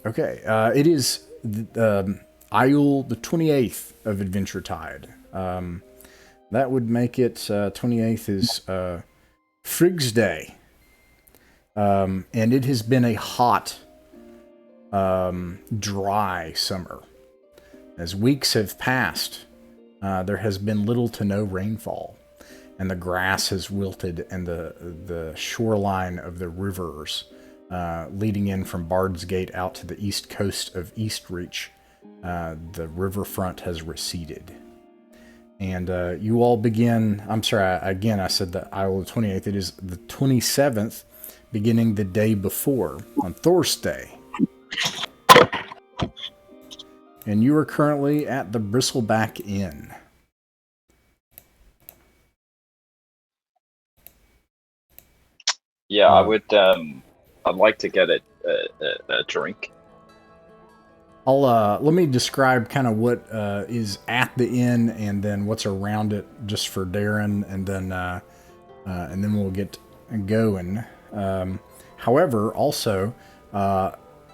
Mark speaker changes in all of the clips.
Speaker 1: Okay, it is Ioul the 28th of Adventure Tide. That would make it 28th is Frigg's Day. And it has been a hot, dry summer. As weeks have passed, there has been little to no rainfall, and the grass has wilted, and the shoreline of the rivers leading in from Bard's Gate out to the east coast of Eastreach, the riverfront has receded. And you all begin, I'm sorry, again, I said that I will the 28th. It is the 27th, beginning the day before, on Thursday. And you are currently at the Bristleback Inn.
Speaker 2: Yeah, I would. I'd like to get a drink.
Speaker 1: I'll let me describe kind of what is at the inn and then what's around it, just for Darren, and then we'll get going. However, also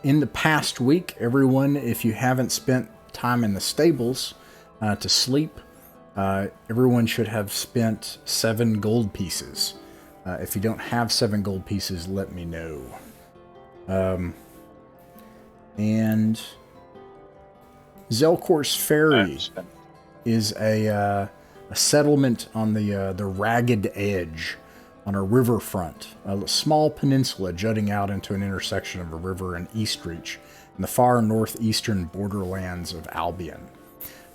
Speaker 1: in the past week, everyone, if you haven't spent time in the stables to sleep, everyone should have spent 7 gold pieces. If you don't have 7 gold pieces, let me know. And Zelkor's Ferry is a settlement on the ragged edge on a riverfront, a small peninsula jutting out into an intersection of a river and Eastreach in the far northeastern borderlands of Albion.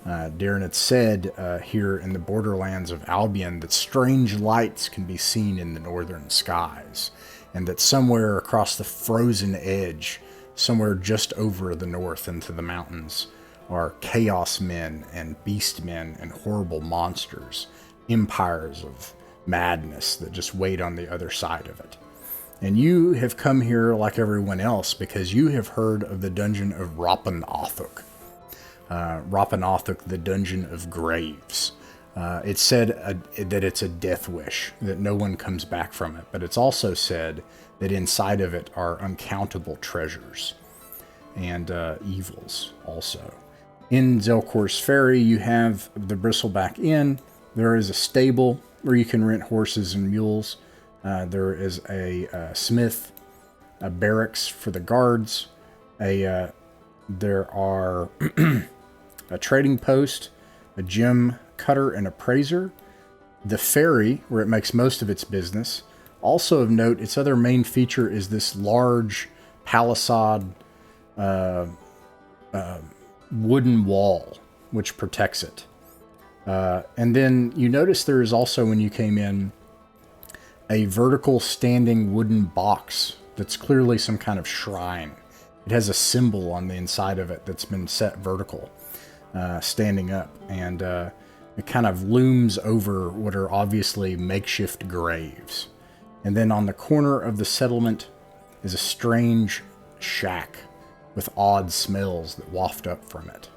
Speaker 1: Darren had said here in the borderlands of Albion that strange lights can be seen in the northern skies, and that somewhere across the frozen edge, somewhere just over the north into the mountains, are chaos men and beast men and horrible monsters, empires of madness that just wait on the other side of it. And you have come here like everyone else because you have heard of the dungeon of Rappan Athuk. Rappan Athuk, the Dungeon of Graves. It's said that it's a death wish, that no one comes back from it, but it's also said that inside of it are uncountable treasures and evils also. In Zelkor's Ferry, you have the Bristleback Inn. There is a stable where you can rent horses and mules. There is a smith, a barracks for the guards. There are a trading post, a gem cutter, and appraiser. The ferry, where it makes most of its business. Also of note, its other main feature is this large palisade wooden wall, which protects it. And then you notice there is also, when you came in, a vertical standing wooden box that's clearly some kind of shrine. It has a symbol on the inside of it that's been set vertical, standing up, and it kind of looms over what are obviously makeshift graves. And then on the corner of the settlement is a strange shack with odd smells that waft up from it.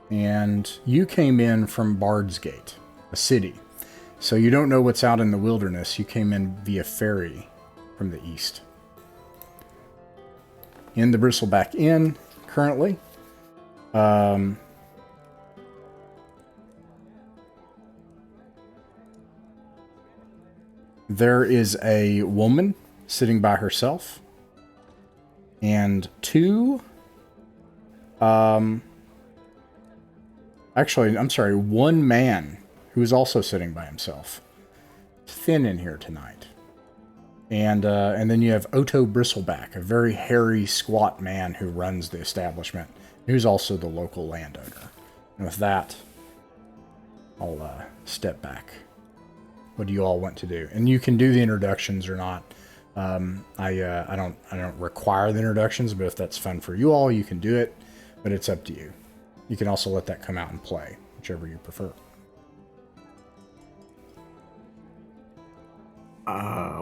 Speaker 1: And you came in from Bard's Gate, a city. So you don't know what's out in the wilderness. You came in via ferry from the east. In the Bristleback Inn, currently, there is a woman sitting by herself, and 2, actually, I'm sorry, 1 man who is also sitting by himself. Thin in here tonight. And then you have Otto Bristleback, a very hairy, squat man who runs the establishment, who's also the local landowner. And with that, I'll step back. What do you all want to do? And you can do the introductions or not. I don't require the introductions, but if that's fun for you all, you can do it. But it's up to you. You can also let that come out and play, whichever you prefer.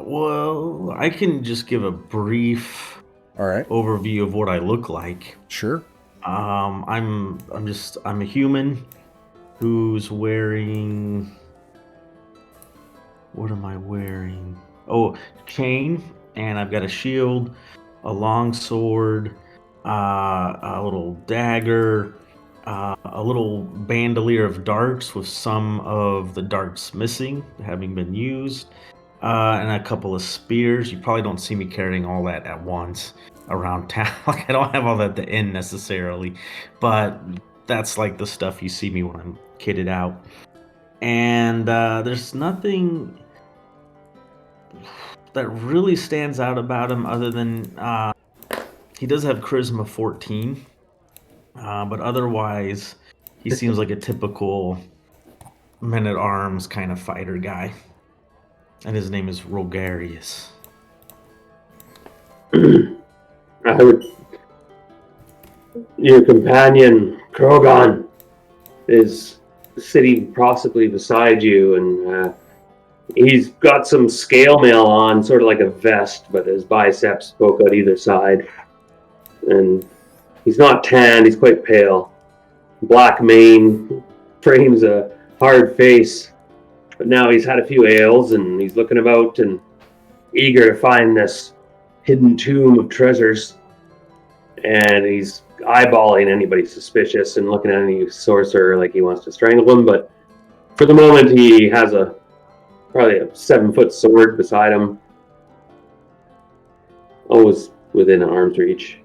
Speaker 3: Well, I can just give a brief overview of what I look like.
Speaker 1: Sure.
Speaker 3: I'm a human who's wearing, what am I wearing? Oh, chain, and I've got a shield, a long sword, a little dagger, a little bandolier of darts with some of the darts missing, having been used, and a couple of spears. You probably don't see me carrying all that at once around town. Like, I don't have all that at the end necessarily, but that's like the stuff you see me when I'm kitted out. And there's nothing that really stands out about him other than he does have charisma 14, but otherwise he seems like a typical men-at-arms kind of fighter guy. And his name is Rogarius.
Speaker 4: Your companion, Krogan, is sitting possibly beside you, and he's got some scale mail on, sort of like a vest, but his biceps poke out either side. And he's not tanned, he's quite pale. Black mane frames a hard face. But now he's had a few ales, and he's looking about and eager to find this hidden tomb of treasures. And he's eyeballing anybody suspicious and looking at any sorcerer like he wants to strangle them. But for the moment, he has probably a 7-foot sword beside him, always within arm's reach.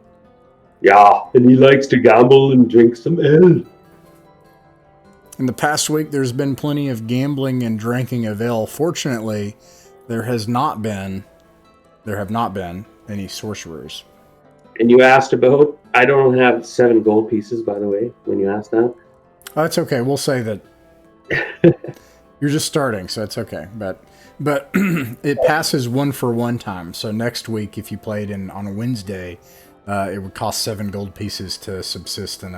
Speaker 4: Yeah, and he likes to gamble and drink some ale.
Speaker 1: In the past week, there's been plenty of gambling and drinking of ale. Fortunately, there have not been any sorcerers.
Speaker 4: And you asked about, I don't have 7 gold pieces, by the way, when you asked that.
Speaker 1: Oh, that's okay. We'll say that you're just starting, so it's okay. But it passes 1 for 1 time. So next week, if you played on a Wednesday, it would cost 7 gold pieces to subsist in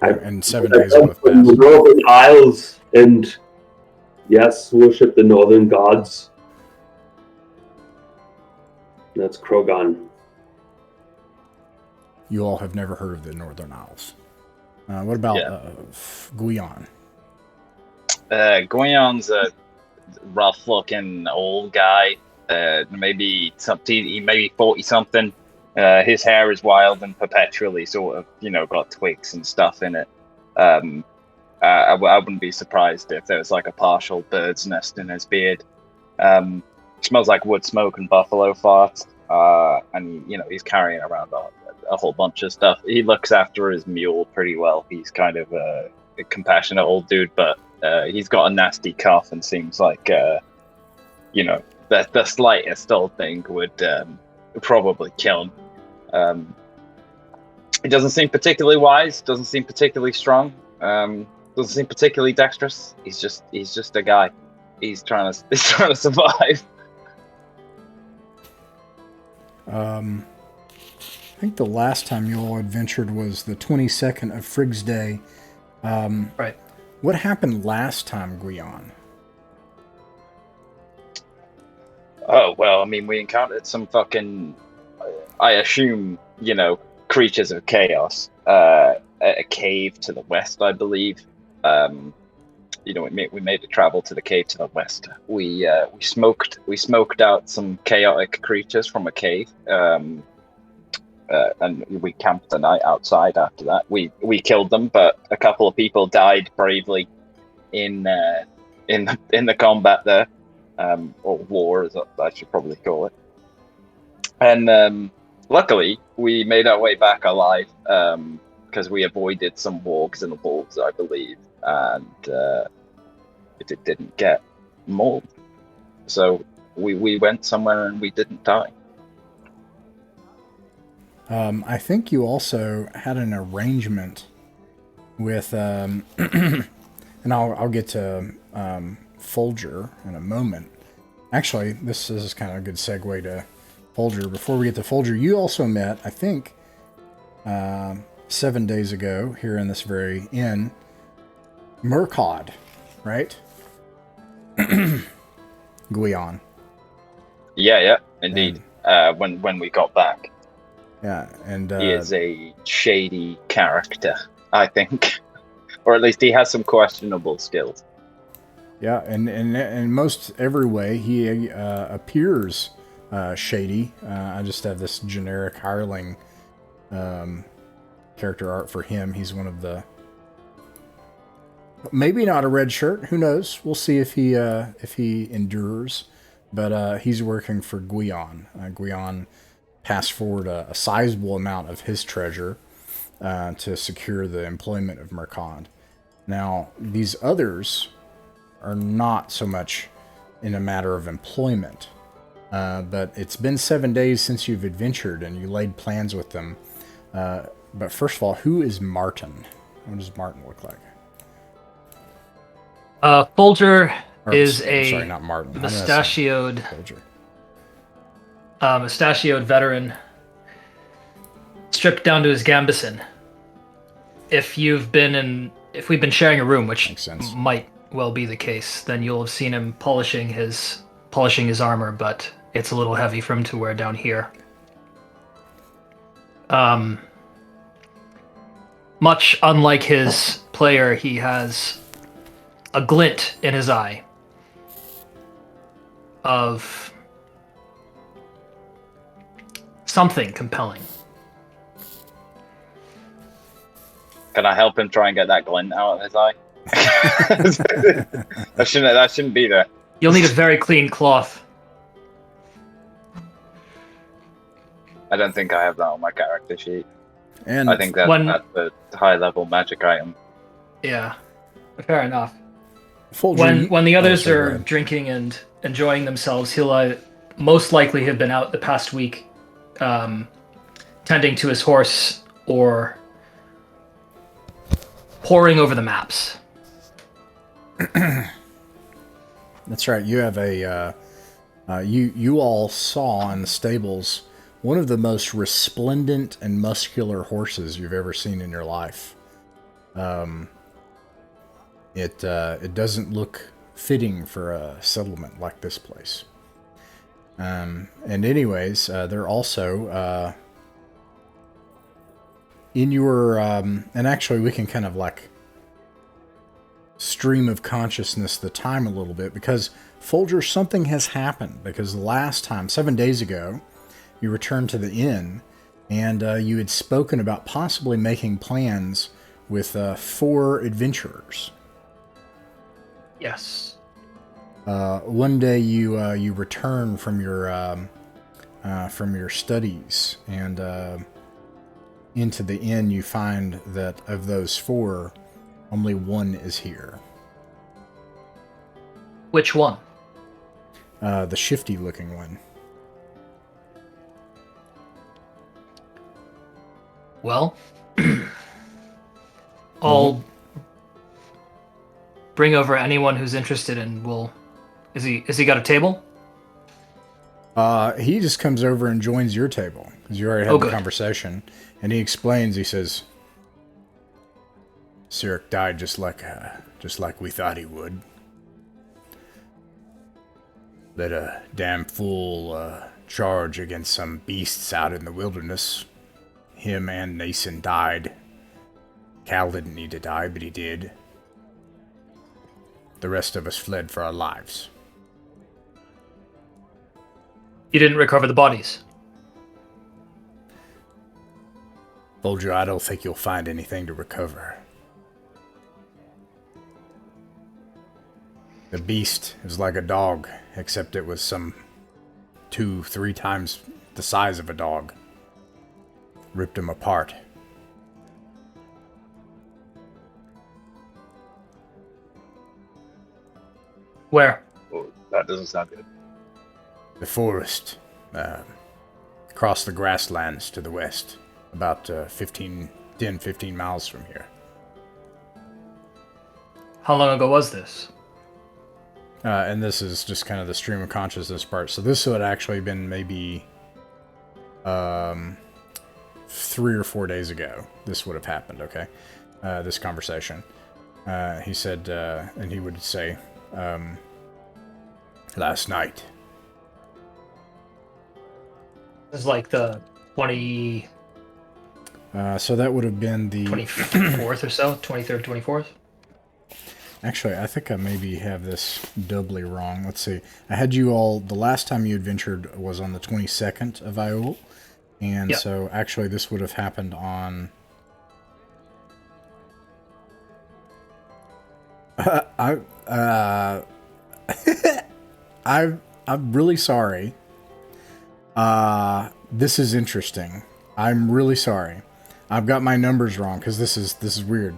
Speaker 1: and 7 days with
Speaker 4: the Northern Isles, and yes, worship the Northern gods. That's Krogan.
Speaker 1: You all have never heard of the Northern Isles. What about Guion?
Speaker 2: Guion's a rough-looking old guy. Maybe 40-something. His hair is wild and perpetually sort of, got twigs and stuff in it. I wouldn't be surprised if there was like a partial bird's nest in his beard. Smells like wood smoke and buffalo fart. And he's carrying around a whole bunch of stuff. He looks after his mule pretty well. He's kind of a compassionate old dude, but he's got a nasty cough and seems like the slightest old thing would probably kill him. He doesn't seem particularly wise, doesn't seem particularly strong, doesn't seem particularly dexterous. He's just a guy. He's trying to survive.
Speaker 1: I think the last time you all adventured was the 22nd of Frigg's Day.
Speaker 5: Right.
Speaker 1: What happened last time, Guion?
Speaker 2: Oh, well, I mean, we encountered some fucking, I assume, creatures of chaos. A cave to the west, I believe. We made a travel to the cave to the west. We smoked out some chaotic creatures from a cave. And we camped the night outside after that. We killed them, but a couple of people died bravely in the combat there. Or war, as I should probably call it. And luckily, we made our way back alive because we avoided some wargs and wolves, I believe, and it didn't get mauled. So we went somewhere and we didn't die.
Speaker 1: I think you also had an arrangement with, and I'll get to Folger in a moment. Actually, this is kind of a good segue to Folger. Before we get to Folger, you also met, I think, 7 days ago here in this very inn, Murkod, right? Guion.
Speaker 2: Yeah, indeed. When we got back.
Speaker 1: Yeah, and
Speaker 2: he is a shady character, I think, or at least he has some questionable skills.
Speaker 1: Yeah, and in most every way, he appears shady. I just have this generic hireling character art for him. He's one of the... Maybe not a red shirt. Who knows? We'll see if he endures. But he's working for Guion. Guion passed forward a sizable amount of his treasure to secure the employment of Mercand. Now, these others are not so much in a matter of employment. But it's been 7 days since you've adventured and you laid plans with them. But first of all, who is Martin? What does Martin look like?
Speaker 5: Folger is
Speaker 1: sorry, not Martin.
Speaker 5: mustachioed veteran, stripped down to his gambeson. If we've been sharing a room, which might well be the case, then you'll have seen him polishing his armor, but it's a little heavy for him to wear down here. Much unlike his player, he has a glint in his eye of something compelling.
Speaker 2: Can I help him try and get that glint out of his eye? that shouldn't be there.
Speaker 5: You'll need a very clean cloth.
Speaker 2: I don't think I have that on my character sheet.
Speaker 1: And
Speaker 2: I think that's a high-level magic item.
Speaker 5: Yeah, fair enough.
Speaker 1: Folger,
Speaker 5: when the others are drinking and enjoying themselves, he'll most likely have been out the past week tending to his horse or poring over the maps.
Speaker 1: That's right. You have you all saw in the stables one of the most resplendent and muscular horses you've ever seen in your life. It doesn't look fitting for a settlement like this place. And anyways, they're also in your and actually we can kind of like stream of consciousness the time a little bit, because Folger, something has happened, because the last time, 7 days ago, you returned to the inn and you had spoken about possibly making plans with 4 adventurers.
Speaker 5: Yes.
Speaker 1: One day you return from your studies, and into the inn you find that of those 4, only one is here.
Speaker 5: Which one?
Speaker 1: The shifty-looking one.
Speaker 5: Well, I'll bring over anyone who's interested, and Is he got a table?
Speaker 1: He just comes over and joins your table, because you already had the conversation, and he explains. He says, "Sirik died just like we thought he would. Led a damn fool charge against some beasts out in the wilderness. Him and Nason died. Cal didn't need to die, but he did. The rest of us fled for our lives."
Speaker 5: You didn't recover the bodies?
Speaker 1: Folger, I don't think you'll find anything to recover. The beast is like a dog, except it was some 2-3 times the size of a dog. Ripped him apart.
Speaker 5: Where?
Speaker 2: Oh, that doesn't sound good.
Speaker 1: The forest, across the grasslands to the west, about 10-15 miles from here.
Speaker 5: How long ago was this?
Speaker 1: And this is just kind of the stream of consciousness part. So this would actually been maybe 3 or 4 days ago. This would have happened, okay? This conversation. He said, and he would say, last night.
Speaker 5: It was like the 20...
Speaker 1: so that would have been the...
Speaker 5: 24th or so? 23rd, 24th?
Speaker 1: Actually, I think I maybe have this doubly wrong. Let's see. I had you all, the last time you adventured was on the 22nd of Ioul. And so actually this would have happened on... I'm really sorry. This is interesting. I'm really sorry. I've got my numbers wrong because this is weird.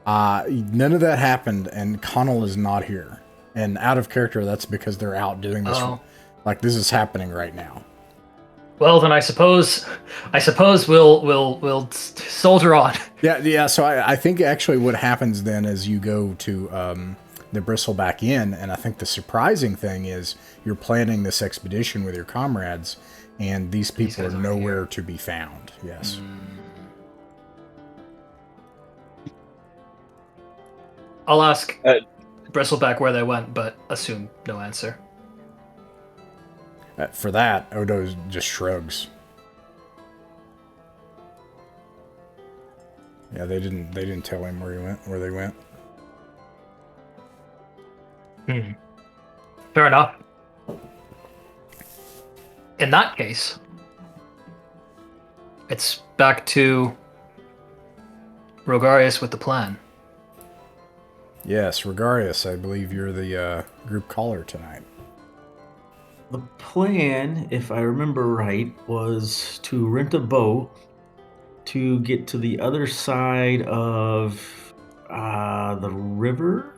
Speaker 1: None of that happened, and Connell is not here. And out of character, that's because they're out doing this. Like, this is happening right now.
Speaker 5: Well, then I suppose we'll soldier on.
Speaker 1: Yeah. So I think actually what happens then is you go to the Bristleback Inn, and I think the surprising thing is you're planning this expedition with your comrades, and these people are nowhere to be found. Yes.
Speaker 5: I'll ask Bristleback where they went, but assume no answer.
Speaker 1: For that, Odo just shrugs. Yeah, they didn't tell him where they went.
Speaker 5: Fair enough. In that case, it's back to Rogarius with the plan.
Speaker 1: Yes, Rogarius, I believe you're the group caller tonight.
Speaker 3: The plan, if I remember right, was to rent a boat to get to the other side of the river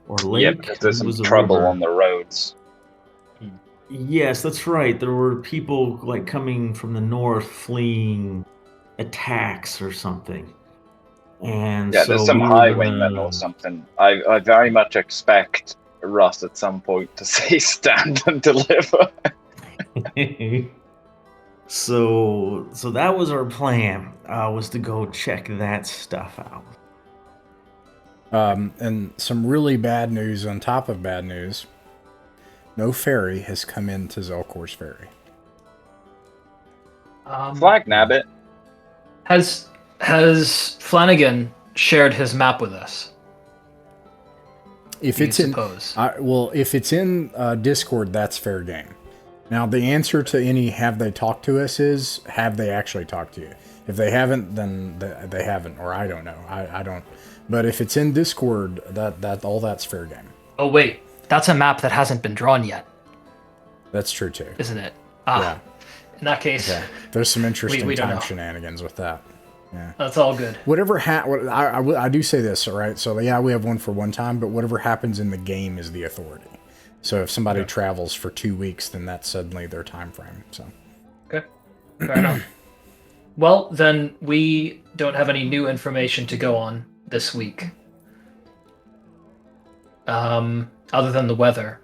Speaker 3: or lake.
Speaker 2: Yeah, because there's some trouble on the roads.
Speaker 3: Yes, that's right. There were people like coming from the north fleeing attacks or something. And
Speaker 2: yeah,
Speaker 3: so
Speaker 2: there's some highwaymen or something. I very much expect Russ at some point to say stand and deliver.
Speaker 3: So that was our plan, was to go check that stuff out.
Speaker 1: And some really bad news on top of bad news. No ferry has come into Zelkor's ferry.
Speaker 2: Flag nabbit.
Speaker 5: Has Flanagan shared his map with us?
Speaker 1: If it's if it's in Discord, that's fair game. Now, the answer to any "have they talked to us" is have they actually talked to you. If they haven't, then they haven't, or I don't know. I don't. But if it's in Discord, that's fair game.
Speaker 5: Oh wait, that's a map that hasn't been drawn yet.
Speaker 1: That's true too,
Speaker 5: isn't it?
Speaker 1: Yeah.
Speaker 5: In that case,
Speaker 1: there's some interesting time shenanigans with that. Yeah,
Speaker 5: that's all good.
Speaker 1: Whatever I do say this, all right. So yeah, we have one for one time, but whatever happens in the game is the authority. So if somebody travels for 2 weeks, then that's suddenly their time frame. So
Speaker 5: okay, fair enough. Well, then we don't have any new information to go on this week, other than the weather.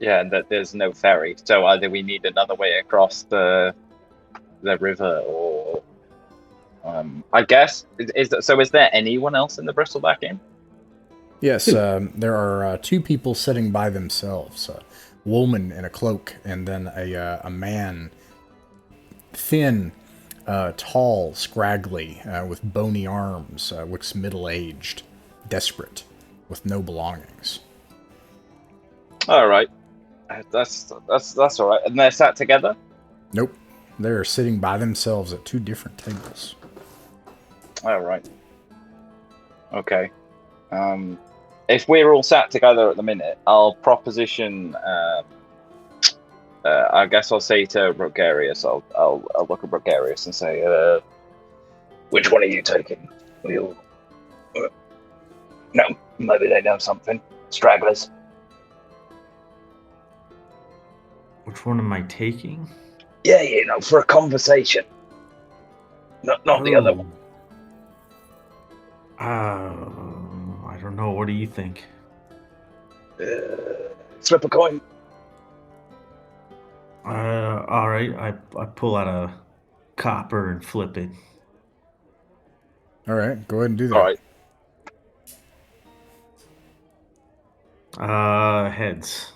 Speaker 2: Yeah, that there's no ferry, so either we need another way across the river, or I guess is there anyone else in the Bristleback Inn?
Speaker 1: Yes, there are 2 people sitting by themselves. A woman in a cloak, and then a man, thin, tall, scraggly, with bony arms, looks middle-aged, desperate, with no belongings.
Speaker 2: All right, that's all right. And they're sat together?
Speaker 1: Nope, they're sitting by themselves at 2 different tables.
Speaker 2: All right. Okay. If we're all sat together at the minute, I'll proposition. I guess I'll say to Rogarius. I'll look at Rogarius and say, "Which one are you taking? No, maybe they know something. Stragglers."
Speaker 3: Which one am I taking?
Speaker 2: Yeah, for a conversation. Not the other one.
Speaker 3: I don't know. What do you think?
Speaker 2: Flip a coin.
Speaker 3: All right. I pull out a copper and flip it.
Speaker 1: All right, go ahead and do that.
Speaker 2: All right.
Speaker 3: Heads.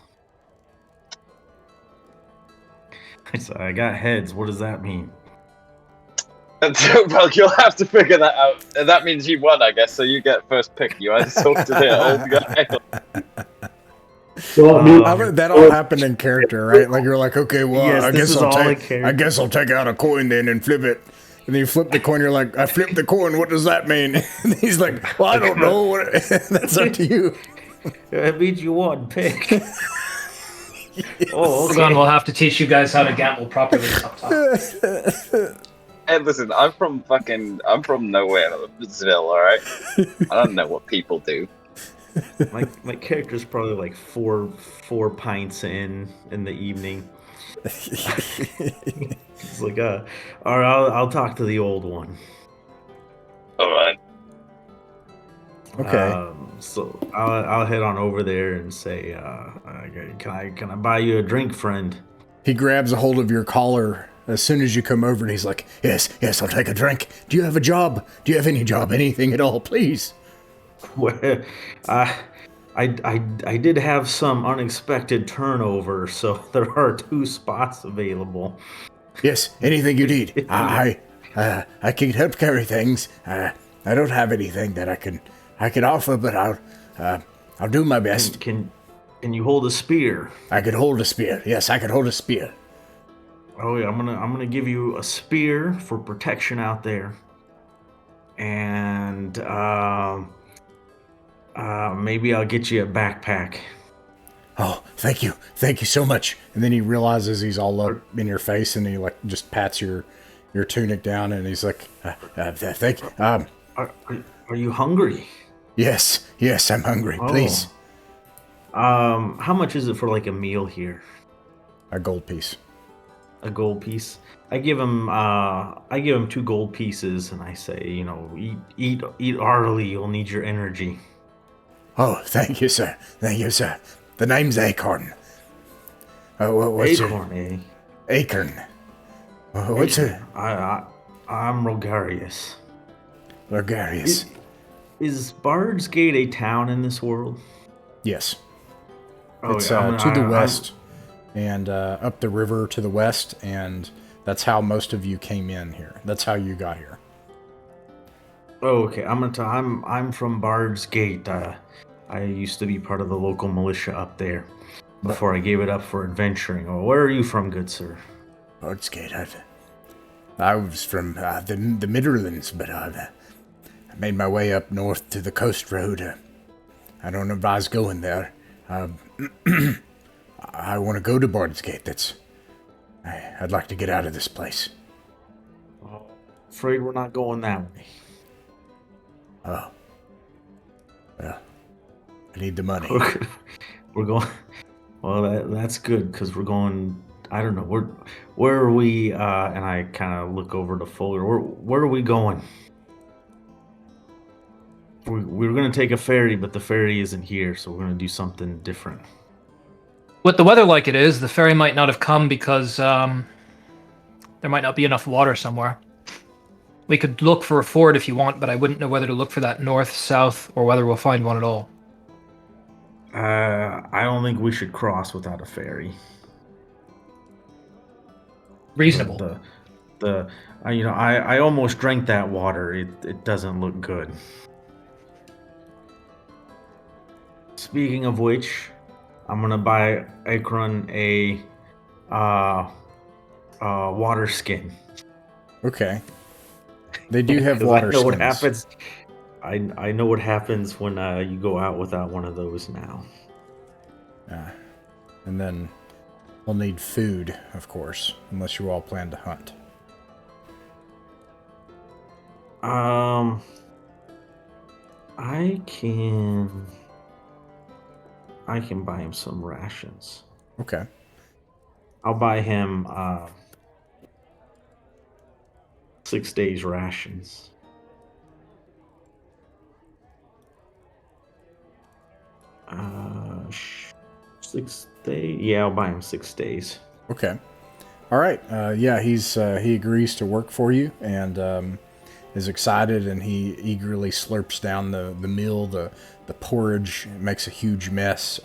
Speaker 3: I got heads. What does that mean?
Speaker 2: Well, you'll have to figure that out. And that means you won, I guess. So you get first pick. You either talk to the old guy.
Speaker 4: Well,
Speaker 1: that all happened in character, right? Like you're like, okay, well,
Speaker 3: Yes,
Speaker 1: I
Speaker 3: this
Speaker 1: guess I'll take out a coin then and flip it. And then you flip the coin. You're like, I flipped the coin. What does that mean? And he's like, well, I don't know. That's up to you.
Speaker 3: That means you won. Pick. Oh, okay.
Speaker 5: Hold on, we'll have to teach you guys how to gamble properly up top.
Speaker 2: Hey, listen, I'm from nowhere, Brazil, alright? I don't know what people do.
Speaker 3: My character's probably like four pints in the evening. It's like, all right, I'll talk to the old one.
Speaker 2: Alright.
Speaker 1: Okay.
Speaker 3: So I'll head on over there and say, can I buy you a drink, friend?
Speaker 1: He grabs a hold of your collar as soon as you come over, and he's like, yes, I'll take a drink. Do you have a job? Do you have any job? Anything at all, please?
Speaker 3: Well, I did have some unexpected turnover, so there are 2 spots available.
Speaker 1: Yes, anything you need. I can help carry things. I don't have anything that I can offer, but I'll do my best.
Speaker 3: Can you hold a spear?
Speaker 1: I could hold a spear. Yes, I could hold a spear.
Speaker 3: Oh yeah, I'm gonna give you a spear for protection out there, and maybe I'll get you a backpack.
Speaker 1: Oh, thank you so much. And then he realizes he's all up in your face, and he like just pats your tunic down, and he's like, "Thank you."
Speaker 3: Are you hungry?
Speaker 1: Yes, I'm hungry.
Speaker 3: Oh.
Speaker 1: Please.
Speaker 3: How much is it for like a meal here?
Speaker 1: A gold piece.
Speaker 3: A gold piece. I give him 2 gold pieces, and I say, eat heartily. You'll need your energy.
Speaker 1: Oh, thank you, sir. The name's Acorn. What's
Speaker 3: Acorn, eh?
Speaker 1: Acorn. What's it?
Speaker 3: I'm Rogarius.
Speaker 1: Rogarius.
Speaker 3: Is Bard's Gate a town in this world?
Speaker 1: Yes.
Speaker 3: Oh,
Speaker 1: It's
Speaker 3: yeah,
Speaker 1: to the west and up the river to the west, and that's how most of you came in here. That's how you got here.
Speaker 3: Oh, okay. I'm from Bard's Gate. I used to be part of the local militia up there before I gave it up for adventuring. Oh, where are you from, good sir?
Speaker 1: Bard's Gate. I was from the Midlands, but I made my way up north to the coast road. I don't know if I was going there. I want to go to Bard's Gate. I'd like to get out of this place.
Speaker 3: Oh, afraid we're not going that way.
Speaker 1: Oh. Well, I need the money.
Speaker 3: We're going. Well, that's good because we're going. I don't know. Where are we? And I kind of look over to Fuller. Where are we going? We're going to take a ferry, but the ferry isn't here, so we're going to do something different.
Speaker 5: With the weather like it is, the ferry might not have come because there might not be enough water somewhere. We could look for a ford if you want, but I wouldn't know whether to look for that north, south, or whether we'll find one at all.
Speaker 3: I don't think we should cross without a ferry.
Speaker 5: Reasonable.
Speaker 3: I almost drank that water. It doesn't look good. Speaking of which, I'm gonna buy Akron a water skin.
Speaker 1: Okay. They do have water skins.
Speaker 3: What happens. I know what happens when you go out without one of those now.
Speaker 1: And then we'll need food, of course, unless you all plan to hunt.
Speaker 3: I can buy him some rations.
Speaker 1: Okay.
Speaker 3: I'll buy him 6 days rations. 6 days? Yeah, I'll buy him 6 days.
Speaker 1: Okay. All right. Yeah, he agrees to work for you and is excited, and he eagerly slurps down the meal, the porridge. It makes a huge mess.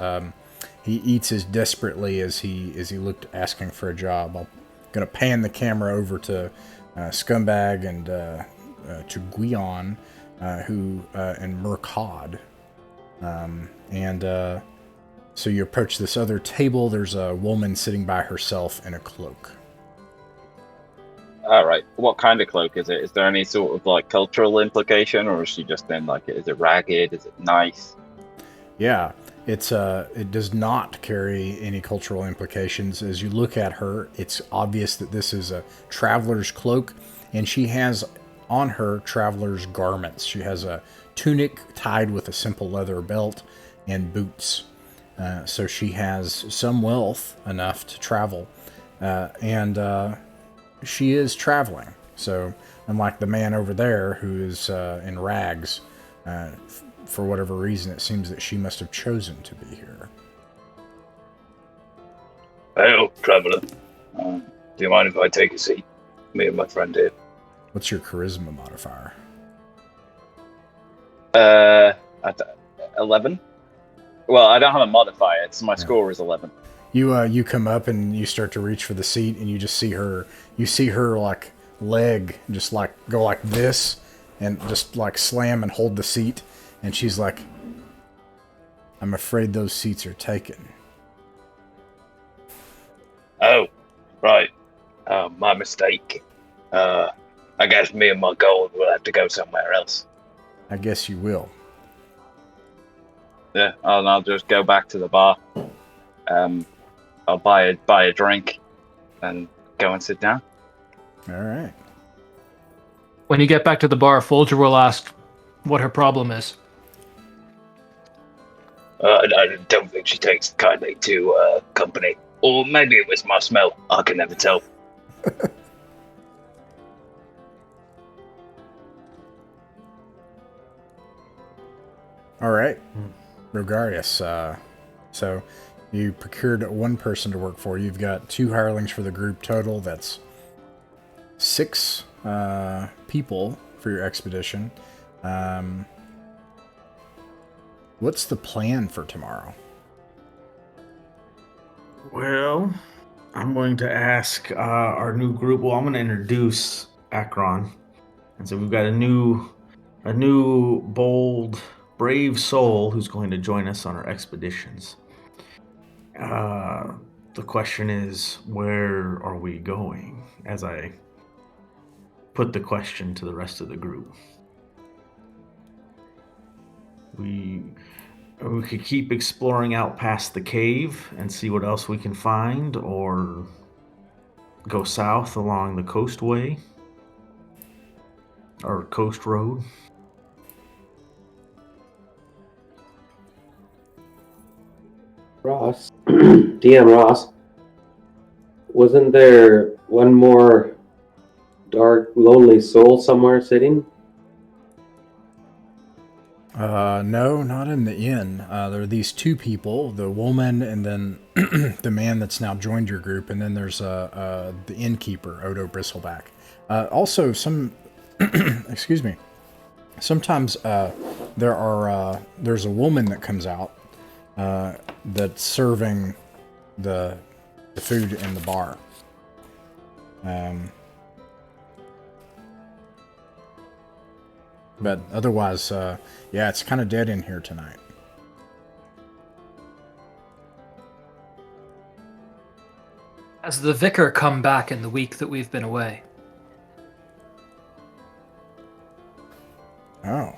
Speaker 1: He eats as desperately as he looked asking for a job. I'm gonna pan the camera over to Scumbag and Chuguion, and Murkad. So you approach this other table. There's a woman sitting by herself in a cloak.
Speaker 2: All right. What kind of cloak is it? Is there any sort of like cultural implication, or is she just in like, is it ragged? Is it nice?
Speaker 1: Yeah, it does not carry any cultural implications. As you look at her, it's obvious that this is a traveler's cloak, and she has on her traveler's garments. She has a tunic tied with a simple leather belt and boots. So she has some wealth enough to travel, and she is traveling. So unlike the man over there who is in rags, for whatever reason, it seems that she must have chosen to be here.
Speaker 6: Hello, traveler. Do you mind if I take a seat? Me and my friend here.
Speaker 1: What's your charisma modifier?
Speaker 2: 11. Well, I don't have a modifier. My score is 11.
Speaker 1: You come up and you start to reach for the seat, and you just see her. You see her like leg just like go like this, and just like slam and hold the seat. And she's like, "I'm afraid those seats are taken."
Speaker 6: Oh, right. My mistake. I guess me and my gold will have to go somewhere else.
Speaker 1: I guess you will.
Speaker 2: Yeah, I'll just go back to the bar. I'll buy a drink and go and sit down.
Speaker 1: All right.
Speaker 5: When you get back to the bar, Folger will ask what her problem is.
Speaker 6: I don't think she takes kindly to company. Or maybe it was my smell. I can never tell.
Speaker 1: All right. Rogarius, so you procured one person to work for you. You've got 2 hirelings for the group total. That's 6 people for your expedition. What's the plan for tomorrow?
Speaker 3: Well, I'm going to ask our new group. Well, I'm going to introduce Akron. And so we've got a new, bold, brave soul who's going to join us on our expeditions. The question is, where are we going? As I put the question to the rest of the group. We could keep exploring out past the cave and see what else we can find, or go south along the coastway or coast road.
Speaker 4: Ross, DM Ross, wasn't there one more dark, lonely soul somewhere sitting?
Speaker 1: No, not in the inn. There are these 2 people, the woman and then the man that's now joined your group, and then there's the innkeeper, Odo Bristleback. Also, excuse me, sometimes there's a woman that comes out that's serving the food in the bar. But otherwise, it's kind of dead in here tonight.
Speaker 5: Has the vicar come back in the week that we've been away?
Speaker 1: Oh.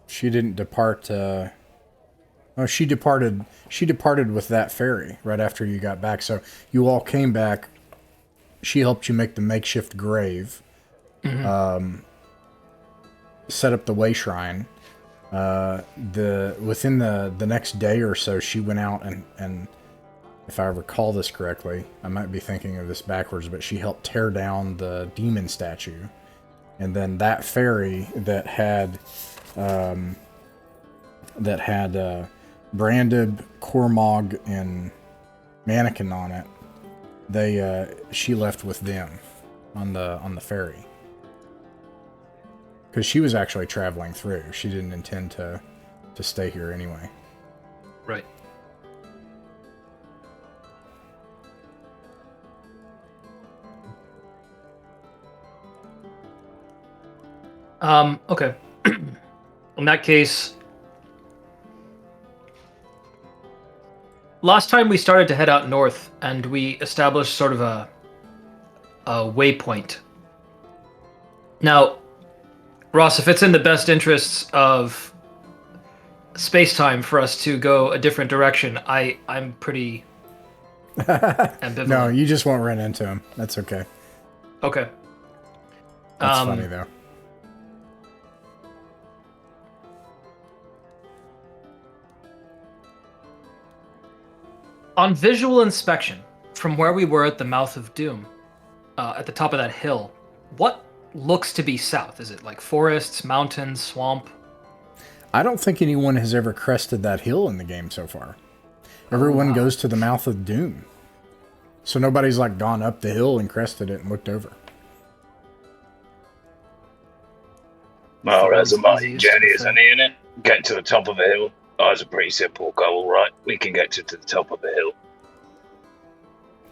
Speaker 1: She didn't depart, she departed with that ferry right after you got back. So you all came back. She helped you make the makeshift grave. Mm-hmm. Set up the way shrine. Within the next day or so, she went out and if I recall this correctly, I might be thinking of this backwards, but she helped tear down the demon statue, and then that ferry that had Branded, Cormog, and Mannequin on it. She left with them on the ferry. Because she was actually traveling through. She didn't intend to stay here anyway.
Speaker 5: Right. Okay. In that case, last time we started to head out north, and we established sort of a waypoint. Now, Ross, if it's in the best interests of space-time for us to go a different direction, I'm pretty ambivalent.
Speaker 1: No, you just won't run into him. That's okay.
Speaker 5: Okay.
Speaker 1: That's funny, though.
Speaker 5: On visual inspection, from where we were at the mouth of Doom, at the top of that hill, what looks to be south? Is it like forests, mountains, swamp?
Speaker 1: I don't think anyone has ever crested that hill in the game so far. Everyone goes to the mouth of Doom. So nobody's like gone up the hill and crested it and looked over.
Speaker 6: Well, as a mighty journey, isn't it? Innit? Get to the top of a hill. Oh, it's a pretty simple goal, right? We can get to the top of the hill.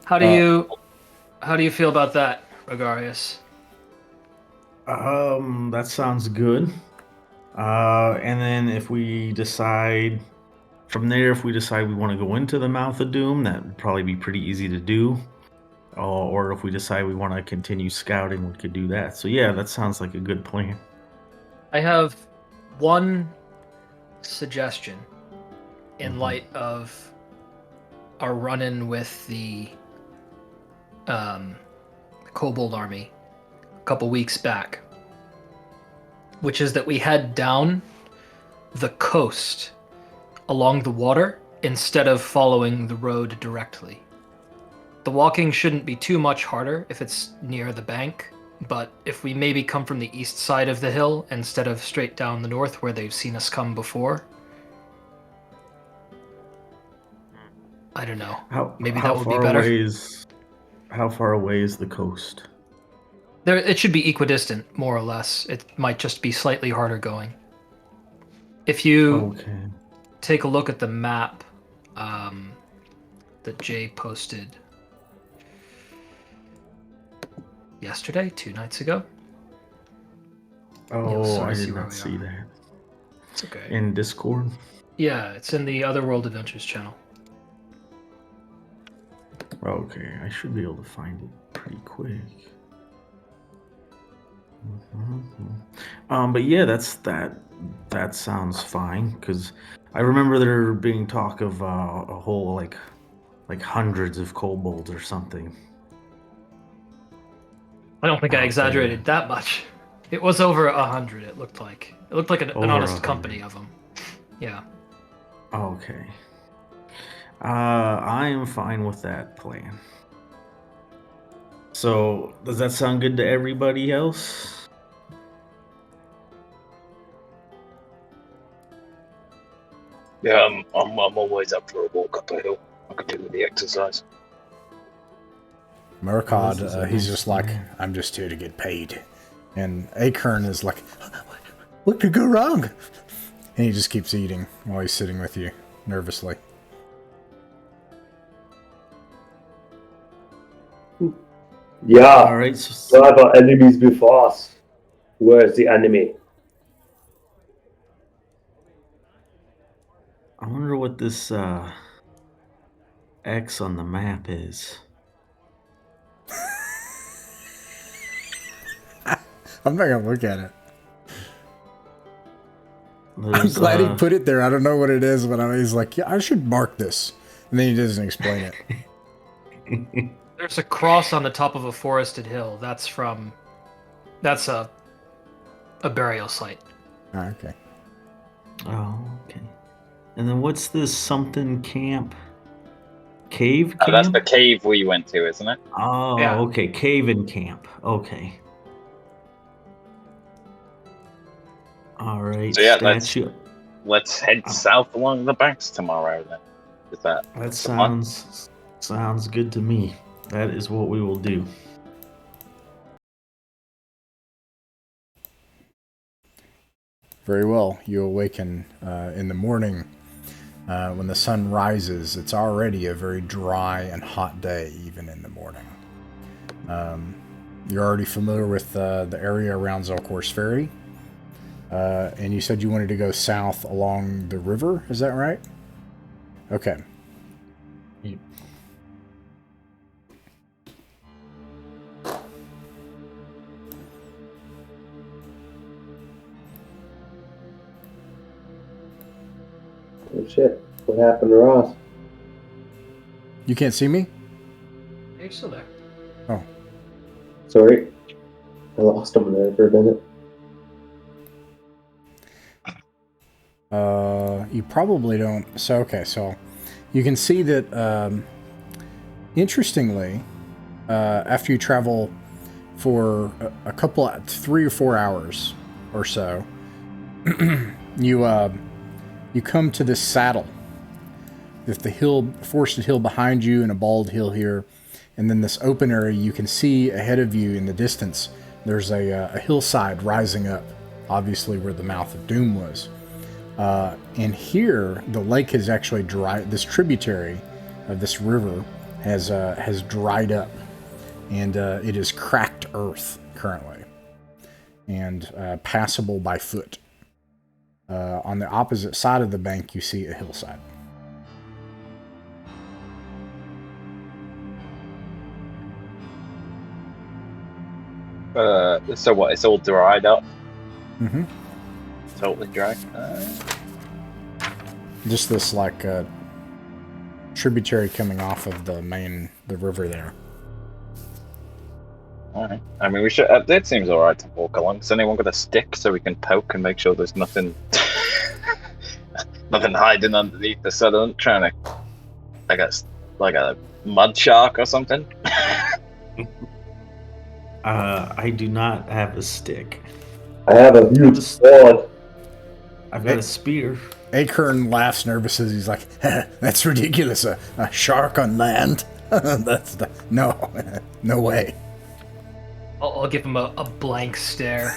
Speaker 5: How do you feel about that, Rogarius?
Speaker 3: That sounds good. And then if we decide from there, if we decide we want to go into the mouth of Doom, that would probably be pretty easy to do. Or if we decide we want to continue scouting, we could do that. So yeah, that sounds like a good plan.
Speaker 5: I have one suggestion in light of our run-in with the Kobold army a couple weeks back, which is that we head down the coast along the water instead of following the road directly. The walking shouldn't be too much harder if it's near the bank, but if we maybe come from the east side of the hill instead of straight down the north where they've seen us come before, I don't know. Maybe that would be better.
Speaker 3: How far away is the coast?
Speaker 5: It should be equidistant, more or less. It might just be slightly harder going. If you take a look at the map that Jay posted yesterday, 2 nights ago.
Speaker 3: Oh, I did not see that.
Speaker 5: It's okay.
Speaker 3: In Discord?
Speaker 5: Yeah, it's in the Otherworld Adventures channel.
Speaker 3: Okay, I should be able to find it pretty quick. But yeah, that sounds fine, because I remember there being talk of a whole like hundreds of kobolds or something.
Speaker 5: I don't think I exaggerated that much. It was over 100. It looked like an honest company of them. Yeah.
Speaker 3: Okay. I am fine with that plan. So, does that sound good to everybody else?
Speaker 6: Yeah, I'm always up for a walk up a hill. I could do with the exercise.
Speaker 1: Murkod, he's just like, I'm just here to get paid. And Akern is like, what could go wrong? And he just keeps eating while he's sitting with you, nervously.
Speaker 4: Yeah.
Speaker 3: All right.
Speaker 4: So what about enemies before us? Where's the enemy?
Speaker 3: I wonder what this X on the map is.
Speaker 1: I'm not going to look at it.
Speaker 3: I'm
Speaker 1: glad he put it there. I don't know what it is, but he's like, yeah, I should mark this. And then he doesn't explain it.
Speaker 5: There's a cross on the top of a forested hill. That's a burial site.
Speaker 1: Oh, okay.
Speaker 3: Oh, okay. And then what's this something camp? Cave camp?
Speaker 2: That's the cave we went to, isn't it?
Speaker 3: Oh, yeah. Okay. Cave and camp. Okay. All right.
Speaker 2: So yeah, let's head south along the banks tomorrow then. Is that
Speaker 3: sounds good to me. That is what we will do.
Speaker 1: Very well. You awaken in the morning. When the sun rises, it's already a very dry and hot day, even in the morning. You're already familiar with the area around Zelkor's Ferry. And you said you wanted to go south along the river, is that right? Okay.
Speaker 3: Yep.
Speaker 4: Oh shit, what happened to Ross?
Speaker 1: You can't see me?
Speaker 5: You're still there.
Speaker 1: Oh.
Speaker 4: Sorry, I lost him there for a minute.
Speaker 1: You probably don't. So, okay, so you can see that, interestingly, after you travel for a couple, 3 or 4 hours or so, you come to this saddle with the hill, forested hill behind you and a bald hill here, and then this open area. You can see ahead of you in the distance, there's a hillside rising up, obviously where the mouth of Doom was. And here, the lake has actually dried. This tributary of this river has dried up, and it is cracked earth currently, and passable by foot. On the opposite side of the bank, you see a hillside.
Speaker 2: So what? It's all dried up.
Speaker 1: Mm-hmm.
Speaker 2: Totally dry.
Speaker 1: Just this like tributary coming off of the river there.
Speaker 2: Alright. I mean, we should. That seems alright to walk along. Has anyone got a stick so we can poke and make sure there's nothing, nothing hiding underneath the settlement? Trying to, I guess, like a mud shark or something.
Speaker 3: I do not have a stick.
Speaker 4: I have a huge sword.
Speaker 3: I've got a spear.
Speaker 1: Acorn laughs nervously. He's like, "That's ridiculous. A shark on land? No way."
Speaker 5: I'll give him a blank stare.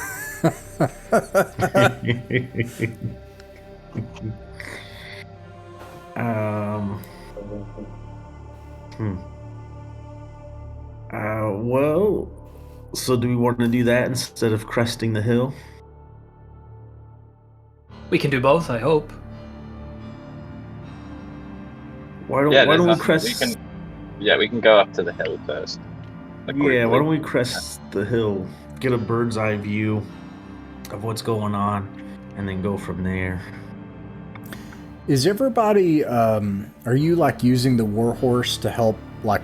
Speaker 3: Well, so do we want to do that instead of cresting the hill?
Speaker 5: We can do both, I hope.
Speaker 3: Why don't we crest?
Speaker 2: We can go up to the hill first.
Speaker 3: Yeah, why don't we crest the hill, get a bird's eye view of what's going on, and then go from there.
Speaker 1: Is everybody, are you like using the warhorse to help like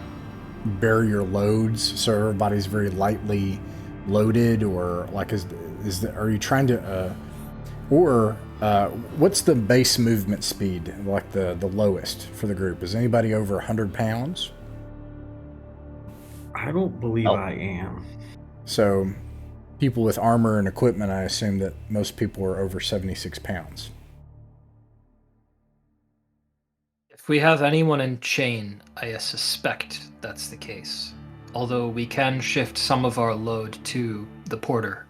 Speaker 1: bear your loads so everybody's very lightly loaded, or like are you trying to, what's the base movement speed, like the lowest for the group? Is anybody over 100 pounds?
Speaker 3: I don't believe I am.
Speaker 1: So, people with armor and equipment, I assume that most people are over 76 pounds.
Speaker 5: If we have anyone in chain, I suspect that's the case. Although we can shift some of our load to the porter.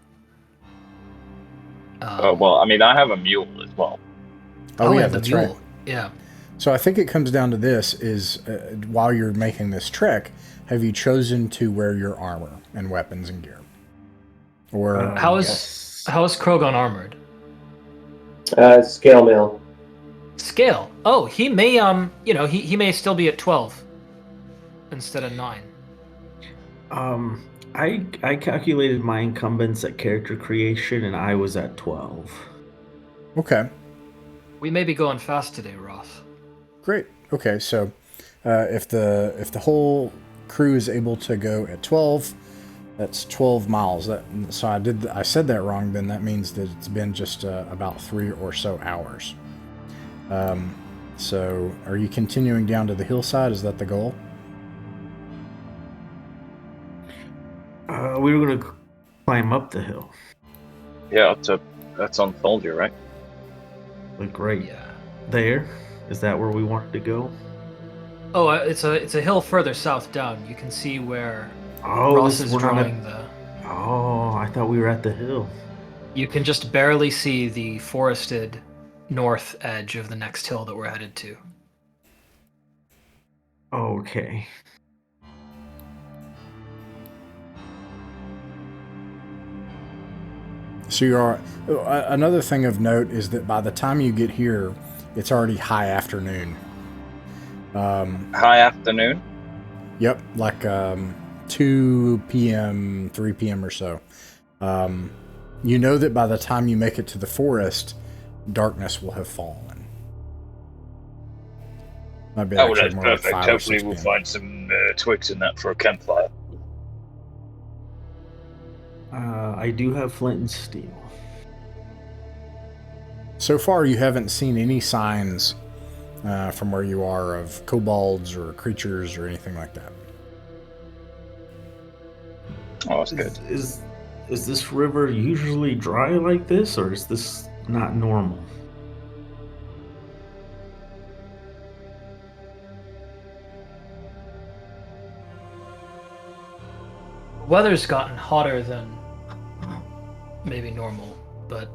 Speaker 2: Well, I mean, I have a mule as well.
Speaker 1: Oh yeah, that's
Speaker 5: mule.
Speaker 1: Right.
Speaker 5: Yeah.
Speaker 1: So I think it comes down to this: is while you're making this trek, have you chosen to wear your armor and weapons and gear? Or
Speaker 5: how is Krogan armored?
Speaker 4: Scale mail.
Speaker 5: Scale. Oh, he may he may still be at 12 instead of 9.
Speaker 3: I calculated my incumbents at character creation, and I was at 12.
Speaker 1: Okay.
Speaker 5: We may be going fast today, Roth.
Speaker 1: Great. Okay, so if the whole crew is able to go at 12, that's 12 miles. So I said that wrong. Then that means that it's been just about 3 or so hours. So are you continuing down to the hillside? Is that the goal?
Speaker 3: We were going to climb up the hill.
Speaker 2: Yeah, that's on Folger, right?
Speaker 3: Like right
Speaker 5: Yeah.
Speaker 3: there. Is that where we wanted to go?
Speaker 5: Oh, it's a hill further south down. You can see where
Speaker 3: Oh,
Speaker 5: Ross is drawing the.
Speaker 3: Oh, I thought we were at the hill.
Speaker 5: You can just barely see the forested north edge of the next hill that we're headed to.
Speaker 3: Okay.
Speaker 1: So you are. Another thing of note is that by the time you get here, it's already high afternoon.
Speaker 2: High afternoon?
Speaker 1: Yep, like 2 p.m., 3 p.m. or so. You know that by the time you make it to the forest, darkness will have fallen. Might be
Speaker 6: Oh,
Speaker 1: actually
Speaker 6: that's
Speaker 1: more
Speaker 6: perfect.
Speaker 1: like 5 or
Speaker 6: Hopefully
Speaker 1: 6
Speaker 6: we'll
Speaker 1: p.m.
Speaker 6: find some twigs in that for a campfire.
Speaker 3: I do have flint and steel.
Speaker 1: So far, you haven't seen any signs from where you are of kobolds or creatures or anything like that.
Speaker 2: Oh, that's good.
Speaker 3: Is this river usually dry like this, or is this not normal?
Speaker 5: Weather's gotten hotter than maybe normal, but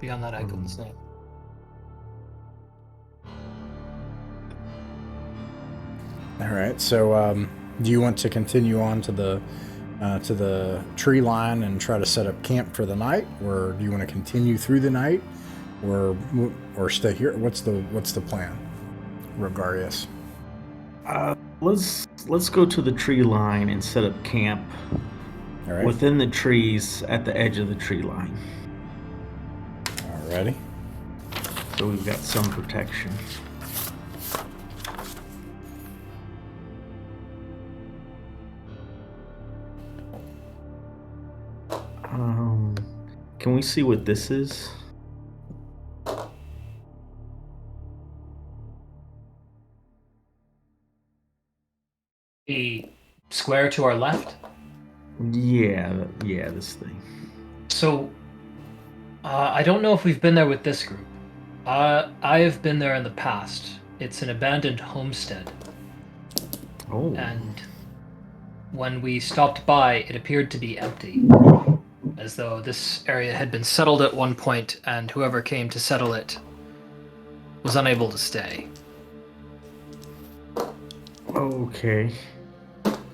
Speaker 5: beyond that, I couldn't say.
Speaker 1: All right. So, do you want to continue on to the tree line and try to set up camp for the night, or do you want to continue through the night, or stay here? What's the plan, Rogarius?
Speaker 3: Let's go to the tree line and set up camp within the trees at the edge of the tree line.
Speaker 1: Alrighty.
Speaker 3: So we've got some protection. Can we see what this is?
Speaker 5: The square to our left?
Speaker 3: Yeah, this thing.
Speaker 5: So, I don't know if we've been there with this group. I have been there in the past. It's an abandoned homestead.
Speaker 3: Oh.
Speaker 5: And when we stopped by, it appeared to be empty. As though this area had been settled at one point, and whoever came to settle it was unable to stay.
Speaker 3: Okay.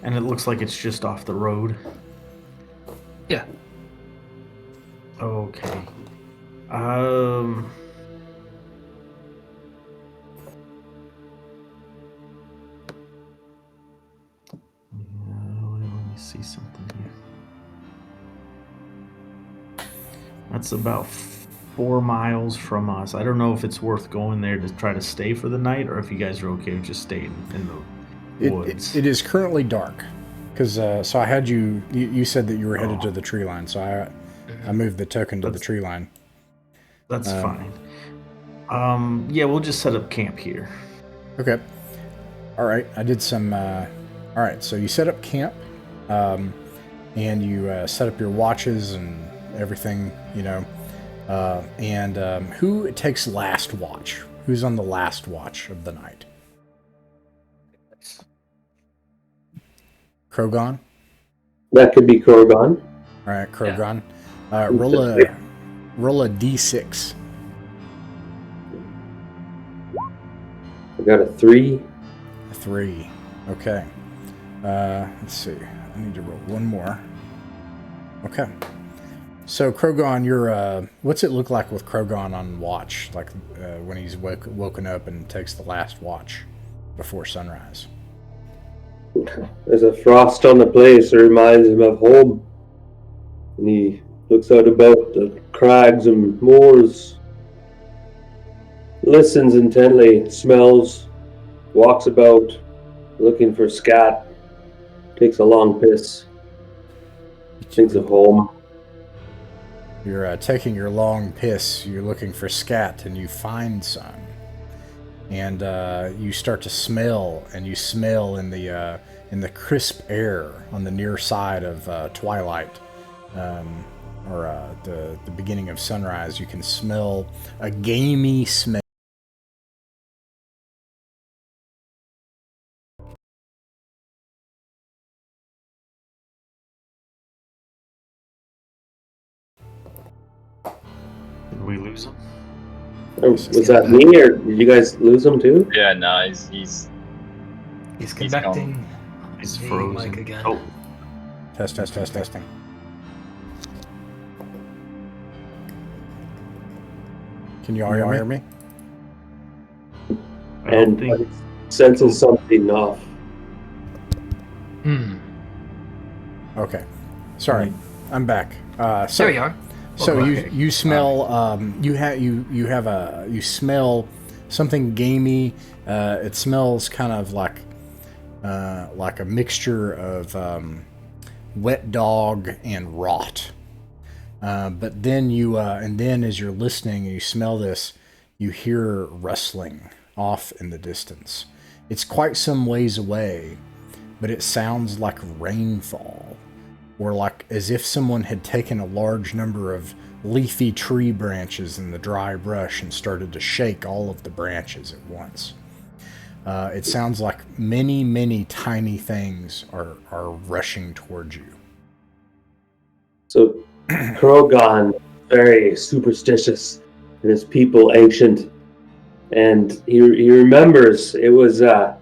Speaker 3: And it looks like it's just off the road.
Speaker 5: Yeah.
Speaker 3: Okay. Let me see something here. That's about 4 miles from us. I don't know if it's worth going there to try to stay for the night, or if you guys are okay with just staying in the woods.
Speaker 1: It is currently dark, because so I had you said that you were headed to the tree line, so I moved the token to the tree line.
Speaker 3: That's fine. Yeah, we'll just set up camp here.
Speaker 1: Okay. All right. I did some. All right. So you set up camp, and you set up your watches and everything. You know, and who takes last watch? Who's on the last watch of the night? Krogon?
Speaker 4: That could be Krogon.
Speaker 1: All right, Krogon. Roll a d6.
Speaker 4: I got a 3.
Speaker 1: A 3. Okay. Let's see. I need to roll one more. Okay. So Krogon, you're what's it look like with Krogon on watch? Like when he's woken up and takes the last watch before sunrise.
Speaker 4: There's a frost on the place. It reminds him of home. And he looks out about the crags and moors. Listens intently, smells, walks about, looking for scat. Takes a long piss. Thinks of home.
Speaker 1: You're taking your long piss. You're looking for scat, and you find some. And you start to smell, and you smell in the crisp air on the near side of twilight, or the beginning of sunrise. You can smell a gamey smell.
Speaker 3: Did we lose him?
Speaker 4: Oh, was that me, or did you guys lose him too?
Speaker 2: Yeah, no, he's
Speaker 5: connecting.
Speaker 3: He's frozen.
Speaker 5: Again.
Speaker 3: Oh.
Speaker 1: Testing. Can you all hear me?
Speaker 4: And senses something off.
Speaker 1: Okay. Sorry, I'm back.
Speaker 5: There you are.
Speaker 1: So you smell you smell something gamey. It smells kind of like a mixture of wet dog and rot. But then and then as you're listening, you smell this, you hear rustling off in the distance. It's quite some ways away, but it sounds like rainfall, or like as if someone had taken a large number of leafy tree branches in the dry brush and started to shake all of the branches at once. It sounds like many, many tiny things are rushing towards you.
Speaker 4: So Krogan, very superstitious, and his people ancient, and he remembers it was it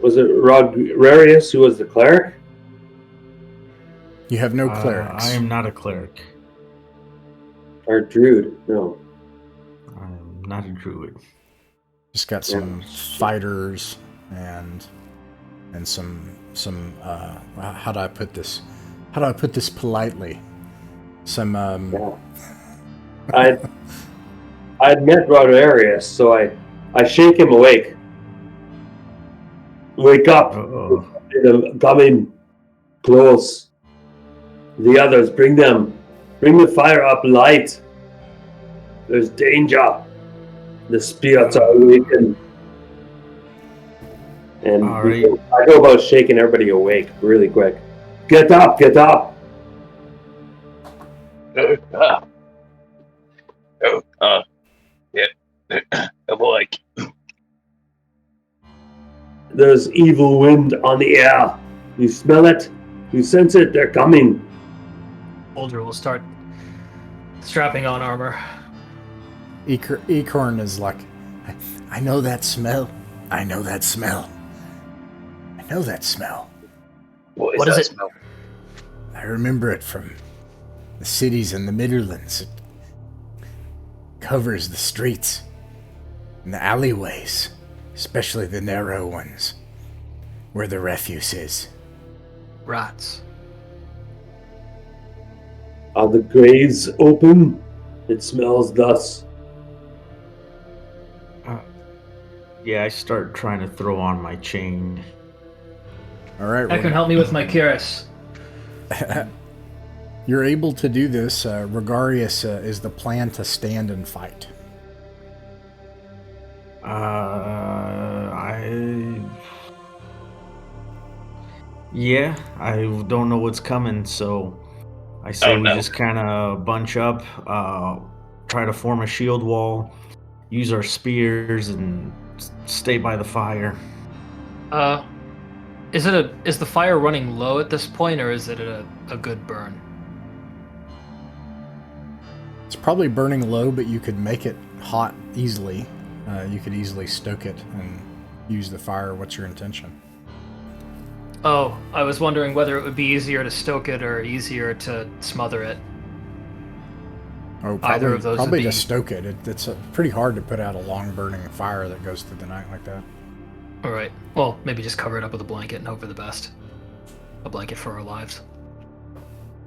Speaker 4: Rogarius who was the cleric?
Speaker 1: You have no clerics.
Speaker 3: I am not a cleric.
Speaker 4: Or druid? No.
Speaker 3: I'm not a druid.
Speaker 1: Just got some fighters and some how do I put this? How do I put this politely? Some
Speaker 4: I'd met Rogarius, so I shake him awake. Wake up! Coming close. The others, bring the fire up light. There's danger. The spirits are awakened. And
Speaker 3: right.
Speaker 4: I go about shaking everybody awake really quick. Get up, get up.
Speaker 6: Yeah. I'm awake.
Speaker 4: There's evil wind on the air. You smell it? You sense it? They're coming.
Speaker 5: Folger will start strapping on armor.
Speaker 1: Acorn is like, I know that smell. I know that smell. I know that smell.
Speaker 6: What is
Speaker 5: it?
Speaker 6: Smell?
Speaker 1: I remember it from the cities in the Midlands. It covers the streets and the alleyways, especially the narrow ones, where the refuse is.
Speaker 5: Rats.
Speaker 4: Are the graves open? It smells thus.
Speaker 3: Yeah, I start trying to throw on my chain.
Speaker 1: All right.
Speaker 5: I can help me with my Kyrus.
Speaker 1: You're able to do this. Rogarius is the plan to stand and fight.
Speaker 3: I don't know what's coming, so I say we just kind of bunch up, try to form a shield wall, use our spears, and stay by the fire.
Speaker 5: Is the fire running low at this point, or is it a good burn?
Speaker 1: It's probably burning low, but you could make it hot easily. You could easily stoke it and use the fire. What's your intention?
Speaker 5: Oh, I was wondering whether it would be easier to stoke it or easier to smother it.
Speaker 1: Oh,
Speaker 5: Either of those
Speaker 1: probably
Speaker 5: would be...
Speaker 1: to stoke it. It's pretty hard to put out a long-burning fire that goes through the night like that.
Speaker 5: All right. Well, maybe just cover it up with a blanket and hope for the best. A blanket for our lives.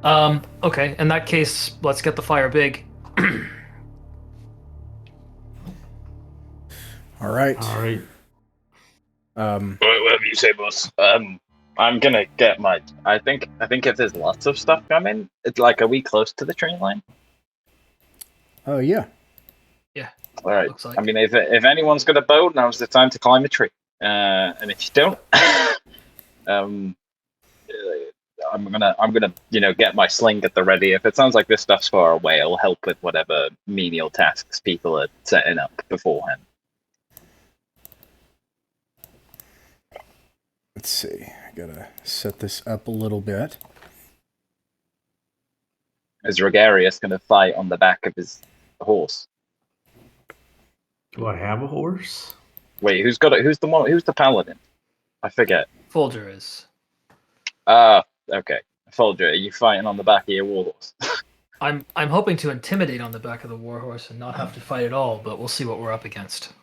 Speaker 5: Okay. In that case, let's get the fire big.
Speaker 1: All right.
Speaker 6: Whatever you say, boss.
Speaker 2: I'm gonna get my. I think if there's lots of stuff coming, it's like, are we close to the train line?
Speaker 1: Oh yeah.
Speaker 5: Yeah.
Speaker 2: All right.
Speaker 5: Looks like.
Speaker 2: I mean, if anyone's got a bow, now's the time to climb a tree. And if you don't, I'm gonna get my sling at the ready. If it sounds like this stuff's far away, I'll help with whatever menial tasks people are setting up beforehand.
Speaker 1: Let's see. I gotta set this up a little bit.
Speaker 2: Is Rogarius gonna fight on the back of his horse?
Speaker 3: Do I have a horse?
Speaker 2: Wait, who's the paladin? I forget.
Speaker 5: Folger is.
Speaker 2: Okay. Folger, are you fighting on the back of your warhorse?
Speaker 5: I'm hoping to intimidate on the back of the warhorse and not have to fight at all, but we'll see what we're up against.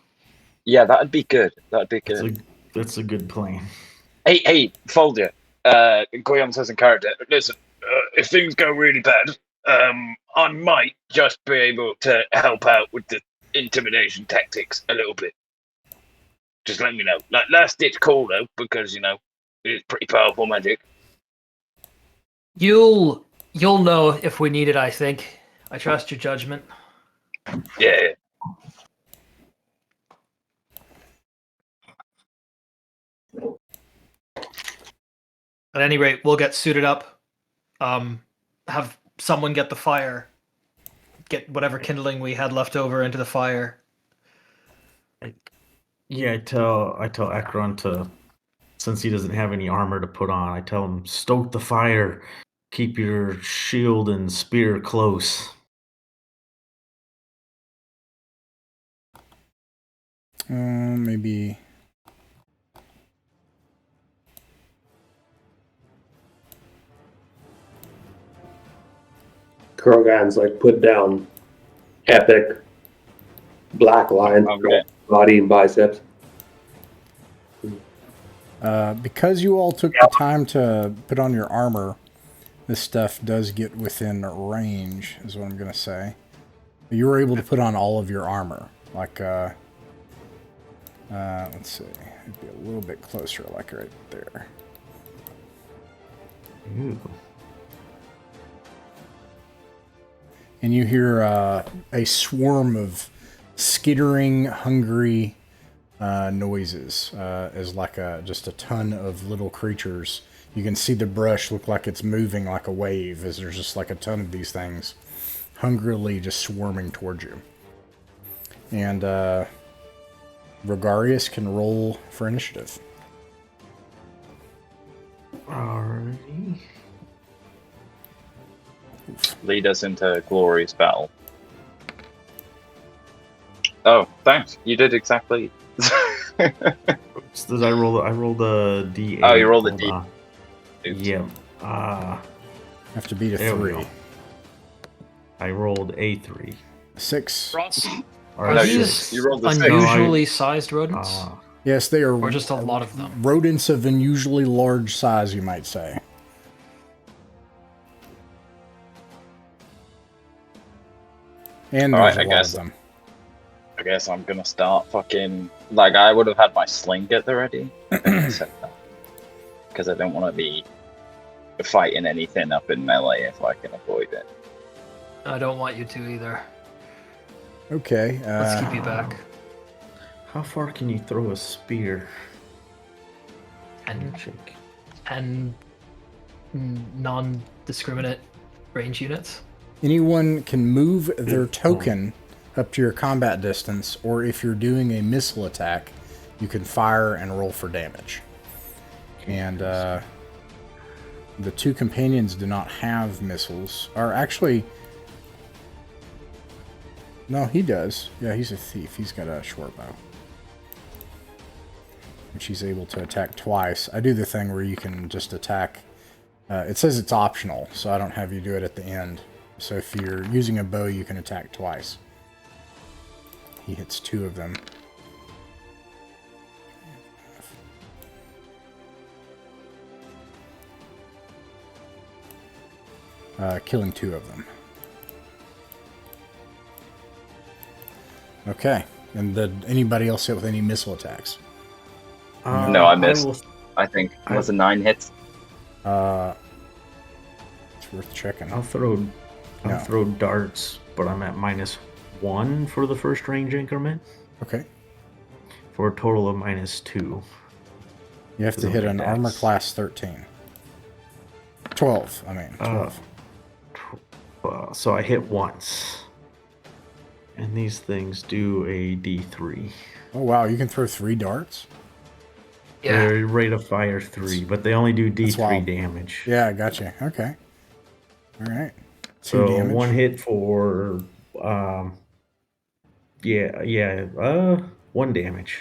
Speaker 2: Yeah, that'd be good. That'd be good.
Speaker 3: That's a good plan.
Speaker 2: Hey, Folder. Guillaume says in character. Listen, if things go really bad, I might just be able to help out with the intimidation tactics a little bit. Just let me know. Like last ditch call though, because it's pretty powerful magic.
Speaker 5: You'll know if we need it. I think. I trust your judgment.
Speaker 2: Yeah.
Speaker 5: At any rate, we'll get suited up. Have someone get the fire. Get whatever kindling we had left over into the fire.
Speaker 3: Yeah, I tell Akron to, since he doesn't have any armor to put on, I tell him, stoke the fire. Keep your shield and spear close.
Speaker 1: Maybe.
Speaker 4: Krogan's like put down epic black line,
Speaker 2: Okay.
Speaker 4: body and biceps.
Speaker 1: Because you all took the time to put on your armor, this stuff does get within range, is what I'm going to say. You were able to put on all of your armor. Like, let's see. It'd be a little bit closer, like right there.
Speaker 3: Ooh.
Speaker 1: And you hear a swarm of skittering, hungry noises, as like just a ton of little creatures. You can see the brush look like it's moving like a wave, as there's just like a ton of these things hungrily just swarming towards you. And Rogarius can roll for initiative.
Speaker 3: Alrighty.
Speaker 2: Lead us into glorious battle. Oh, thanks. You did exactly.
Speaker 3: Oops, did I roll? I rolled a D8.
Speaker 2: Oh, you rolled a
Speaker 3: Hold
Speaker 2: D.
Speaker 3: on.
Speaker 2: Oops.
Speaker 3: Yeah.
Speaker 1: Have to beat a
Speaker 3: There we
Speaker 1: 3.
Speaker 3: go. I rolled a 3.
Speaker 1: 6.
Speaker 5: Are
Speaker 2: No,
Speaker 5: these
Speaker 2: you rolled the six.
Speaker 5: unusually sized rodents?
Speaker 1: Yes, they are.
Speaker 5: Or just a lot of them?
Speaker 1: Rodents of unusually large size, you might say. And there's
Speaker 2: Alright,
Speaker 1: a lot of them.
Speaker 2: I guess I'm gonna start fucking. Like, I would have had my sling at the ready. Because I don't want to be fighting anything up in melee if I can avoid it.
Speaker 5: I don't want you to either.
Speaker 1: Okay.
Speaker 5: Let's keep you back.
Speaker 3: How far can you throw a spear?
Speaker 5: And
Speaker 3: Check.
Speaker 5: non-discriminate range units.
Speaker 1: Anyone can move their token up to your combat distance, or if you're doing a missile attack, you can fire and roll for damage. And the 2 companions do not have missiles. Or actually, no, he does. Yeah, he's a thief. He's got a short bow. And she's able to attack twice. I do the thing where you can just attack. It says it's optional, so I don't have you do it at the end. So if you're using a bow, you can attack twice. He hits 2 of them. Killing 2 of them. Okay. And did anybody else hit with any missile attacks?
Speaker 2: No, I missed. I think it was a 9 hits.
Speaker 1: It's worth checking.
Speaker 3: I'll throw darts, but I'm at -1 for the first range increment.
Speaker 1: Okay.
Speaker 3: For a total of -2.
Speaker 1: You have to hit an armor class 13. 12, I mean. 12.
Speaker 3: So I hit once. And these things do a D3.
Speaker 1: Oh, wow. You can throw 3 darts?
Speaker 5: Yeah.
Speaker 3: Their rate of fire 3, but they only do D3
Speaker 1: wild.
Speaker 3: damage.
Speaker 1: Yeah, I gotcha. Okay. All right. 2
Speaker 3: So
Speaker 1: damage.
Speaker 3: 1 hit for, 1 damage.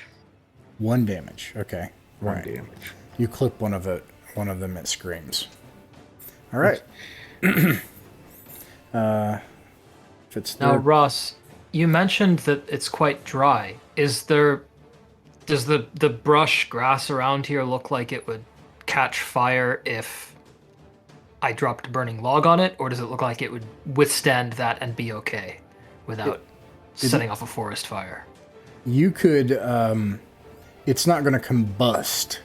Speaker 1: 1 damage. Okay.
Speaker 3: 1
Speaker 1: Right.
Speaker 3: damage.
Speaker 1: You clip one of them, it screams. All right. If it's
Speaker 5: Now,
Speaker 1: there.
Speaker 5: Ross, you mentioned that it's quite dry. Does the brush grass around here look like it would catch fire if I dropped a burning log on it, or does it look like it would withstand that and be okay without setting off a forest fire?
Speaker 1: You could. It's not going to combust.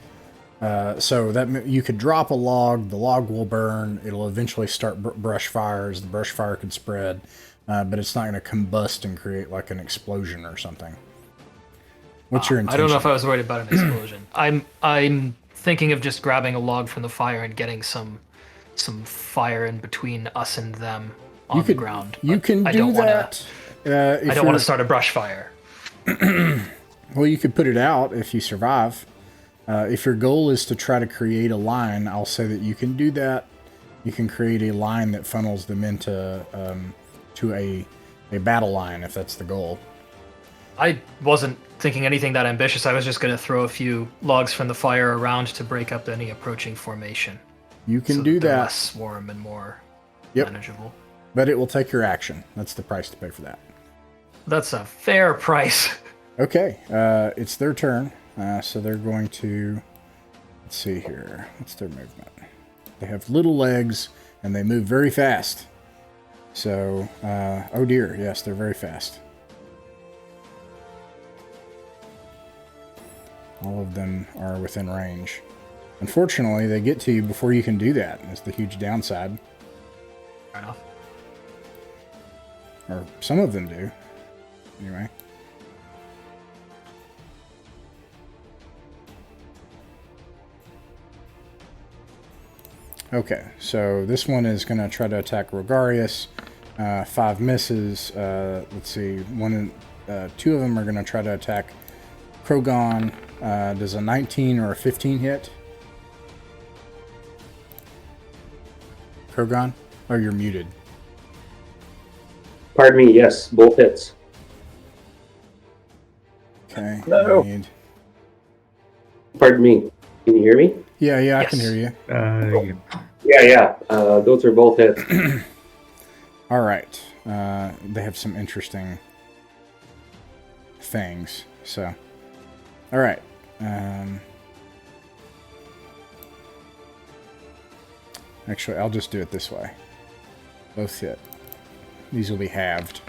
Speaker 1: So that you could drop a log. The log will burn. It'll eventually start brush fires. The brush fire could spread, but it's not going to combust and create like an explosion or something. What's your intention?
Speaker 5: I don't know if I was worried about an explosion. I'm thinking of just grabbing a log from the fire and getting some fire in between us and them on the ground.
Speaker 1: You can do that.
Speaker 5: I don't want to start a brush fire.
Speaker 1: Well, you could put it out if you survive. If your goal is to try to create a line, I'll say that you can do that. You can create a line that funnels them into to a battle line if that's the goal.
Speaker 5: I wasn't thinking anything that ambitious. I was just going to throw a few logs from the fire around to break up any approaching formation.
Speaker 1: You can do that.
Speaker 5: Less swarm and more manageable.
Speaker 1: But it will take your action. That's the price to pay for that.
Speaker 5: That's a fair price.
Speaker 1: Okay, it's their turn. So they're going to, let's see here. What's their movement? They have little legs and they move very fast. So, oh dear, yes, they're very fast. All of them are within range. Unfortunately, they get to you before you can do that. That's the huge downside.
Speaker 5: Fair enough.
Speaker 1: Or some of them do. Anyway. Okay, so this one is going to try to attack Rogarius. 5 misses. Let's see. Two of them are going to try to attack Krogon. Does a 19 or a 15 hit? Krogon? Oh, you're muted.
Speaker 4: Pardon me, yes, both hits.
Speaker 1: Okay.
Speaker 6: No.
Speaker 4: Pardon me, can you hear me?
Speaker 1: Yeah,
Speaker 5: Yes.
Speaker 1: I can hear you.
Speaker 4: Yeah, those are both hits.
Speaker 1: All right. They have some interesting things. So, all right. Actually, I'll just do it this way. Both hit. These will be halved.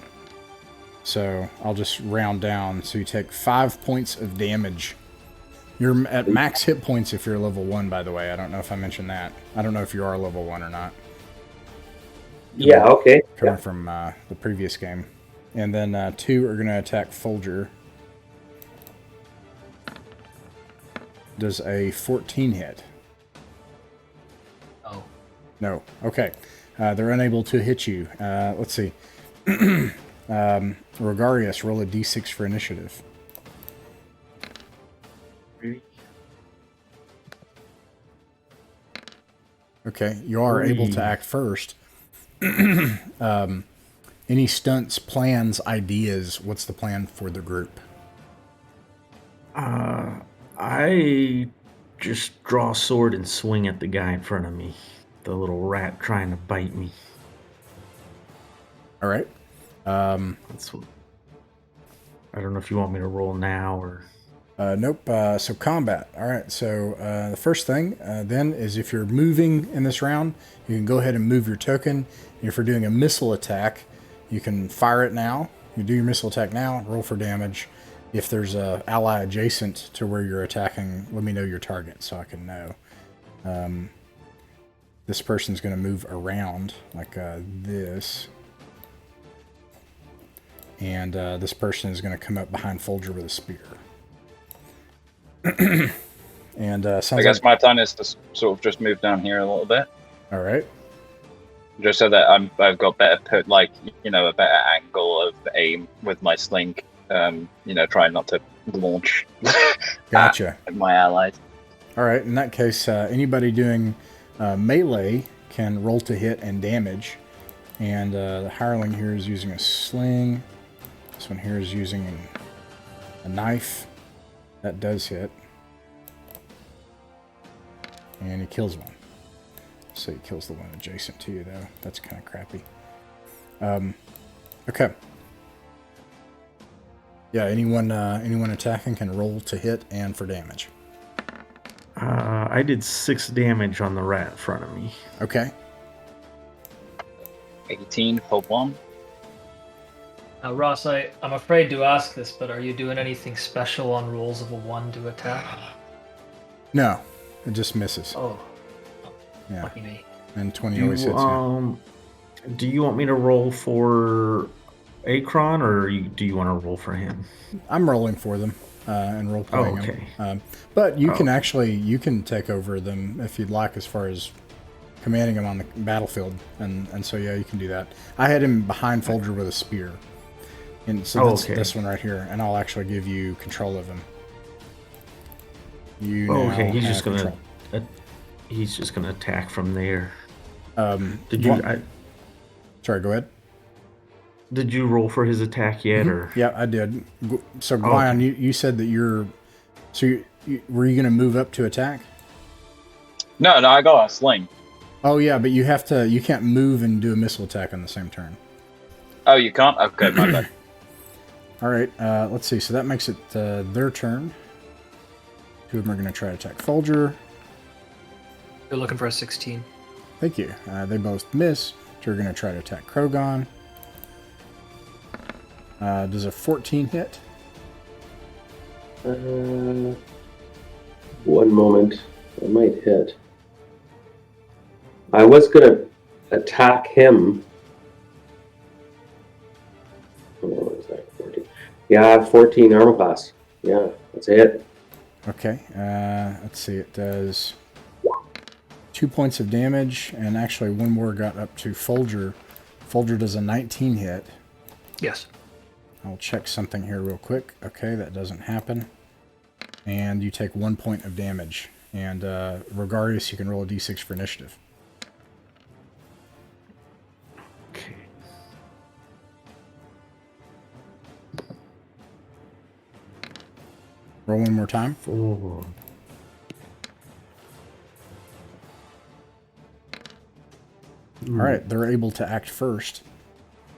Speaker 1: So I'll just round down. So you take 5 points of damage. You're at max hit points if you're level 1, by the way. I don't know if I mentioned that. I don't know if you are level 1 or not.
Speaker 4: Yeah, okay.
Speaker 1: Coming from the previous game. And then 2 are going to attack Folger. Does a 14 hit?
Speaker 5: Oh.
Speaker 1: No. Okay. They're unable to hit you. Let's see. Rogarius, roll a d6 for initiative. Okay, you are able to act first. Any stunts, plans, ideas? What's the plan for the group?
Speaker 3: I just draw a sword and swing at the guy in front of me. The little rat trying to bite me.
Speaker 1: All right.
Speaker 3: That's what. I don't know if you want me to roll now or.
Speaker 1: Nope. So combat. All right. So the first thing then is if you're moving in this round, you can go ahead and move your token. If you're doing a missile attack, you can fire it now. You do your missile attack now. Roll for damage. If there's a ally adjacent to where you're attacking, let me know your target so I can know. This person's going to move around like this. And this person is going to come up behind Folger with a spear. And sounds
Speaker 2: I guess my plan is to sort of just move down here a little bit,
Speaker 1: all right.
Speaker 2: just so that I've got better a better angle of aim with my sling. Trying not to launch
Speaker 1: Gotcha.
Speaker 2: at my allies.
Speaker 1: All right. In that case, anybody doing melee can roll to hit and damage. And the hireling here is using a sling. This one here is using a knife. That does hit. And he kills one. So he kills the one adjacent to you, though. That's kind of crappy. Okay. Yeah, anyone attacking can roll to hit and for damage.
Speaker 3: I did 6 damage on the rat in front of me.
Speaker 1: Okay.
Speaker 2: 18 for 1.
Speaker 5: Now, Ross, I'm afraid to ask this, but are you doing anything special on rolls of a 1 to attack?
Speaker 1: No, it just misses.
Speaker 5: Oh.
Speaker 1: Yeah.
Speaker 5: Lucky me.
Speaker 1: And 20 always hits you.
Speaker 3: Do you want me to roll for Akron, or do you want to roll for him?
Speaker 1: I'm rolling for them and role playing
Speaker 3: okay.
Speaker 1: them. But you can you can take over them if you'd like, as far as commanding them on the battlefield, and so yeah, you can do that. I had him behind Folger with a spear, and so that's this one right here, and I'll actually give you control of him.
Speaker 3: Okay, he's just gonna attack from there. Did you?
Speaker 1: Sorry, go ahead.
Speaker 3: Did you roll for his attack yet, or?
Speaker 1: Yeah, I did. So, Guion, you said that you're. So, were you going to move up to attack?
Speaker 2: No, I got a sling.
Speaker 1: Oh yeah, but you have to. You can't move and do a missile attack on the same turn.
Speaker 2: Oh, you can't. Okay, my bad.
Speaker 1: All right. Let's see. So that makes it their turn. 2 of them are going to try to attack Folger.
Speaker 5: You're looking for a 16.
Speaker 1: Thank you. They both miss. So you're going to try to attack Krogon. Does a 14 hit?
Speaker 4: 1 moment. I might hit. I was going to attack him. What is that? 14. Yeah, 14 armor class. Yeah, that's a hit.
Speaker 1: Okay. Let's see. It does 2 points of damage, and actually one more got up to Folger. Folger does a 19 hit.
Speaker 5: Yes.
Speaker 1: I'll check something here real quick. Okay, that doesn't happen. And you take 1 point of damage. And Rogarius, you can roll a d6 for initiative.
Speaker 3: Okay.
Speaker 1: Roll one more time.
Speaker 3: 4.
Speaker 1: All right, they're able to act first.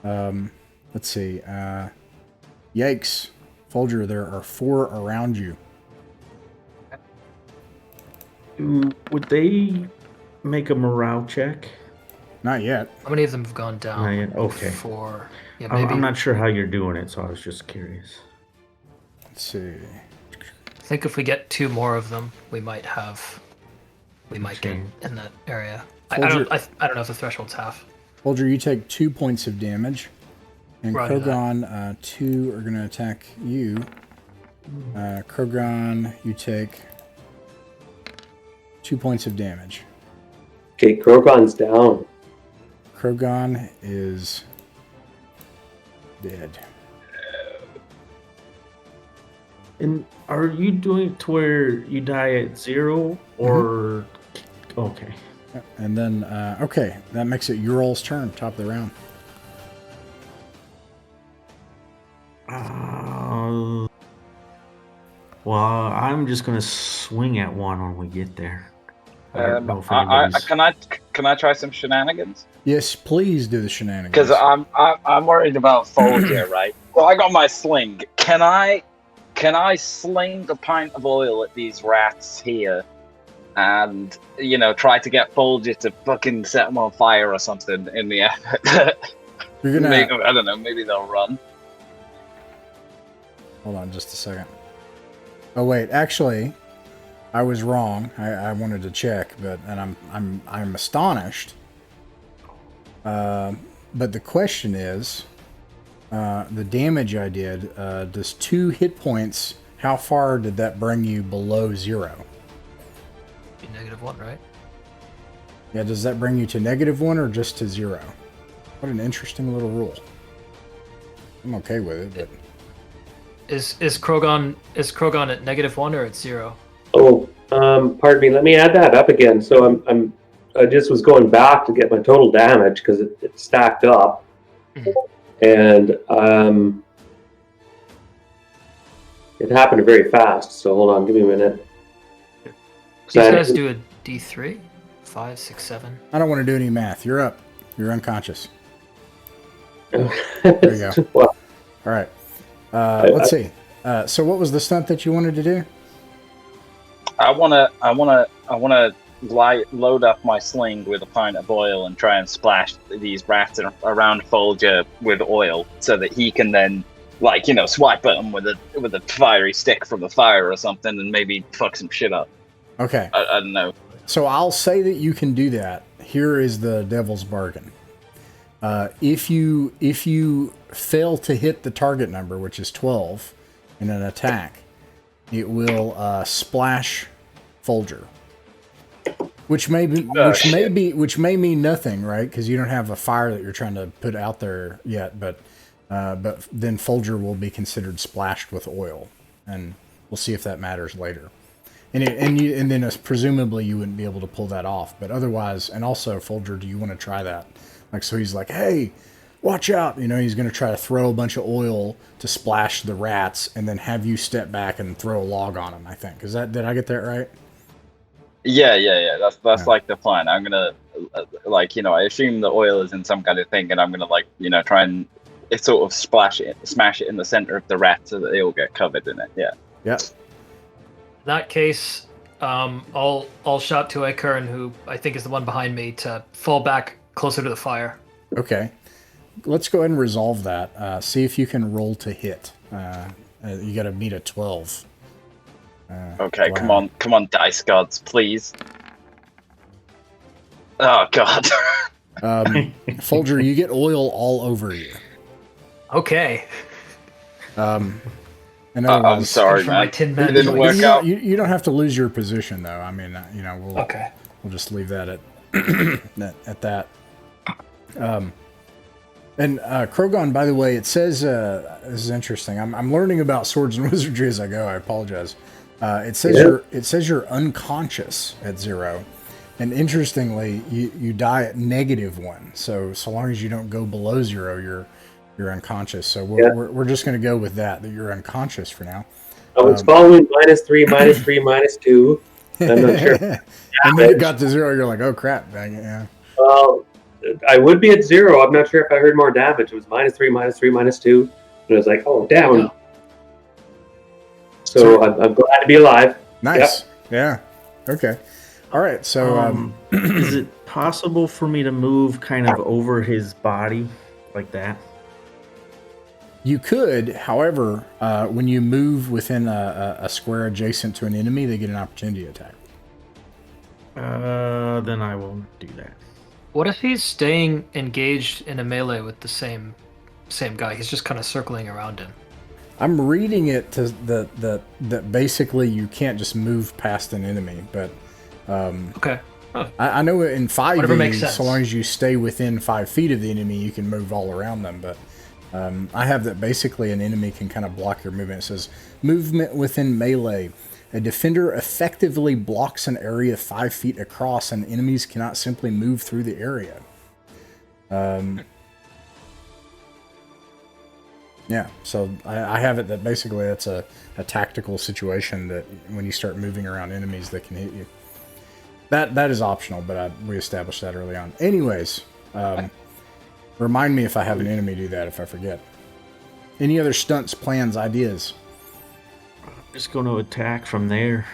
Speaker 1: Let's see. Yikes. Folger, there are 4 around you.
Speaker 3: Would they make a morale check?
Speaker 1: Not yet.
Speaker 5: How many of them have gone down?
Speaker 3: Not yet? Okay.
Speaker 5: 4. Yeah, maybe.
Speaker 3: I'm not sure how you're doing it, so I was just curious.
Speaker 1: Let's see.
Speaker 5: I think if we get 2 more of them, we might get in that area. I don't know if the threshold's half.
Speaker 1: Folger, you take 2 points of damage. And
Speaker 5: Roger
Speaker 1: Krogon, 2 are going to attack you. Krogon, you take 2 points of damage.
Speaker 4: Okay, Krogon's down.
Speaker 1: Krogon is dead.
Speaker 3: And are you doing it to where you die at 0, or... Okay.
Speaker 1: And then, okay, that makes it Ural's turn, top of the round.
Speaker 3: Well, I'm just gonna swing at one when we get there.
Speaker 2: Can I try some shenanigans?
Speaker 1: Yes, please do the shenanigans.
Speaker 2: Because I'm worried about Folger, right? Well, I got my sling. Can I sling a pint of oil at these rats here, and try to get Folger to fucking set them on fire or something in the effort?
Speaker 1: You're gonna.
Speaker 2: I don't know. Maybe they'll run.
Speaker 1: Hold on just a second. Oh wait, actually, I was wrong. I wanted to check, and I'm astonished. But the question is, the damage I did. Does 2 hit points? How far did that bring you below 0?
Speaker 5: Be -1, right?
Speaker 1: Yeah. Does that bring you to -1 or just to 0? What an interesting little rule. I'm okay with it, but.
Speaker 5: Is Krogon at -1 or at 0?
Speaker 4: Oh, pardon me. Let me add that up again. So I just was going back to get my total damage because it stacked up, and it happened very fast. So hold on, give me a minute.
Speaker 5: These guys do a D3, 5, 6, 7.
Speaker 1: I don't want to do any math. You're up. You're unconscious. There you go.
Speaker 4: Well,
Speaker 1: All right. Let's see. So what was the stunt that you wanted to do?
Speaker 2: I wanna load up my sling with a pint of oil and try and splash these rats around Folger with oil, so that he can then, swipe at them with a fiery stick from the fire or something, and maybe fuck some shit up.
Speaker 1: Okay.
Speaker 2: I don't know.
Speaker 1: So I'll say that you can do that. Here is the devil's bargain. If you fail to hit the target number, which is 12, in an attack, it will splash Folger, which may mean nothing, right? Because you don't have a fire that you're trying to put out there yet. But then Folger will be considered splashed with oil, and we'll see if that matters later. And then presumably you wouldn't be able to pull that off. But otherwise, and also Folger, do you want to try that? Like, so he's like, hey, watch out. He's going to try to throw a bunch of oil to splash the rats and then have you step back and throw a log on them, I think. Did I get that right?
Speaker 2: Yeah. That's like the plan. I'm going to, I assume the oil is in some kind of thing, and I'm going to, try and sort of smash it in the center of the rat so that they all get covered in it. Yeah.
Speaker 1: Yeah.
Speaker 5: In that case, I'll shout to Akern, who I think is the one behind me, to fall back closer to the fire.
Speaker 1: Okay. Let's go ahead and resolve that. See if you can roll to hit. You got to meet a 12.
Speaker 2: Okay,
Speaker 1: wow.
Speaker 2: come on, dice gods, please. Oh God.
Speaker 1: Folger, you get oil all over you.
Speaker 5: Okay.
Speaker 2: I'm sorry, man. It didn't work out.
Speaker 1: You don't have to lose your position, though. I mean,
Speaker 5: Okay.
Speaker 1: We'll just leave that at that. And Krogon, by the way, it says this is interesting. I'm learning about swords and wizardry as I go. I apologize. It says you're unconscious at 0, and interestingly, you die at -1. So long as you don't go below 0, you're unconscious. So we're just going to go with that you're unconscious for now.
Speaker 4: I was following -3, -3, -2. I'm not sure.
Speaker 1: And then it got to 0. You're like, oh crap, dang it, yeah.
Speaker 4: Well, I would be at 0. I'm not sure if I heard more damage. It was -3, -3, -2, and I was like, oh, down.
Speaker 5: Yeah.
Speaker 4: So I'm glad to be alive.
Speaker 1: Nice. Yep. Yeah. Okay. All right. So,
Speaker 3: is it possible for me to move kind of over his body like that?
Speaker 1: You could, however, when you move within a square adjacent to an enemy, they get an opportunity attack.
Speaker 3: Then I will do that.
Speaker 5: What if he's staying engaged in a melee with the same guy? He's just kind of circling around him.
Speaker 1: I'm reading it to that basically you can't just move past an enemy, but
Speaker 5: okay. Oh.
Speaker 1: I know in 5e,
Speaker 5: sense.
Speaker 1: so long as you stay within 5 feet of the enemy, you can move all around them. But I have that basically an enemy can kind of block your movement. It says movement within melee. A defender effectively blocks an area 5 feet across, and enemies cannot simply move through the area. Yeah, so I have it that basically that's a tactical situation that when you start moving around enemies that can hit you. That is optional, but we established that early on. Anyways, remind me if I have an enemy do that if I forget. Any other stunts, plans, ideas?
Speaker 3: Just going to attack from there.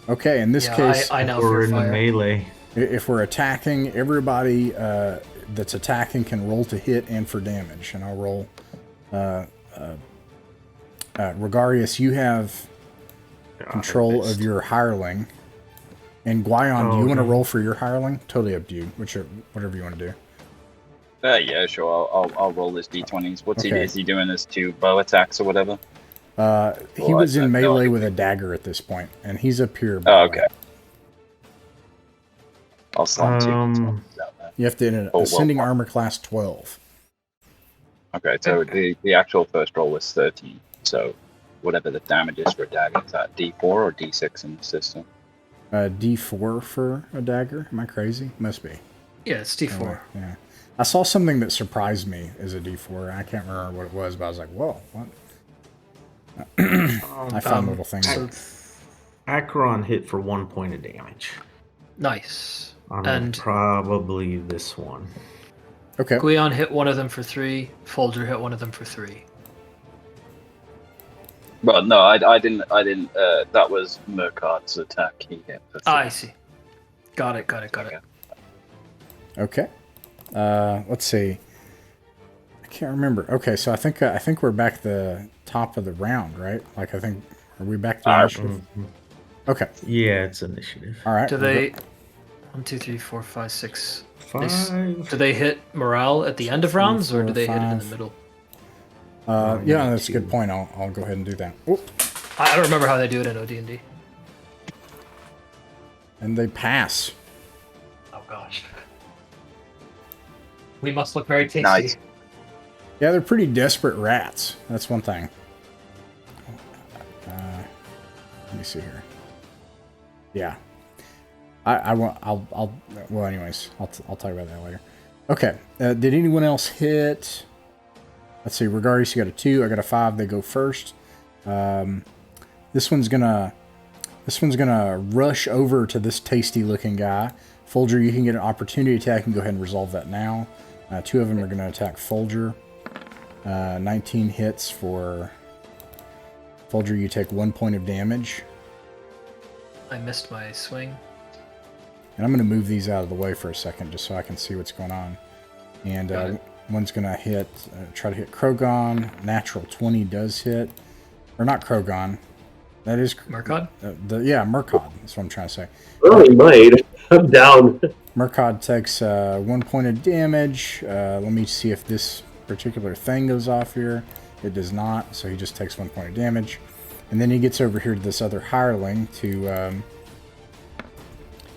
Speaker 1: Okay, in this case,
Speaker 5: I know
Speaker 3: we're in the melee.
Speaker 1: If we're attacking, everybody that's attacking can roll to hit and for damage, and I'll roll. Rogarius, you have control of your hireling. And Guion, do you want to roll for your hireling? Totally up to you. Whatever you want to do.
Speaker 2: Yeah, sure. I'll roll his d20s. Is he doing his 2 bow attacks or whatever?
Speaker 1: He was in melee with a dagger at this point, and he's up here.
Speaker 2: Oh, okay. I'll slide 2.
Speaker 1: You have to ascending armor class 12.
Speaker 2: Okay, so the actual first roll was 13. So whatever the damage is for a dagger, is that D4 or D6 in the system?
Speaker 1: D4 for a dagger? Am I crazy? Must be.
Speaker 5: Yeah, it's D4.
Speaker 1: Yeah. I saw something that surprised me as a D4. I can't remember what it was, but I was like, whoa, what? I found little things.
Speaker 3: Acheron hit for 1 point of damage.
Speaker 5: Nice.
Speaker 3: And probably this one.
Speaker 1: Okay.
Speaker 5: Guion hit one of them for 3. Folger hit one of them for 3.
Speaker 2: Well, no, I didn't. That was Murkard's attack. He hit for 3.
Speaker 5: I see. Got it.
Speaker 1: Okay. Let's see. I can't remember. Okay, so I think we're back at the top of the round, right? Like, are we back to initiative? Okay.
Speaker 3: Yeah, it's initiative.
Speaker 1: All right.
Speaker 5: Do they... 1, 2, 3, 4, 5, 6...
Speaker 3: 5.
Speaker 5: Do they hit morale at the end of rounds, or do they hit it in the middle?
Speaker 1: Yeah, that's a good point. I'll go ahead and do that. Oop.
Speaker 5: I don't remember how they do it in OD&D.
Speaker 1: And they pass.
Speaker 5: Oh gosh. We must look very tasty.
Speaker 2: Nice.
Speaker 1: Yeah, they're pretty desperate rats. That's one thing. Let me see here. Yeah. Well, anyways, I'll talk about that later. Okay. Did anyone else hit? Let's see. Rogarius, you got a 2. I got a 5. They go first. This one's gonna rush over to this tasty-looking guy. Folger, you can get an opportunity attack and go ahead and resolve that now. 2 of them are gonna attack Folger. 19 hits for Folger. You take 1 point of damage.
Speaker 5: I missed my swing.
Speaker 1: And I'm going to move these out of the way for a second just so I can see what's going on. And one's going to try to hit Krogon. Natural 20 does hit. Or not Krogon. That is...
Speaker 5: Murkod?
Speaker 1: Yeah, Murkod. That's what I'm trying to say.
Speaker 4: Oh, he might. I'm down.
Speaker 1: Murkod takes 1 point of damage. Let me see if this particular thing goes off here. It does not, so he just takes 1 point of damage. And then he gets over here to this other hireling to...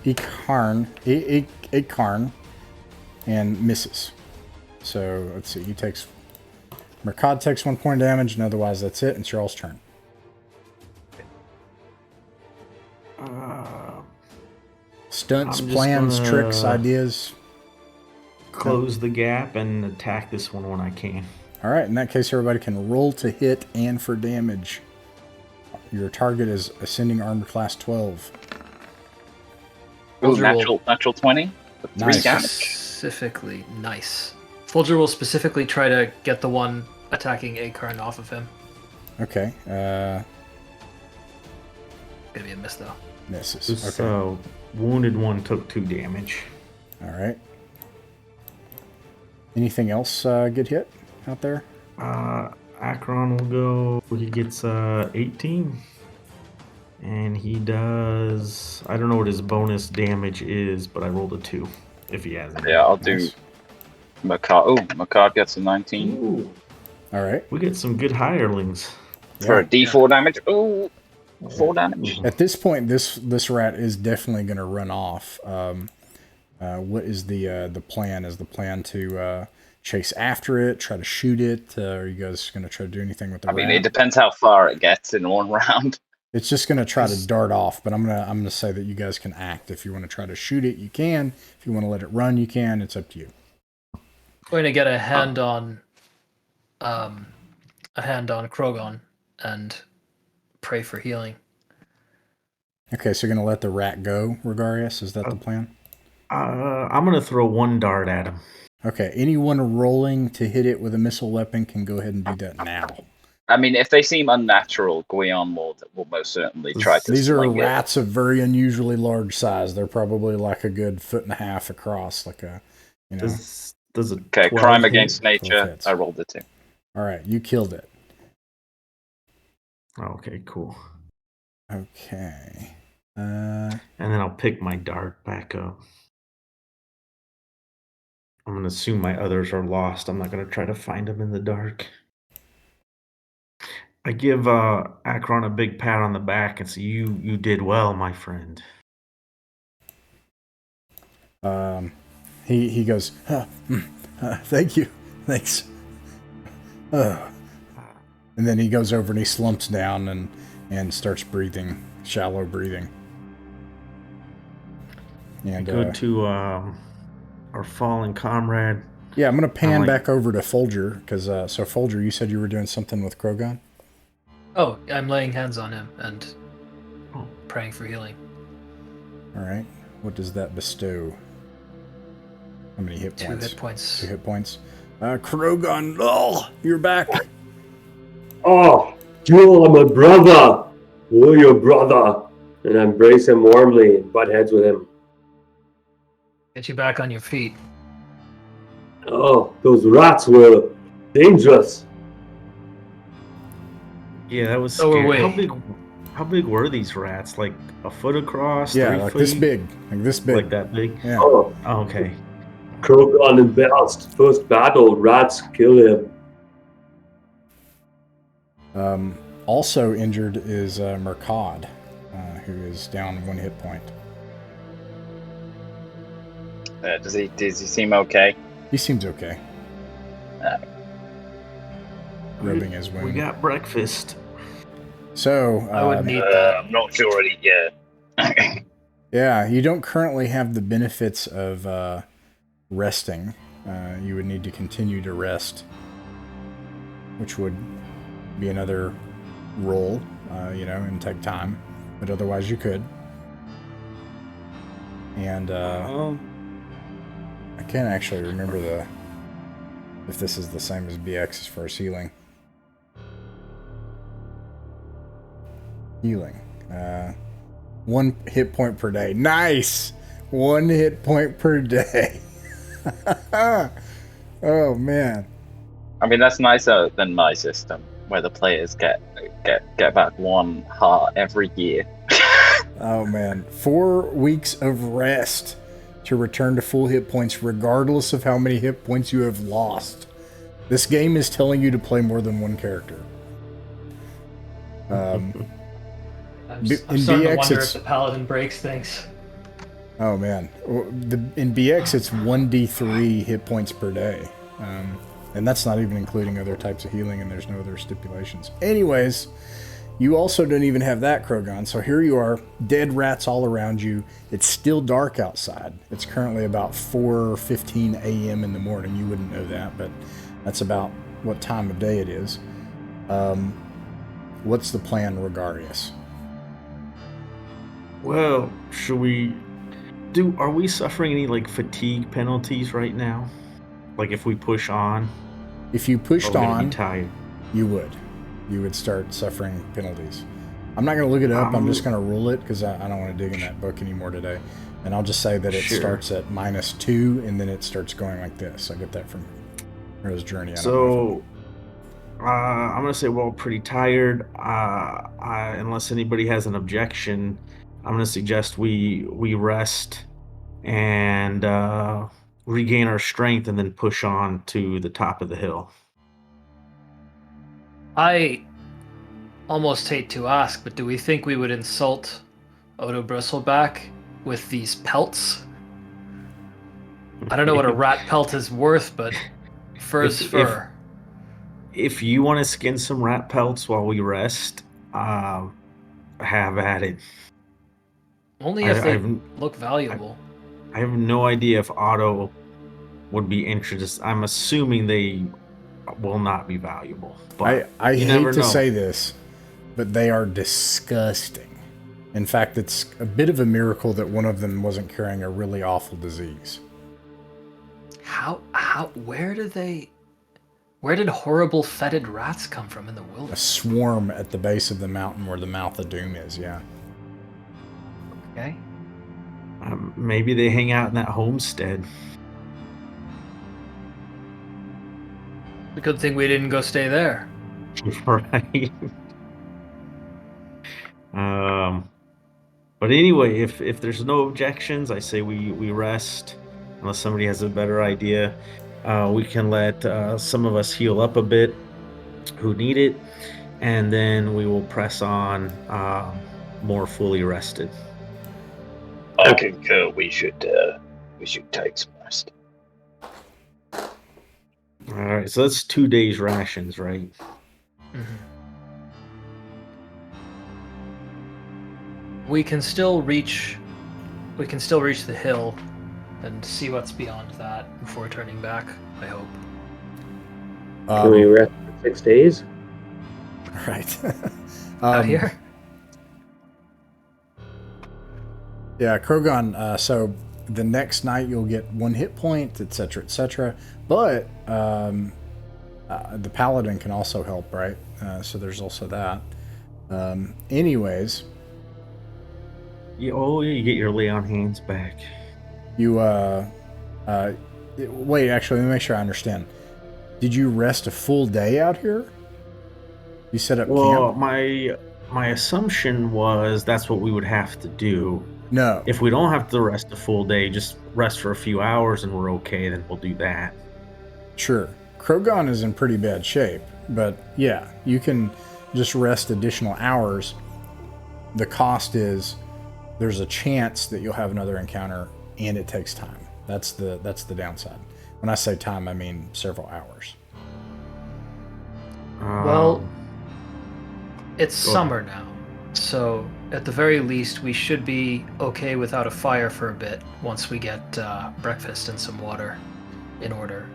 Speaker 1: Ikarn, and misses. So let's see. Murkod takes 1 point of damage, and otherwise that's it. And it's y'all's turn. Stunts, plans, tricks, ideas.
Speaker 3: Close the gap and attack this one when I can.
Speaker 1: All right. In that case, everybody can roll to hit and for damage. Your target is ascending armor class 12.
Speaker 2: Ooh, natural 20?
Speaker 1: Nice.
Speaker 5: Specifically, nice. Folger will specifically try to get the one attacking Acorn off of him.
Speaker 1: Okay.
Speaker 5: Gonna be a miss, though.
Speaker 1: Misses. Okay.
Speaker 3: So, wounded one took 2 damage.
Speaker 1: All right. Anything else get hit out there?
Speaker 3: Akron will go. He gets 18. And he does... I don't know what his bonus damage is, but I rolled a 2. If he has it.
Speaker 2: Yeah, I'll do... Murkard. Oh, Murkard gets a 19.
Speaker 3: Ooh.
Speaker 1: All right.
Speaker 3: We get some good hirelings.
Speaker 2: For a D4 damage. Ooh, 4 damage.
Speaker 1: At this point, this rat is definitely going to run off. What is the plan? Is the plan to chase after it, try to shoot it? Are you guys going to try to do anything with the rat?
Speaker 2: I mean, it depends how far it gets in one round.
Speaker 1: It's just going to try to dart off, but I'm gonna say that you guys can act. If you want to try to shoot it, you can. If you want to let it run, you can. It's up to you.
Speaker 5: Going to get a hand on Krogon and pray for healing.
Speaker 1: Okay, so you're going to let the rat go, Rogarius? Is that the plan?
Speaker 3: I'm going to throw 1 dart at him.
Speaker 1: Okay, anyone rolling to hit it with a missile weapon can go ahead and do that now.
Speaker 2: I mean, if they seem unnatural, Guion will most certainly try to
Speaker 1: These are
Speaker 2: sling it.
Speaker 1: rats of very unusually large size. They're probably like a good 1.5 feet across, like a, you know.
Speaker 3: Does it
Speaker 2: Okay, crime against nature.
Speaker 1: hits.
Speaker 2: I rolled a 2.
Speaker 1: All right, you killed it.
Speaker 3: Okay, cool.
Speaker 1: Okay.
Speaker 3: And then I'll pick my dart back up. I'm going to assume my others are lost. I'm not going to try to find them in the dark. I give Akron a big pat on the back and say, you did well, my friend.
Speaker 1: He goes, thank you, thanks. And then he goes over and he slumps down and starts breathing, shallow breathing. And
Speaker 3: go to our fallen comrade.
Speaker 1: Yeah, I'm gonna pan back over to Folger because so Folger, you said you were doing something with Krogon.
Speaker 5: Oh, I'm laying hands on him and praying for healing.
Speaker 1: All right. What does that bestow? How many hit
Speaker 5: 2
Speaker 1: points?
Speaker 5: hit points.
Speaker 1: 2 hit points. Krogan, you're back.
Speaker 4: Oh, Jewel, I'm a brother. Oh, your brother. And I embrace him warmly and butt heads with him.
Speaker 5: Get you back on your feet.
Speaker 4: Oh, those rats were dangerous.
Speaker 3: Yeah, that was
Speaker 5: So were
Speaker 3: scary.
Speaker 5: we.
Speaker 3: How big were these rats? Like a foot across?
Speaker 1: Yeah,
Speaker 3: 3
Speaker 1: like
Speaker 3: feet?
Speaker 1: this big. Like this big.
Speaker 3: Like that big?
Speaker 1: Yeah.
Speaker 4: Oh,
Speaker 3: Okay.
Speaker 4: Krogan and Bast. First battle, rats kill him.
Speaker 1: Also injured is Mercad, who is down 1 hit point.
Speaker 2: Does he seem okay?
Speaker 1: He seems okay. Rubbing his wound.
Speaker 3: We got breakfast.
Speaker 1: So
Speaker 5: I would need that.
Speaker 6: I'm not sure I'd eat yet.
Speaker 1: yeah, you don't currently have the benefits of resting. You would need to continue to rest, which would be another roll, and take time. But otherwise, you could. And I can't actually remember if this is the same as BX as far as healing. Healing. 1 hit point per day. Nice! 1 hit point per day. Oh, man.
Speaker 2: I mean, that's nicer than my system, where the players get back 1 heart every year.
Speaker 1: Oh, man. 4 weeks of rest to return to full hit points, regardless of how many hit points you have lost. This game is telling you to play more than 1 character.
Speaker 5: I'm
Speaker 1: in
Speaker 5: starting to
Speaker 1: BX,
Speaker 5: wonder
Speaker 1: it's-
Speaker 5: if the paladin breaks things.
Speaker 1: Oh, man. In BX, it's 1d3 hit points per day. And that's not even including other types of healing, and there's no other stipulations. Anyways, you also don't even have that, Krogan. So here you are, dead rats all around you. It's still dark outside. It's currently about 4:15 a.m. in the morning. You wouldn't know that, but that's about what time of day it is. What's the plan, Rogarius?
Speaker 3: Well, should we are we suffering any like fatigue penalties right now? Like if we push on?
Speaker 1: If you pushed
Speaker 3: Or we're gonna
Speaker 1: on,
Speaker 3: be tired.
Speaker 1: you would start suffering penalties. I'm not going to look it up. I'm just going to rule it because I don't want to dig in that book anymore today. And I'll just say that it starts at -2 and then it starts going like this. I get that from Hero's Journey.
Speaker 3: So I'm gonna say we're all pretty tired. Unless anybody has an objection, I'm gonna suggest we rest and regain our strength and then push on to the top of the hill.
Speaker 5: I almost hate to ask, but do we think we would insult Odo Bristleback with these pelts? I don't know what a rat pelt is worth, but fur is fur.
Speaker 3: If you want to skin some rat pelts while we rest, have at it.
Speaker 5: Only if they look valuable.
Speaker 3: I have no idea if Otto would be interested. I'm assuming they will not be valuable. But
Speaker 1: I
Speaker 3: you
Speaker 1: hate
Speaker 3: never
Speaker 1: to
Speaker 3: know.
Speaker 1: say this, but they are disgusting. In fact, it's a bit of a miracle that one of them wasn't carrying a really awful disease.
Speaker 5: Where did horrible fetid rats come from in the
Speaker 1: A
Speaker 5: wilderness?
Speaker 1: swarm at the base of the mountain where the Mouth of Doom is, yeah.
Speaker 5: Okay.
Speaker 3: Maybe they hang out in that homestead.
Speaker 5: It's a good thing we didn't go stay there.
Speaker 3: Right. But anyway, if there's no objections, I say we rest. Unless somebody has a better idea, we can let some of us heal up a bit who need it, and then we will press on more fully rested.
Speaker 6: I concur. We should take some rest.
Speaker 3: All right, so that's 2 days rations, right?
Speaker 5: Mm-hmm. We can still reach the hill and see what's beyond that before turning back, I hope.
Speaker 4: Can we rest for 6 days?
Speaker 1: Right.
Speaker 5: Out here?
Speaker 1: Yeah, Krogan, so the next night you'll get 1 hit point, etc., etc. But the paladin can also help, right? So there's also that. Anyways,
Speaker 3: you get your lay on hands back.
Speaker 1: you wait. Actually, let me make sure I understand. Did you rest a full day out here? You set up camp?
Speaker 3: My assumption was that's what we would have to do.
Speaker 1: No.
Speaker 3: If we don't have to rest a full day, just rest for a few hours and we're okay, then we'll do that.
Speaker 1: Sure. Krogon is in pretty bad shape, but yeah, you can just rest additional hours. The cost is there's a chance that you'll have another encounter, and it takes time. That's the downside. When I say time, I mean several hours.
Speaker 5: Well, it's summer now, so at the very least we should be okay without a fire for a bit once we get breakfast and some water in order.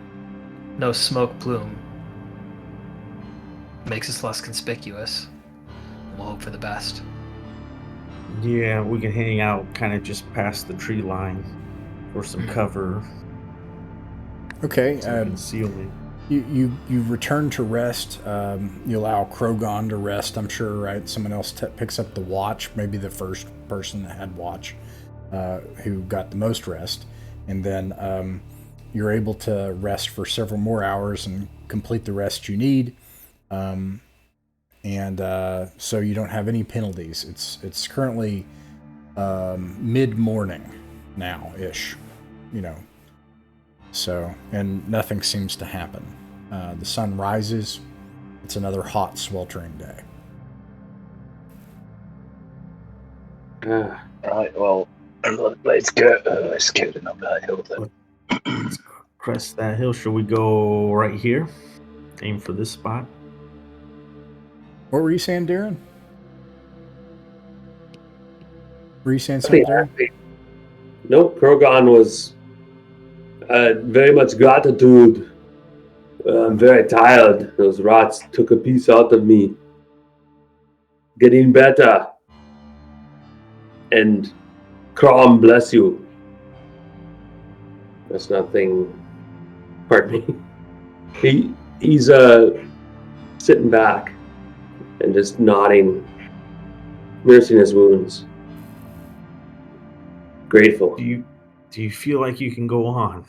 Speaker 5: No smoke plume makes us less conspicuous. We'll hope for the best.
Speaker 3: Yeah, we can hang out kind of just past the tree line for some cover.
Speaker 1: Okay.
Speaker 3: Concealment.
Speaker 1: You return to rest. You allow Krogon to rest, I'm sure, right? Someone else picks up the watch, maybe the first person that had watch, who got the most rest. And then you're able to rest for several more hours and complete the rest you need. So you don't have any penalties. It's currently mid-morning now-ish, So, and nothing seems to happen. The sun rises. It's another hot, sweltering day.
Speaker 6: Right, well, let's go scooting up that hill then.
Speaker 3: Let's crest that hill. Should we go right here? Aim for this spot?
Speaker 1: What were you saying, Darren? Were you saying something, Darren?
Speaker 4: Nope, Krogon was very much gratitude. I'm very tired. Those rats took a piece out of me. Getting better. And Crom, bless you. That's nothing. Pardon me. He's sitting back and just nodding, nursing his wounds. Grateful.
Speaker 3: Do you feel like you can go on?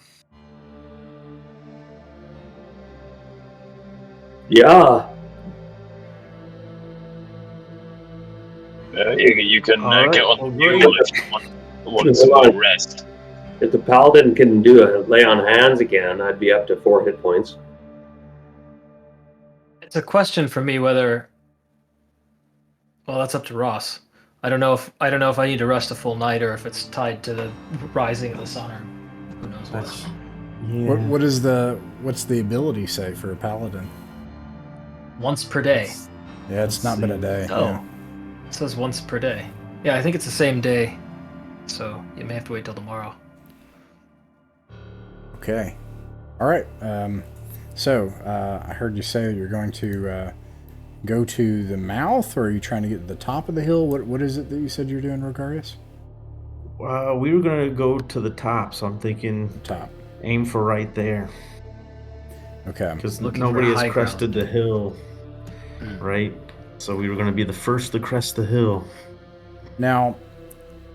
Speaker 4: Yeah.
Speaker 6: You can
Speaker 3: right,
Speaker 6: get on the mule if you want some more rest.
Speaker 4: If the paladin can do a lay on hands again, I'd be up to 4 hit points.
Speaker 5: It's a question for me whether. Well, that's up to Ross. I don't know if I need to rest a full night or if it's tied to the rising of the sun or who knows what.
Speaker 3: Yeah.
Speaker 1: What's the ability say for a paladin?
Speaker 5: Once per day.
Speaker 1: Yeah, it's not been a day.
Speaker 5: Oh.
Speaker 1: Yeah.
Speaker 5: It says once per day. Yeah, I think it's the same day. So you may have to wait till tomorrow.
Speaker 1: Okay. All right. So I heard you say that you're going to go to the mouth, or are you trying to get to the top of the hill? What is it that you said you're doing, Rogarius?
Speaker 3: We were going to go to the top, so I'm thinking
Speaker 1: Top.
Speaker 3: aim for right there.
Speaker 1: Okay.
Speaker 3: Because
Speaker 5: Looking
Speaker 3: nobody
Speaker 5: for
Speaker 3: has
Speaker 5: high
Speaker 3: crested
Speaker 5: ground.
Speaker 3: the hill, right? So we were going to be the first to crest the hill.
Speaker 1: Now,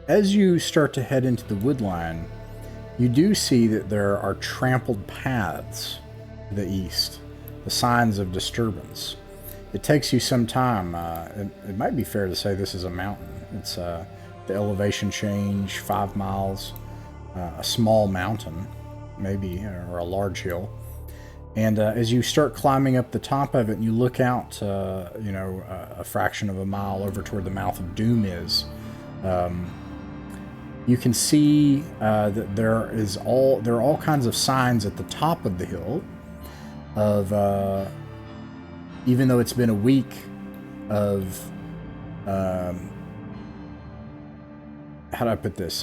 Speaker 1: as you start to head into the woodline, you do see that there are trampled paths to the east, the signs of disturbance. It takes you some time. It might be fair to say this is a mountain. It's the elevation change, 5 miles, a small mountain, maybe, or a large hill. And as you start climbing up the top of it, and you look out, a fraction of a mile over toward the mouth of Doom is, you can see that there are all kinds of signs at the top of the hill of, even though it's been a week of, how do I put this,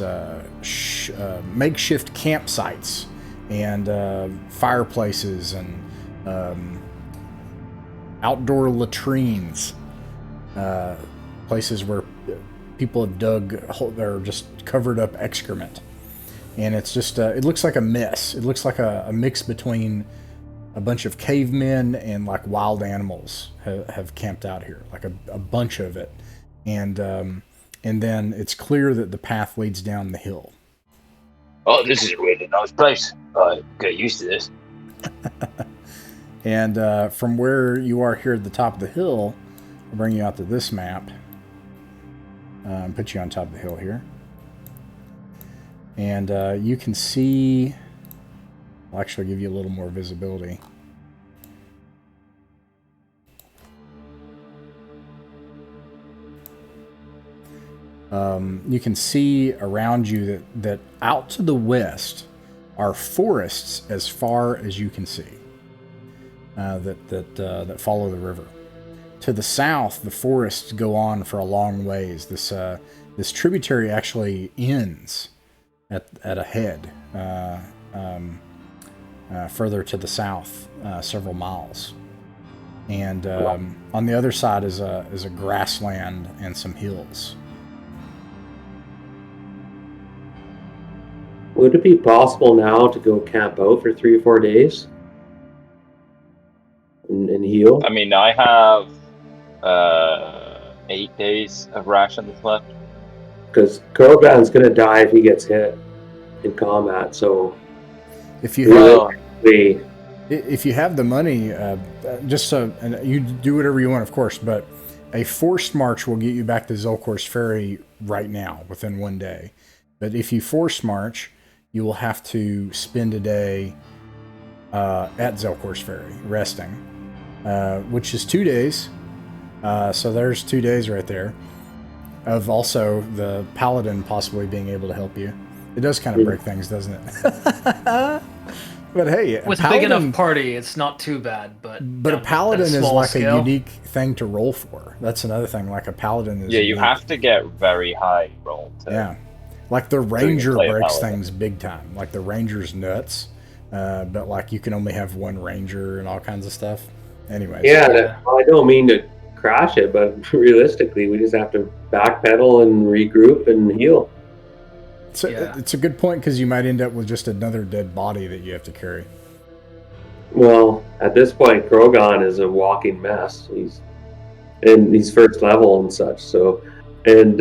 Speaker 1: makeshift campsites and fireplaces and outdoor latrines, places where people have dug, they're just covered up excrement. and it's just it looks like a mess. It looks like a mix between a bunch of cavemen and like wild animals have camped out here, like a bunch of it, and then it's clear that the path leads down the hill.
Speaker 6: Oh, this is a really nice place. I get used to this.
Speaker 1: And from where you are here at the top of the hill, I'll bring you out to this map. Put you on top of the hill here. And you can see... I'll actually give you a little more visibility. You can see around you that out to the west are forests as far as you can see that follow the river. To the south, the forests go on for a long ways. This tributary actually ends at a head further to the south, several miles. And on the other side is a grassland and some hills.
Speaker 4: Would it be possible now to go camp out for 3 or 4 days and heal?
Speaker 2: I mean, I have 8 days of rations left.
Speaker 4: Because Krogan's going to die if he gets hit in combat, so...
Speaker 1: If you have the money, and you do whatever you want, of course, but a forced march will get you back to Zelkor's Ferry right now, within 1 day. But if you force march, you will have to spend a day at Zelkor's Ferry, resting, which is 2 days. So there's 2 days right there of also the paladin possibly being able to help you. It does kind of break things, doesn't it? But hey,
Speaker 5: with a big enough party, it's not too bad. But
Speaker 1: a paladin is like
Speaker 5: scale.
Speaker 1: A unique thing to roll for. That's another thing. Like a paladin is.
Speaker 2: Yeah, you
Speaker 1: unique.
Speaker 2: have to get very high roll.
Speaker 1: Yeah, like the ranger breaks things big time. Like the ranger's nuts, but like you can only have one ranger and all kinds of stuff. Anyways.
Speaker 4: Yeah, I don't mean to crash it, but realistically, we just have to backpedal and regroup and heal.
Speaker 1: So it's a good point because you might end up with just another dead body that you have to carry.
Speaker 4: Well, at this point, Krogan is a walking mess. He's first level and such. So, and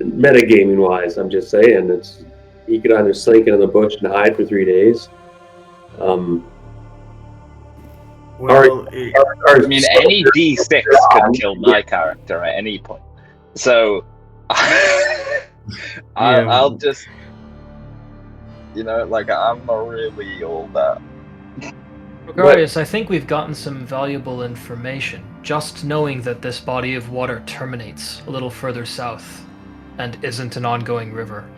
Speaker 4: metagaming wise, I'm just saying, he could either slink in the bush and hide for 3 days.
Speaker 2: I mean, any D6 could kill my character at any point. So, I'll just, like, I'm not really all that.
Speaker 5: Rogarius, I think we've gotten some valuable information. Just knowing that this body of water terminates a little further south and isn't an ongoing river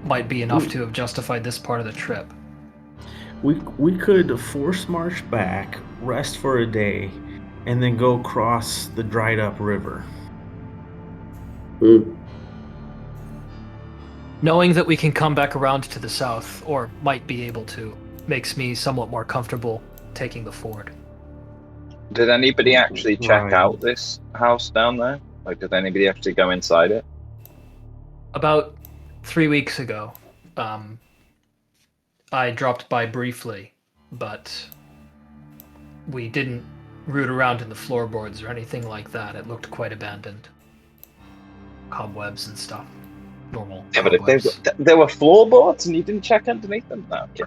Speaker 5: might be enough to have justified this part of the trip.
Speaker 3: We could force march back, rest for a day, and then go across the dried up river.
Speaker 5: Knowing that we can come back around to the south, or might be able to, makes me somewhat more comfortable taking the ford.
Speaker 2: Did anybody actually check out this house down there? Like, did anybody actually go inside it?
Speaker 5: About 3 weeks ago, I dropped by briefly, but we didn't root around in the floorboards or anything like that. It looked quite abandoned. Cobwebs and stuff. Normal.
Speaker 2: Yeah, but if there were floorboards and you didn't check underneath them? No, okay.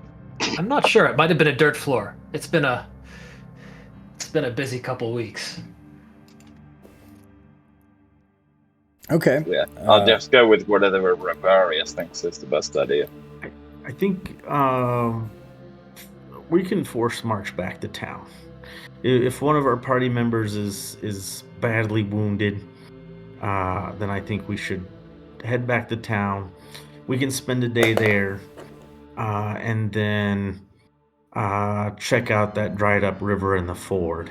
Speaker 5: I'm not sure. It might have been a dirt floor. It's been a busy couple weeks.
Speaker 1: Okay.
Speaker 2: Yeah, I'll just go with whatever Rogarius thinks is the best idea.
Speaker 3: I think we can force march back to town. If one of our party members is badly wounded, then I think we should head back to town. We can spend a day there, and then check out that dried up river and the ford,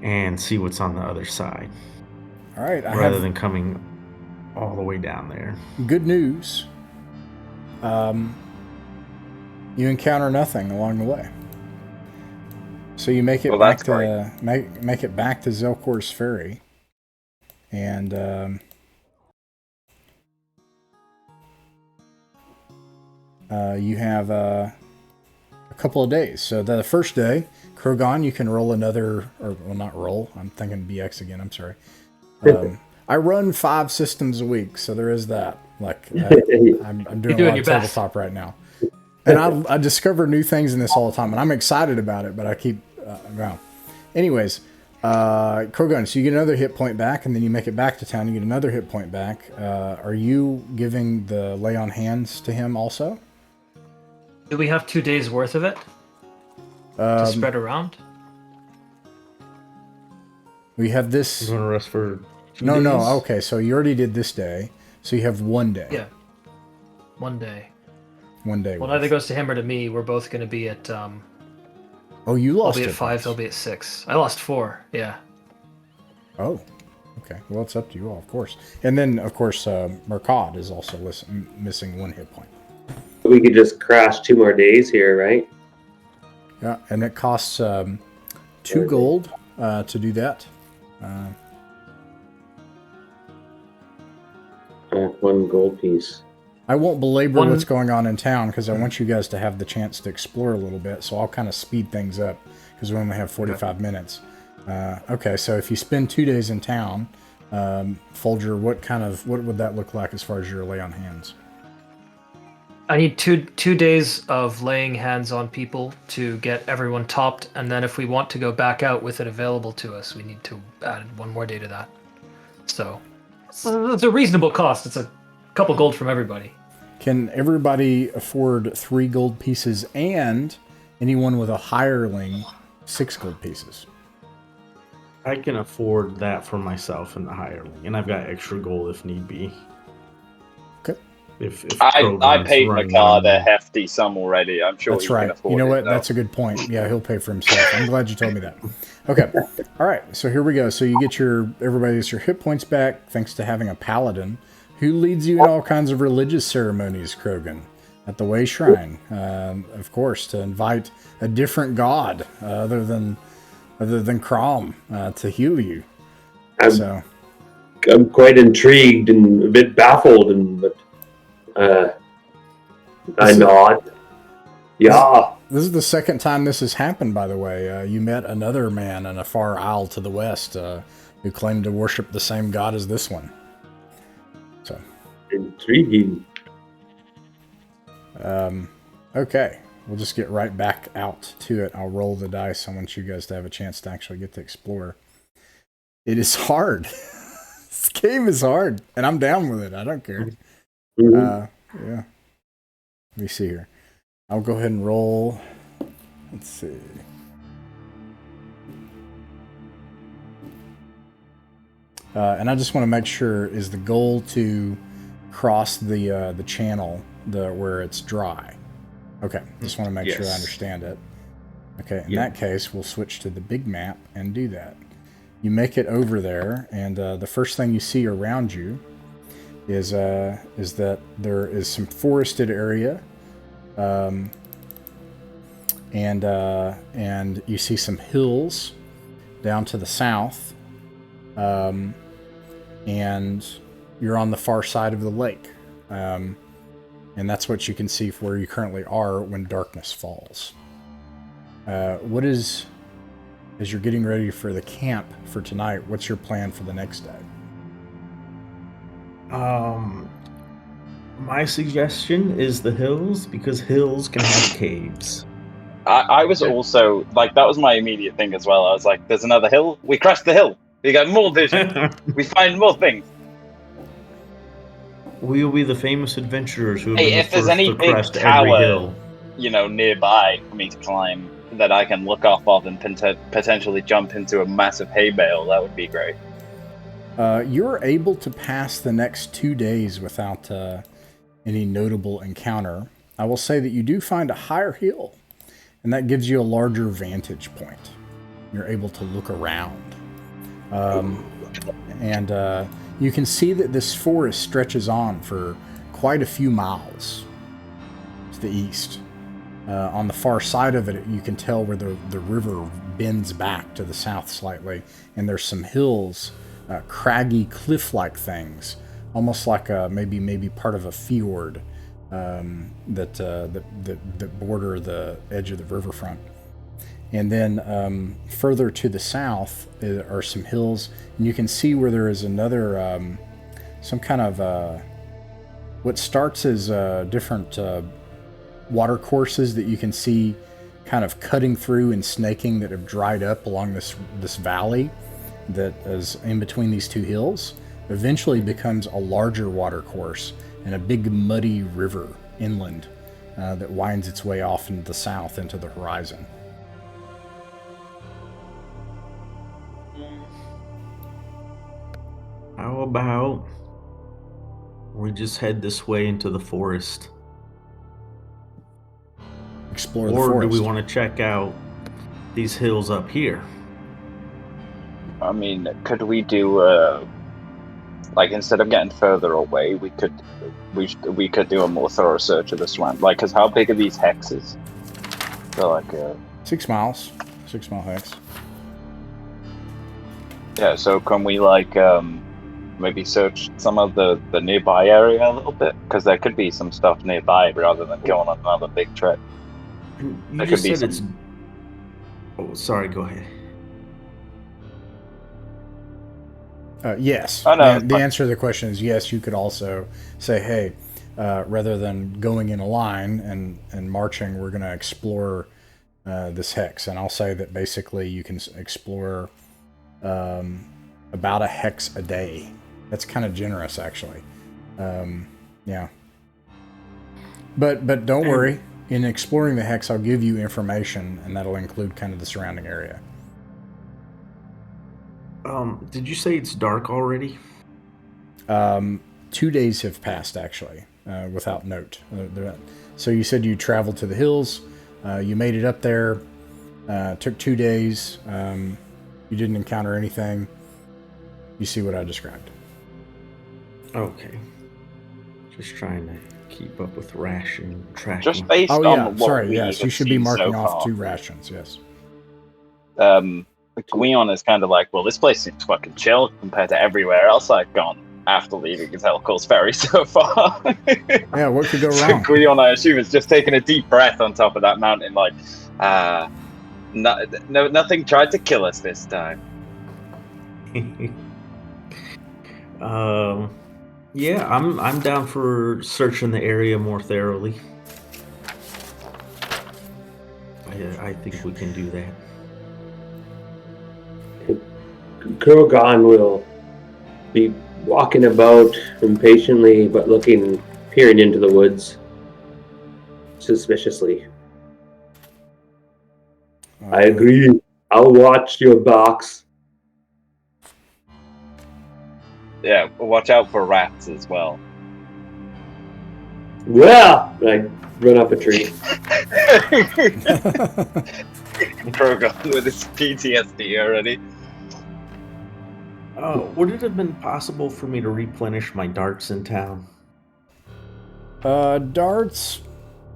Speaker 3: and see what's on the other side.
Speaker 1: All right.
Speaker 3: Rather than coming all the way down there.
Speaker 1: Good news. You encounter nothing along the way. So you make it back to make it back to Zelkor's Ferry, and you have a couple of days. So the first day, Krogon, you can roll another, or well, not roll. I'm thinking BX again. I'm sorry. I run 5 systems a week, so there is that. Like I'm doing a lot of tabletop right now, and I discover new things in this all the time, and I'm excited about it. But I keep well. Anyways, Krogon, so you get another hit point back, and then you make it back to town. You get another hit point back. Are you giving the lay on hands to him also?
Speaker 5: Do we have 2 days worth of it to spread around?
Speaker 1: We have this.
Speaker 3: You want to rest for?
Speaker 1: No. Okay, so you already did this day, so you have 1 day.
Speaker 5: Yeah, 1 day.
Speaker 1: 1 day.
Speaker 5: Well, either goes to him or to me. We're both going to be at.
Speaker 1: Oh, you lost.
Speaker 5: I'll be at 5. He'll be at 6. I lost 4. Yeah.
Speaker 1: Oh, okay. Well, it's up to you all, of course. And then, of course, Mercad is also missing 1 hit point.
Speaker 4: We could just crash 2 more days here, right?
Speaker 1: Yeah, and it costs 2 gold to do that.
Speaker 4: 1 gold piece.
Speaker 1: I won't belabor what's going on in town because I want you guys to have the chance to explore a little bit. So I'll kind of speed things up because we only have 45 minutes. Okay, so if you spend 2 days in town, Folger, what would that look like as far as your lay on hands?
Speaker 5: I need two days of laying hands on people to get everyone topped, and then if we want to go back out with it available to us, we need to add 1 more day to that. So it's a reasonable cost. It's a couple gold from everybody.
Speaker 1: Can everybody afford 3 gold pieces, and anyone with a hireling 6 gold pieces?
Speaker 3: I can afford that for myself and the hireling, and I've got extra gold if need be.
Speaker 1: Okay.
Speaker 3: If
Speaker 2: I paid Mercad a hefty sum already. I'm sure
Speaker 1: that's right. You know what? That's a good point. Yeah, he'll pay for himself. I'm glad you told me that. Okay. All right. So here we go. So you get everybody gets your hit points back thanks to having a paladin who leads you in all kinds of religious ceremonies, Krogan, at the Way Shrine. Of course, to invite a different god other than Crom to heal you.
Speaker 4: I'm quite intrigued and a bit baffled, but I nod. Yeah.
Speaker 1: This is the second time this has happened, by the way. You met another man in a far isle to the west who claimed to worship the same god as this one. So
Speaker 4: intriguing.
Speaker 1: Okay. We'll just get right back out to it. I'll roll the dice. I want you guys to have a chance to actually get to explore. It is hard. This game is hard, and I'm down with it. I don't care. Mm-hmm. Yeah. Let me see here. I'll go ahead and roll. Let's see. And I just want to make sure, is the goal to cross the channel where it's dry? Okay, just want to make sure I understand it. Okay, in that case, we'll switch to the big map and do that. You make it over there, and the first thing you see around you is that there is some forested area, and you see some hills down to the south, and you're on the far side of the lake. And that's what you can see from where you currently are when darkness falls. As you're getting ready for the camp for tonight, what's your plan for the next day?
Speaker 3: My suggestion is the hills, because hills can have caves.
Speaker 2: I was also, that was my immediate thing as well. I was like, there's another hill. We crest the hill. We got more vision. We find more things.
Speaker 3: We will be the famous adventurers who have
Speaker 2: been
Speaker 3: the
Speaker 2: if there's any big tower, nearby for me to climb that I can look off of and potentially jump into a massive hay bale, that would be great.
Speaker 1: You're able to pass the next 2 days without any notable encounter. I will say that you do find a higher hill, and that gives you a larger vantage point. You're able to look around. And you can see that this forest stretches on for quite a few miles to the east. On the far side of it, you can tell where the river bends back to the south slightly, and there's some hills, craggy cliff-like things, almost like maybe part of a fjord that border the edge of the riverfront. And then further to the south are some hills, and you can see where there is another, some kind of what starts as different water courses that you can see kind of cutting through and snaking that have dried up along this valley that is in between these two hills. Eventually becomes a larger water course and a big muddy river inland that winds its way off into the south into the horizon.
Speaker 3: How about we just head this way into the forest?
Speaker 1: Explore the forest.
Speaker 3: Or do we want to check out these hills up here?
Speaker 2: I mean, could we do like instead of getting further away, we could do a more thorough search of the swamp. Like, cause how big are these hexes? They're like
Speaker 1: 6 miles, 6 mile hex.
Speaker 2: Yeah. So can we like maybe search some of the nearby area a little bit? Because there could be some stuff nearby rather than going on another big trip.
Speaker 3: You just said it's... Oh, sorry, go ahead.
Speaker 1: Yes.
Speaker 2: Oh, no,
Speaker 1: the answer to the question is yes. You could also say, hey, rather than going in a line and marching, we're going to explore this hex. And I'll say that basically you can explore about a hex a day. That's kind of generous, actually. Yeah. But don't worry. In exploring the hex, I'll give you information, and that'll include kind of the surrounding area.
Speaker 3: Did you say it's dark already?
Speaker 1: 2 days have passed, actually, without note. So you said you traveled to the hills. You made it up there. Took 2 days. You didn't encounter anything. You see what I described.
Speaker 3: Okay. Just trying to keep up with ration tracking.
Speaker 2: Just based on what
Speaker 1: yes, you should be marking off 2 rations, yes.
Speaker 2: Gwion is kind of like, well, this place seems fucking chill compared to everywhere else I've gone after leaving Zelkor's Ferry so far.
Speaker 1: Yeah, what could go wrong?
Speaker 2: So Gwion, I assume, is just taking a deep breath on top of that mountain, like, nothing tried to kill us this time.
Speaker 3: Yeah, I'm down for searching the area more thoroughly. I think we can do that.
Speaker 4: Krogan will be walking about impatiently, but peering into the woods suspiciously. I agree. I'll watch your box.
Speaker 2: Yeah, watch out for rats as well.
Speaker 4: Well, I run up a tree.
Speaker 2: Krogan with his PTSD already.
Speaker 3: Would it have been possible for me to replenish my darts in town?
Speaker 1: Darts?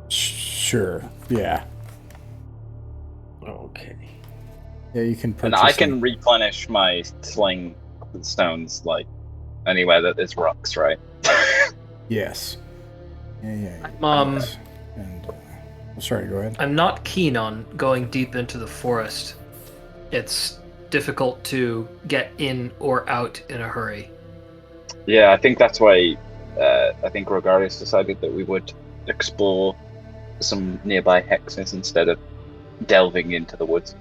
Speaker 1: Sure, yeah.
Speaker 3: Okay.
Speaker 1: Yeah, you can purchase
Speaker 2: And I can replenish my sling stones, like, anywhere that there's rocks, right?
Speaker 1: Yes. Yeah. Sorry, go ahead.
Speaker 5: I'm not keen on going deep into the forest. It's difficult to get in or out in a hurry.
Speaker 2: Yeah, I think that's why I think Rogarius decided that we would explore some nearby hexes instead of delving into the woods.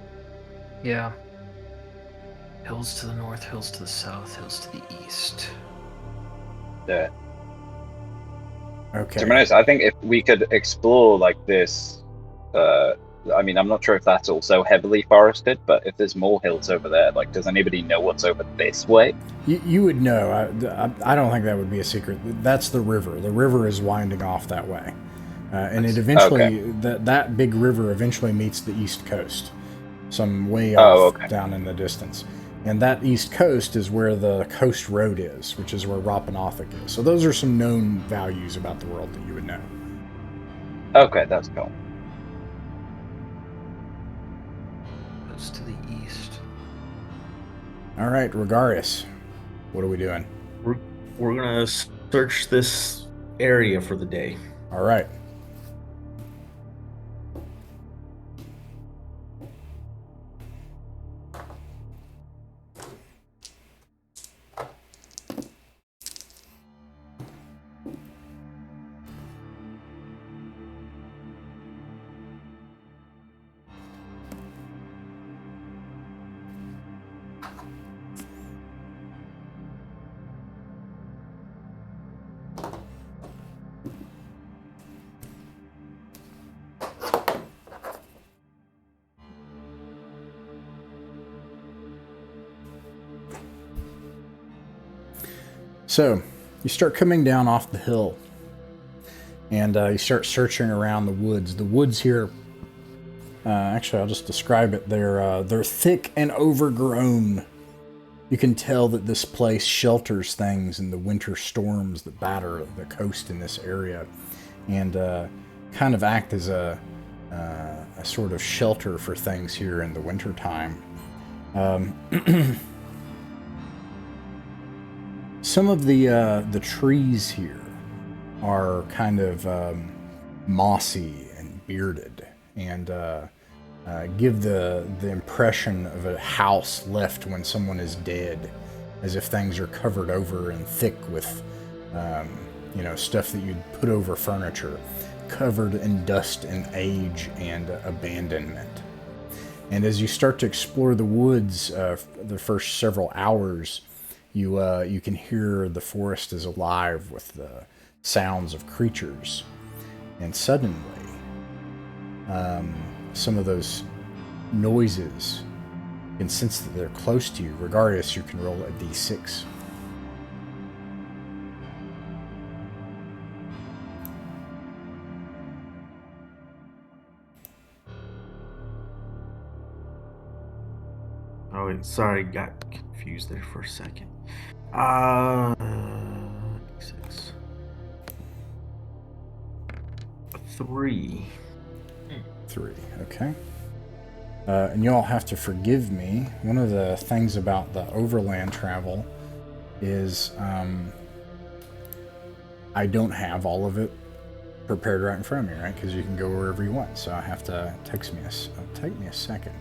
Speaker 5: Yeah. Hills to the north, hills to the south, hills to the east.
Speaker 2: Yeah.
Speaker 1: Okay.
Speaker 2: To be honest, I think if we could explore like this, I mean, I'm not sure if that's also heavily forested, but if there's more hills over there, like, does anybody know what's over this way?
Speaker 1: You would know. I don't think that would be a secret. That's the river. The river is winding off that way. And it eventually, that big river eventually meets the east coast, some way off down in the distance. And that east coast is where the coast road is, which is where Rappan Athuk is. So those are some known values about the world that you would know.
Speaker 2: Okay, that's cool.
Speaker 5: To the east.
Speaker 1: All right, Rogarius, what are we doing?
Speaker 3: We're gonna search this area for the day.
Speaker 1: All right. So, you start coming down off the hill, and you start searching around the woods. The woods here, actually, I'll just describe it. They're thick and overgrown. You can tell that this place shelters things in the winter storms that batter the coast in this area, and kind of act as a sort of shelter for things here in the wintertime. Some of the trees here are kind of mossy and bearded, and give the impression of a house left when someone is dead, as if things are covered over and thick with stuff that you'd put over furniture, covered in dust and age and abandonment. And as you start to explore the woods the first several hours, you can hear the forest is alive with the sounds of creatures. And suddenly, some of those noises, you can sense that they're close to you. Rogarius, you can roll a d6.
Speaker 3: Oh, wait, sorry, got confused there for a second. 6. 3.
Speaker 1: 3, okay. And you all have to forgive me. One of the things about the overland travel is I don't have all of it prepared right in front of me, right? Because you can go wherever you want. So I have to take me a second.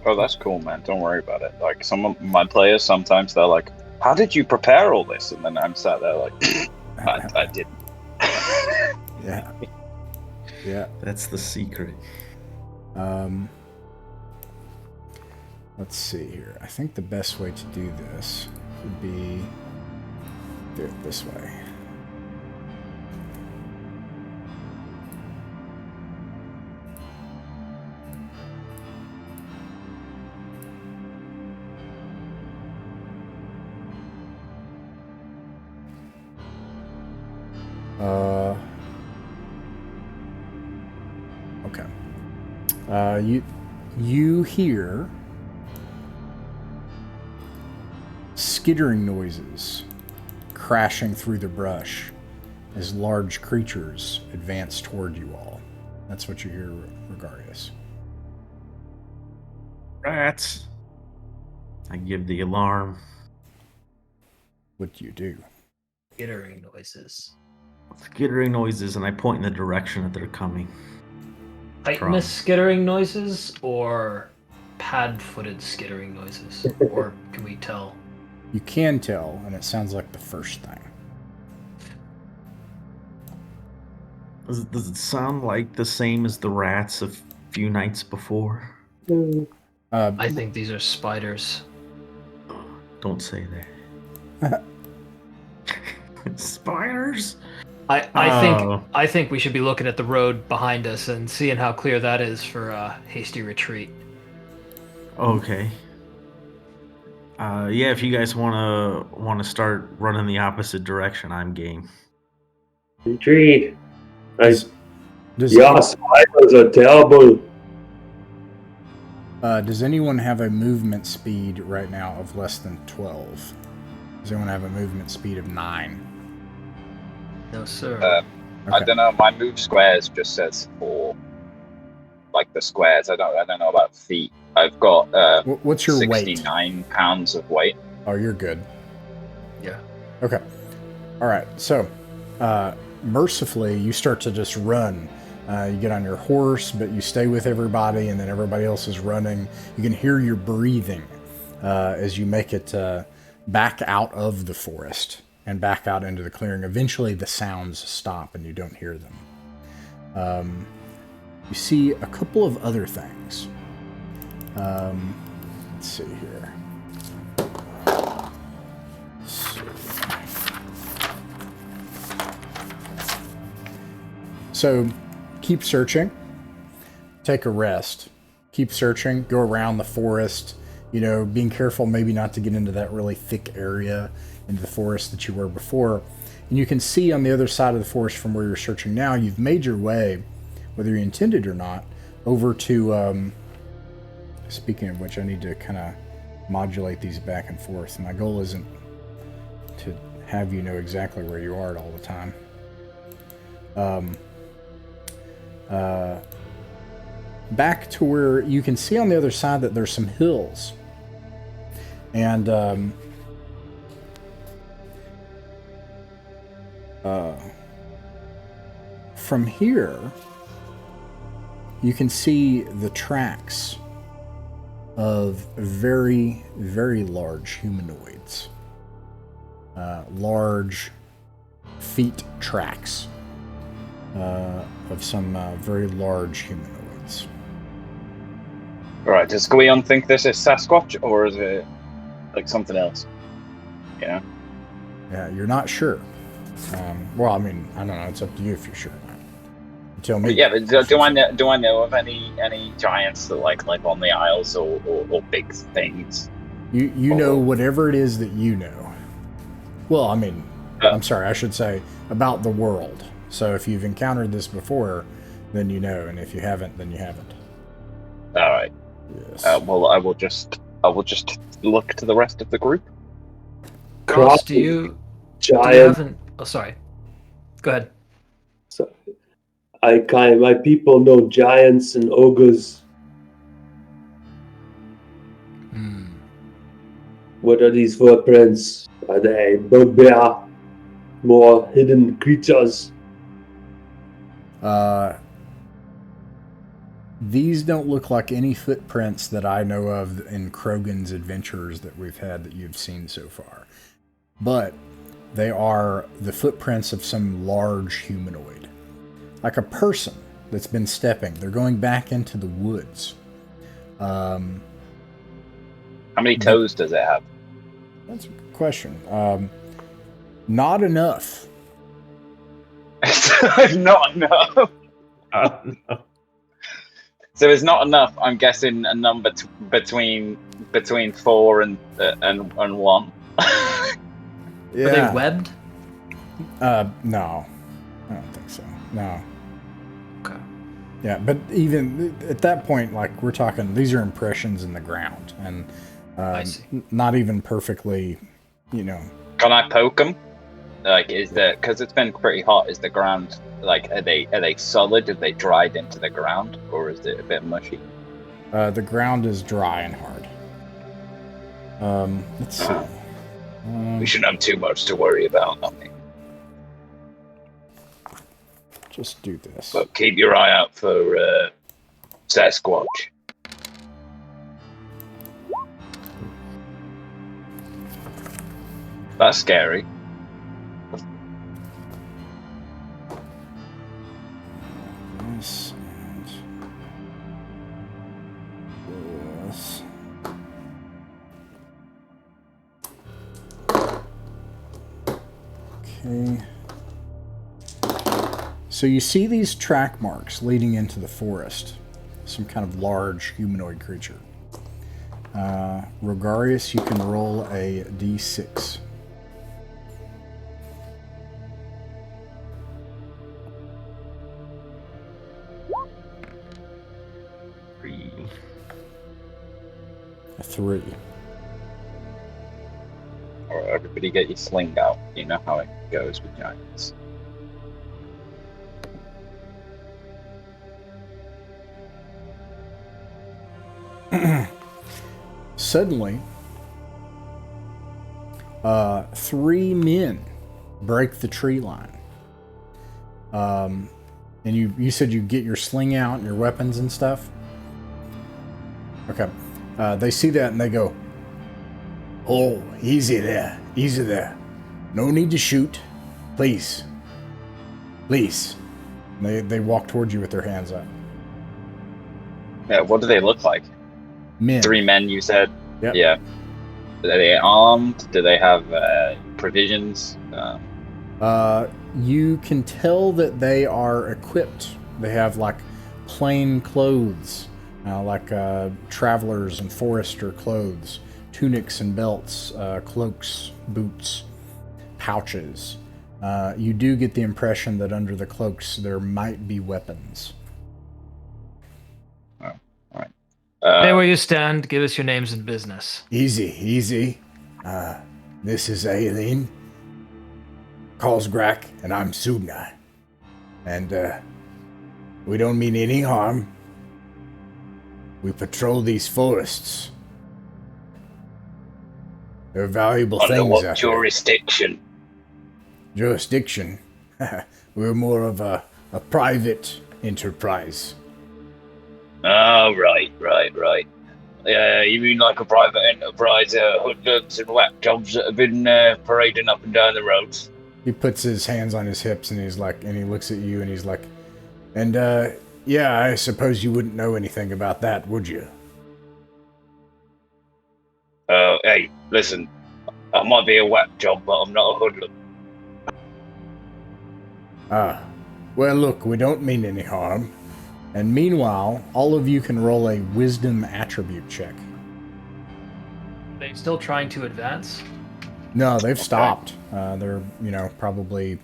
Speaker 2: Oh, that's cool, man. Don't worry about it. Like, some of my players, sometimes they're like, how did you prepare all this? And then I'm sat there like, I didn't.
Speaker 1: Yeah. Yeah.
Speaker 3: That's the secret.
Speaker 1: Let's see here. I think the best way to do this would be do it this way. Okay. You hear skittering noises crashing through the brush as large creatures advance toward you all. That's what you hear, Rogarius.
Speaker 3: Rats. I give the alarm.
Speaker 1: What do you do?
Speaker 5: Skittering noises.
Speaker 3: Skittering noises, and I point in the direction that they're coming.
Speaker 5: Chitinous skittering noises or pad-footed skittering noises? Or can we tell?
Speaker 1: You can tell, and it sounds like the first thing.
Speaker 3: Does it sound like the same as the rats a few nights before?
Speaker 5: I think these are spiders.
Speaker 3: Don't say that. Spiders?
Speaker 5: I think we should be looking at the road behind us and seeing how clear that is for a hasty retreat.
Speaker 3: Okay. Yeah, if you guys wanna start running the opposite direction, I'm game.
Speaker 4: Retreat.
Speaker 1: Does
Speaker 4: spiders are terrible.
Speaker 1: Does anyone have a movement speed right now of less than 12? Does anyone have a movement speed of 9?
Speaker 5: No, sir.
Speaker 1: Okay.
Speaker 2: I don't know. My move squares just says 4. Like the squares. I don't know about feet. I've got
Speaker 1: what's your
Speaker 2: 69
Speaker 1: weight?
Speaker 2: pounds of weight.
Speaker 1: Oh, you're good.
Speaker 5: Yeah.
Speaker 1: Okay. All right, so mercifully, you start to just run. You get on your horse, but you stay with everybody, and then everybody else is running. You can hear your breathing as you make it back out of the forest and back out into the clearing. Eventually, the sounds stop, and you don't hear them. You see a couple of other things. Let's see here. So, keep searching. Take a rest. Keep searching. Go around the forest. You know, being careful maybe not to get into that really thick area into the forest that you were before. And you can see on the other side of the forest from where you're searching now, you've made your way, whether you intended or not, over to... speaking of which, I need to kind of modulate these back and forth. My goal isn't to have you know exactly where you are at all the time. Back to where you can see on the other side that there's some hills. And from here, you can see the tracks of very, very large humanoids. Large feet tracks of some very large humanoids.
Speaker 2: Alright, does Gwion think this is Sasquatch, or is it like something else? Yeah.
Speaker 1: Yeah, you're not sure. Well, I mean, I don't know. It's up to you if you're sure. You tell me.
Speaker 2: Yeah, but do I know of any giants that like on the Isles or big things?
Speaker 1: You know whatever it is that you know. Well, I mean, I'm sorry, I should say about the world. So if you've encountered this before, then you know, and if you haven't, then you haven't.
Speaker 2: All right.
Speaker 1: Yes.
Speaker 2: Well, I will just look to the rest of the group.
Speaker 5: Cross, do you
Speaker 4: giant.
Speaker 5: haven't? Oh, sorry. Go ahead.
Speaker 4: So, my people know giants and ogres. What are these footprints? Are they bugbear? More hidden creatures?
Speaker 1: These don't look like any footprints that I know of in Krogan's adventures that we've had that you've seen so far. But they are the footprints of some large humanoid. Like a person that's been stepping. They're going back into the woods.
Speaker 2: How many toes does it have?
Speaker 1: That's a good question. Not enough.
Speaker 2: Not enough. So it's not enough. I'm guessing a number between 4 and 1.
Speaker 1: Yeah.
Speaker 5: Are they webbed?
Speaker 1: No. I don't think so. No.
Speaker 5: Okay.
Speaker 1: Yeah, but even at that point, like, we're talking, these are impressions in the ground, and
Speaker 5: I see.
Speaker 1: not even perfectly, you know.
Speaker 2: Can I poke them? Like, because it's been pretty hot, is the ground, like, are they solid? Are they dried into the ground? Or is it a bit mushy?
Speaker 1: The ground is dry and hard. Let's see.
Speaker 6: We shouldn't have too much to worry about, I mean.
Speaker 1: Just do this.
Speaker 6: But keep your eye out for Sasquatch.
Speaker 2: That's scary.
Speaker 1: This and this. Okay. So you see these track marks leading into the forest. Some kind of large humanoid creature. Rogarius, you can roll a d6. A 3.
Speaker 2: Alright, everybody get your sling out. You know how it goes with giants.
Speaker 1: Suddenly, 3 men break the tree line. And you said you get your sling out and your weapons and stuff? Okay. They see that and they go, "Oh, easy there. Easy there. No need to shoot. Please. Please." And they walk towards you with their hands up.
Speaker 2: Yeah, what do they look like?
Speaker 1: Men.
Speaker 2: 3 men, you said?
Speaker 1: Yep.
Speaker 2: Yeah. Are they armed? Do they have provisions?
Speaker 1: You can tell that they are equipped. They have like plain clothes, like travelers and forester clothes, tunics and belts, cloaks, boots, pouches. You do get the impression that under the cloaks there might be weapons.
Speaker 2: Oh, all right.
Speaker 5: Stay where you stand. Give us your names and business.
Speaker 1: Easy, easy. This is Aileen, Karlsgrak, and I'm Sugna. And we don't mean any harm. We patrol these forests. They're valuable
Speaker 6: Under
Speaker 1: things
Speaker 6: what
Speaker 1: out
Speaker 6: jurisdiction?
Speaker 1: there. Jurisdiction? We're more of a private enterprise.
Speaker 6: Oh, right. Yeah, you mean like a private enterprise, hoodlums and whack jobs that have been parading up and down the roads?
Speaker 1: He puts his hands on his hips and he's like, and he looks at you and he's like, and yeah, I suppose you wouldn't know anything about that, would you?
Speaker 6: Hey, listen, I might be a whack job, but I'm not a hoodlum.
Speaker 1: Well, look, we don't mean any harm. And meanwhile, all of you can roll a wisdom attribute check.
Speaker 5: Are they still trying to advance?
Speaker 1: No, they've stopped. They're, probably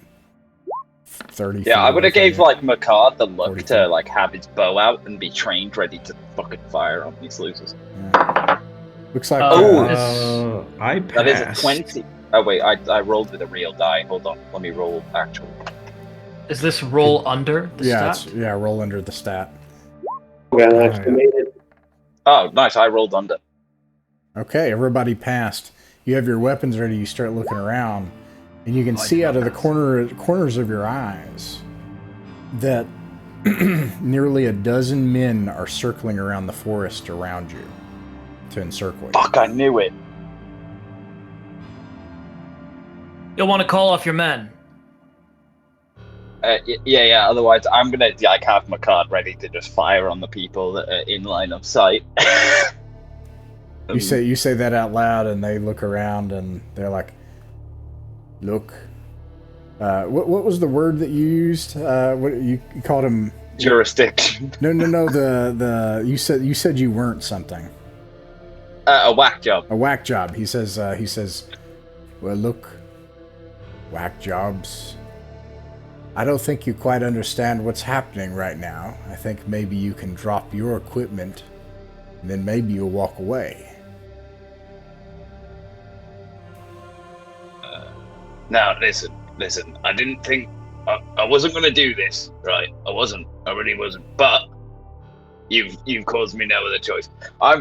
Speaker 1: 30 feet
Speaker 2: Yeah, I would have
Speaker 1: away
Speaker 2: gave
Speaker 1: from
Speaker 2: like Makar the look
Speaker 1: 40
Speaker 2: to
Speaker 1: feet.
Speaker 2: like have his bow out and be trained, ready to fucking fire on these losers.
Speaker 1: you. Yeah. Looks like...
Speaker 3: I passed.
Speaker 2: That is a 20. Oh wait, I rolled with a real die. Hold on, let me roll actual.
Speaker 5: Is this roll under the stat?
Speaker 1: roll under the stat.
Speaker 4: Well, actually made it.
Speaker 2: Oh, nice, I rolled under.
Speaker 1: Okay, everybody passed. You have your weapons ready. You start looking around, and you can see out of the corners of your eyes that nearly a dozen men are circling around the forest around you to encircle you.
Speaker 2: Fuck, I knew it.
Speaker 5: You'll want to call off your men.
Speaker 2: Yeah. Otherwise, I'm gonna like have my card ready to just fire on the people that are in line of sight.
Speaker 1: You say that out loud, and they look around, and they're like, "Look, what was the word that you used? What you called him?
Speaker 2: Jurisdiction.
Speaker 1: No. The you said you weren't something.
Speaker 2: A whack job.
Speaker 1: A whack job. He says. Well, look, whack jobs. I don't think you quite understand what's happening right now. I think maybe you can drop your equipment, and then maybe you'll walk away.
Speaker 6: Now, listen. I didn't think I wasn't going to do this, right? I really wasn't. But you've caused me no other choice.
Speaker 2: I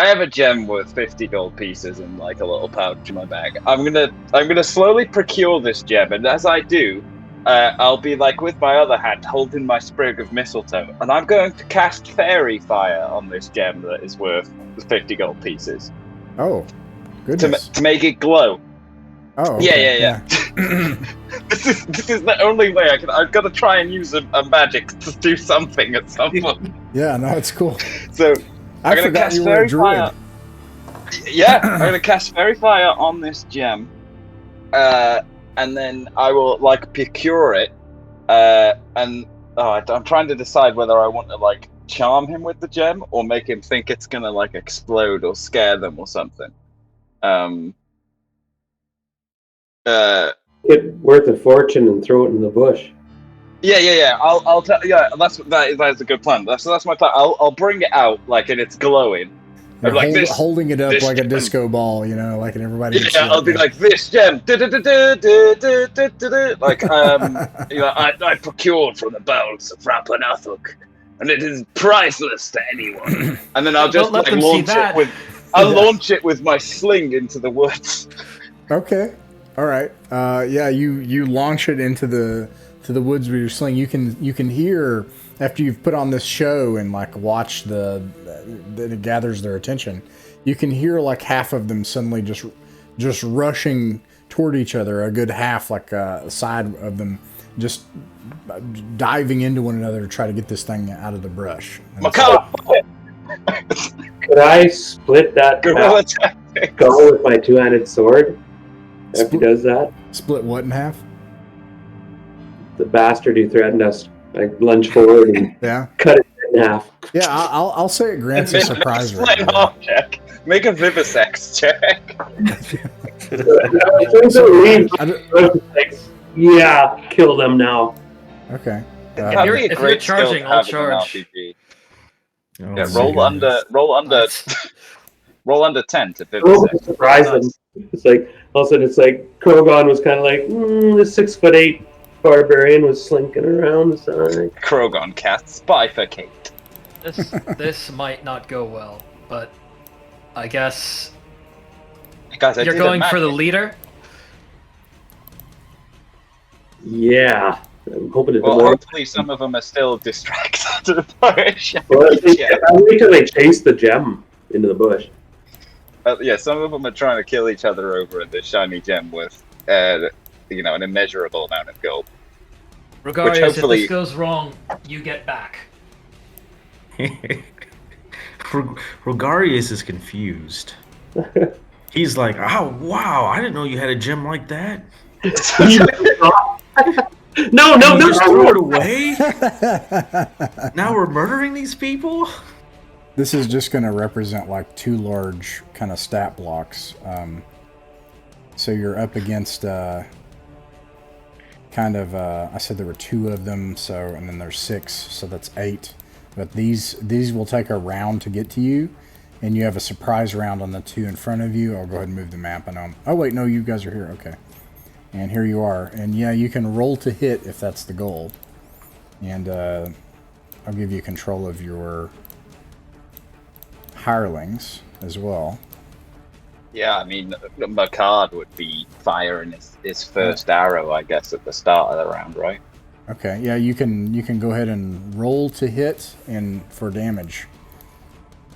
Speaker 2: have a gem worth 50 gold pieces in like a little pouch in my bag. I'm gonna slowly procure this gem, and as I do, I'll be like with my other hand holding my sprig of mistletoe, and I'm going to cast fairy fire on this gem that is worth 50 gold pieces.
Speaker 1: Oh, goodness.
Speaker 2: To make it glow.
Speaker 1: Oh, okay.
Speaker 2: Yeah. This is the only way I can. I've got to try and use a magic to do something at some point.
Speaker 1: Yeah, no, it's cool.
Speaker 2: So
Speaker 1: I forgot you were a druid.
Speaker 2: Fire. Yeah, I'm gonna cast fairy fire on this gem, and then I will like procure it. I'm trying to decide whether I want to like charm him with the gem or make him think it's gonna like explode or scare them or something.
Speaker 4: Get worth a fortune and throw it in the bush.
Speaker 2: Yeah. I'll tell. Yeah, that is a good plan. That's my plan. I'll bring it out like and it's glowing.
Speaker 1: You're
Speaker 2: like
Speaker 1: holding it up
Speaker 2: this
Speaker 1: like a
Speaker 2: gem.
Speaker 1: disco ball, like, and everybody.
Speaker 2: Yeah, I'll be like this gem. Like
Speaker 6: I procured from the bowels of Rappan Athuk, and it is priceless to anyone.
Speaker 2: And then I'll just
Speaker 5: launch
Speaker 2: it with my sling into the woods.
Speaker 1: Okay. All right. Yeah, you launch it into the woods with your sling. You can hear after you've put on this show and like watch that it gathers their attention. You can hear like half of them suddenly just rushing toward each other. A good half, like a side of them, just diving into one another to try to get this thing out of the brush.
Speaker 4: Could I split that skull with my two-handed sword? If he does that?
Speaker 1: Split what in half? The
Speaker 4: bastard who threatened us. I lunge forward and cut it in half.
Speaker 1: Yeah, I'll say it grants a surprise round.
Speaker 2: Check. Make a vivisex check.
Speaker 4: Yeah, kill them now.
Speaker 1: Okay.
Speaker 5: If you're charging, I'll charge.
Speaker 2: Yeah, roll under roll under 10 to 50.
Speaker 4: Surprise them. It's like all of a sudden it's like Krogon was kind of like this 6'8" barbarian was slinking around the side.
Speaker 2: Krogon casts bifurcate.
Speaker 5: This might not go well, but I guess
Speaker 2: guys,
Speaker 5: you're going for the leader.
Speaker 4: Yeah. I'm hoping to
Speaker 2: hopefully some of them are still distracted.
Speaker 4: Well, I'll wait till they chase the gem into the bush.
Speaker 2: Yeah, some of them are trying to kill each other over the shiny gem with, an immeasurable amount of gold.
Speaker 5: Rogarius, if this goes wrong, you get back.
Speaker 3: Rogarius is confused. He's like, "Oh wow, I didn't know you had a gem like that."
Speaker 4: No,
Speaker 3: just threw it away. Now we're murdering these people.
Speaker 1: This is just going to represent like two large kind of stat blocks. So you're up against I said there were 2 of them, and then there's 6, so that's 8. But these will take a round to get to you, and you have a surprise round on the 2 in front of you. I'll go ahead and move the map. I know. Oh wait, no, you guys are here. Okay. And here you are. And yeah, you can roll to hit if that's the goal. And I'll give you control of your hirelings as well.
Speaker 2: Yeah, I mean, Macard would be firing his first arrow, I guess, at the start of the round, right?
Speaker 1: Okay, yeah, you can go ahead and roll to hit and for damage.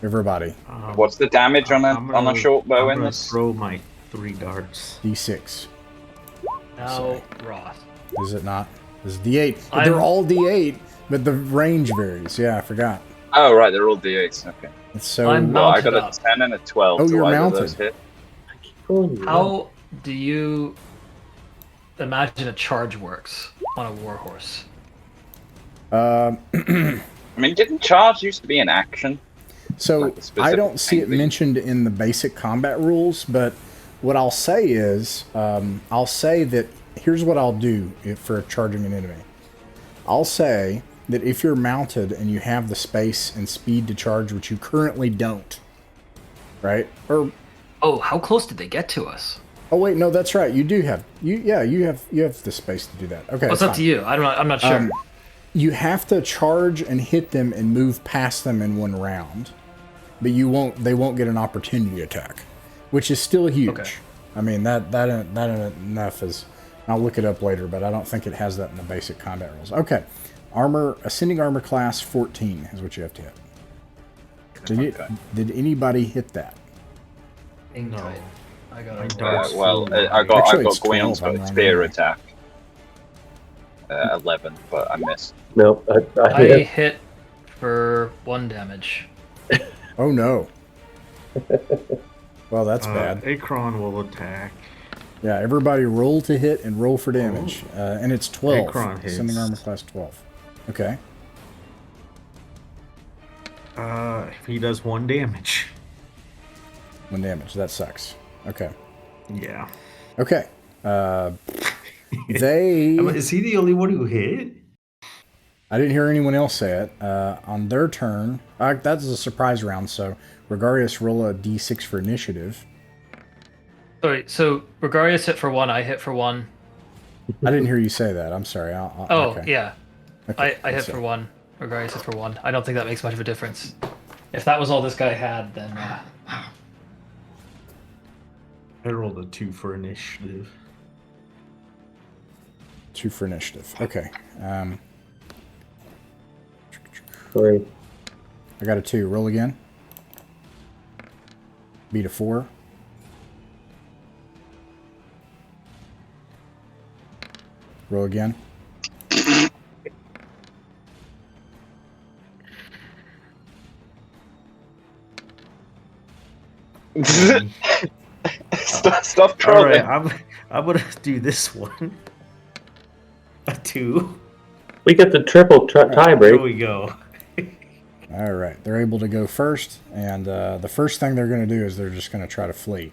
Speaker 1: Everybody.
Speaker 2: What's the damage on a short bow in this?
Speaker 3: Throw my 3 darts.
Speaker 1: D6.
Speaker 5: Now, Ross.
Speaker 1: Is it not? It's D8. They're all D8, but the range varies. Yeah, I forgot.
Speaker 2: Oh, right, they're all D8s. Okay.
Speaker 1: So
Speaker 5: I got
Speaker 2: a 10 and a 12.
Speaker 1: Oh, you're mounted.
Speaker 2: Hit.
Speaker 5: How do you imagine a charge works on a warhorse?
Speaker 2: I mean, didn't charge used to be an action?
Speaker 1: So I don't see it mentioned in the basic combat rules, but what I'll say is, I'll say that here's what I'll do for charging an enemy. I'll say that if you're mounted and you have the space and speed to charge, which you currently don't, right?
Speaker 5: How close did they get to us?
Speaker 1: Oh wait, no, that's right. You do have you have the space to do that. Okay,
Speaker 5: well, it's up to you. I'm not sure.
Speaker 1: You have to charge and hit them and move past them in one round, but they won't get an opportunity attack, which is still huge. Okay. I mean that enough is. I'll look it up later, but I don't think it has that in the basic combat rules. Okay, ascending armor class 14 is what you have to hit. Did anybody hit that?
Speaker 5: No. I got
Speaker 2: I got Gwyn's spear attack. 11, but I missed.
Speaker 4: Nope,
Speaker 5: I hit for 1 damage.
Speaker 1: Oh no. Well, that's bad.
Speaker 3: Akron will attack.
Speaker 1: Yeah, everybody roll to hit and roll for damage. And it's 12.
Speaker 3: Akron hits.
Speaker 1: Ascending armor class 12. Okay.
Speaker 3: He does 1 damage.
Speaker 1: 1 damage. That sucks. Okay.
Speaker 3: Yeah.
Speaker 1: Okay. Is
Speaker 3: he the only one who hit?
Speaker 1: I didn't hear anyone else say it. On their turn, that's a surprise round, so Rogarius roll a d6 for initiative.
Speaker 5: Sorry, so Rogarius hit for 1, I hit for 1.
Speaker 1: I didn't hear you say that. I'm sorry. Okay.
Speaker 5: Yeah.
Speaker 1: Okay,
Speaker 5: I hit for 1. Rogarius hit for 1. I don't think that makes much of a difference. If that was all this guy had, then...
Speaker 3: I rolled a 2 for initiative.
Speaker 1: 2 for initiative. Okay.
Speaker 4: Sorry.
Speaker 1: I got a 2. Roll again. Beat a 4. Roll again.
Speaker 2: Stop trolling.
Speaker 3: All right, I'm gonna do this one. A 2.
Speaker 4: We get the triple tie
Speaker 3: There
Speaker 4: break.
Speaker 3: we go.
Speaker 1: All right. They're able to go first, and the first thing they're going to do is they're just going to try to flee.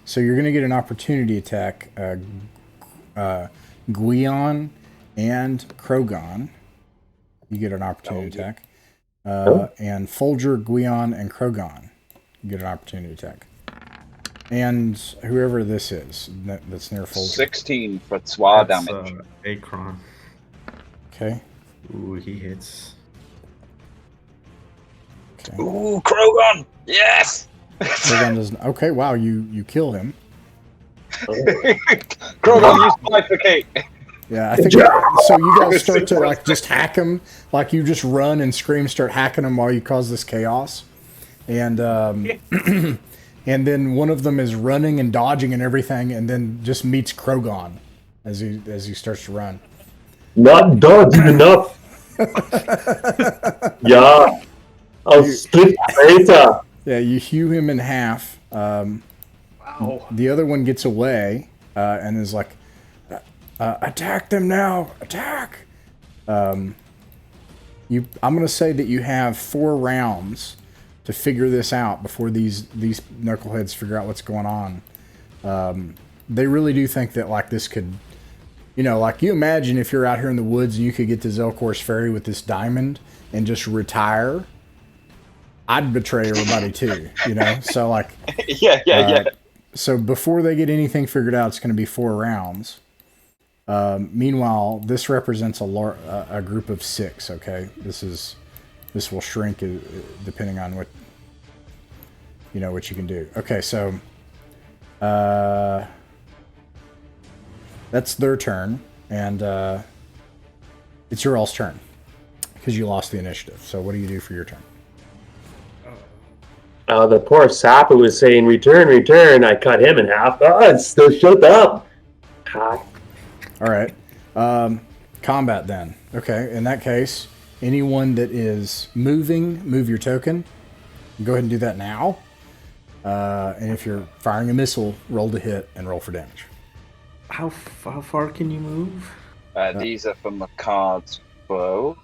Speaker 1: So you're going to get an opportunity attack, Guion and Krogon. You get an opportunity attack. And Folger, Guion, and Krogon. You get an opportunity attack. And whoever this is that's near Folger.
Speaker 2: 16 for SWA damage.
Speaker 3: Akron.
Speaker 1: Okay.
Speaker 3: Ooh, he hits.
Speaker 1: Okay.
Speaker 2: Ooh, Krogon! Yes!
Speaker 1: Krogon doesn't. Okay, wow, you kill him.
Speaker 2: Krogon, use bifurcate.
Speaker 1: Yeah, I think so. You guys start to like just hack him, like you just run and scream, start hacking him while you cause this chaos, and and then one of them is running and dodging and everything, and then just meets Krogon as he starts to run.
Speaker 4: Not dodging enough. Yeah, I'll split later.
Speaker 1: Yeah, you hew him in half.
Speaker 5: Wow.
Speaker 1: The other one gets away and is like, attack them now! Attack! I'm going to say that you have 4 rounds to figure this out before these knuckleheads figure out what's going on. They really do think that like this could, like you imagine if you're out here in the woods and you could get to Zelkor's Ferry with this diamond and just retire. I'd betray everybody too, So like,
Speaker 2: Yeah.
Speaker 1: So before they get anything figured out, it's going to be 4 rounds. Meanwhile, this represents a group of 6. Okay, this will shrink depending on what you can do. Okay, so that's their turn, and it's your all's turn because you lost the initiative. So what do you do for your turn?
Speaker 4: The poor sap who was saying, return. I cut him in half. Still shut up.
Speaker 1: All right. Combat then. Okay, in that case, anyone that is moving, move your token. Go ahead and do that now. And if you're firing a missile, roll to hit and roll for damage.
Speaker 3: How far can you move?
Speaker 2: These are from the card's bow.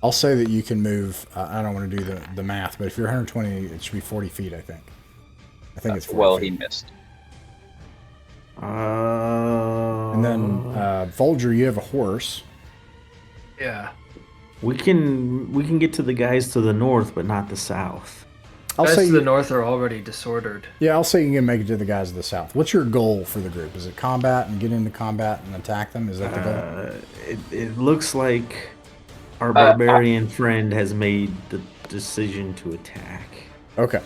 Speaker 1: I'll say that you can move. I don't want to do the math, but if you're 120, it should be 40 feet, I think. I think it's 40
Speaker 2: well,
Speaker 1: feet.
Speaker 2: he missed.
Speaker 1: And then, Folger, you have a horse.
Speaker 5: Yeah.
Speaker 3: We can get to the guys to the north, but not the south.
Speaker 1: I'll
Speaker 5: Guys
Speaker 1: say
Speaker 5: to the north are already disordered.
Speaker 1: Yeah, I'll say you can make it to the guys to the south. What's your goal for the group? Is it combat and get into combat and attack them? Is that the goal?
Speaker 3: It looks like our barbarian friend has made the decision to attack.
Speaker 1: Okay.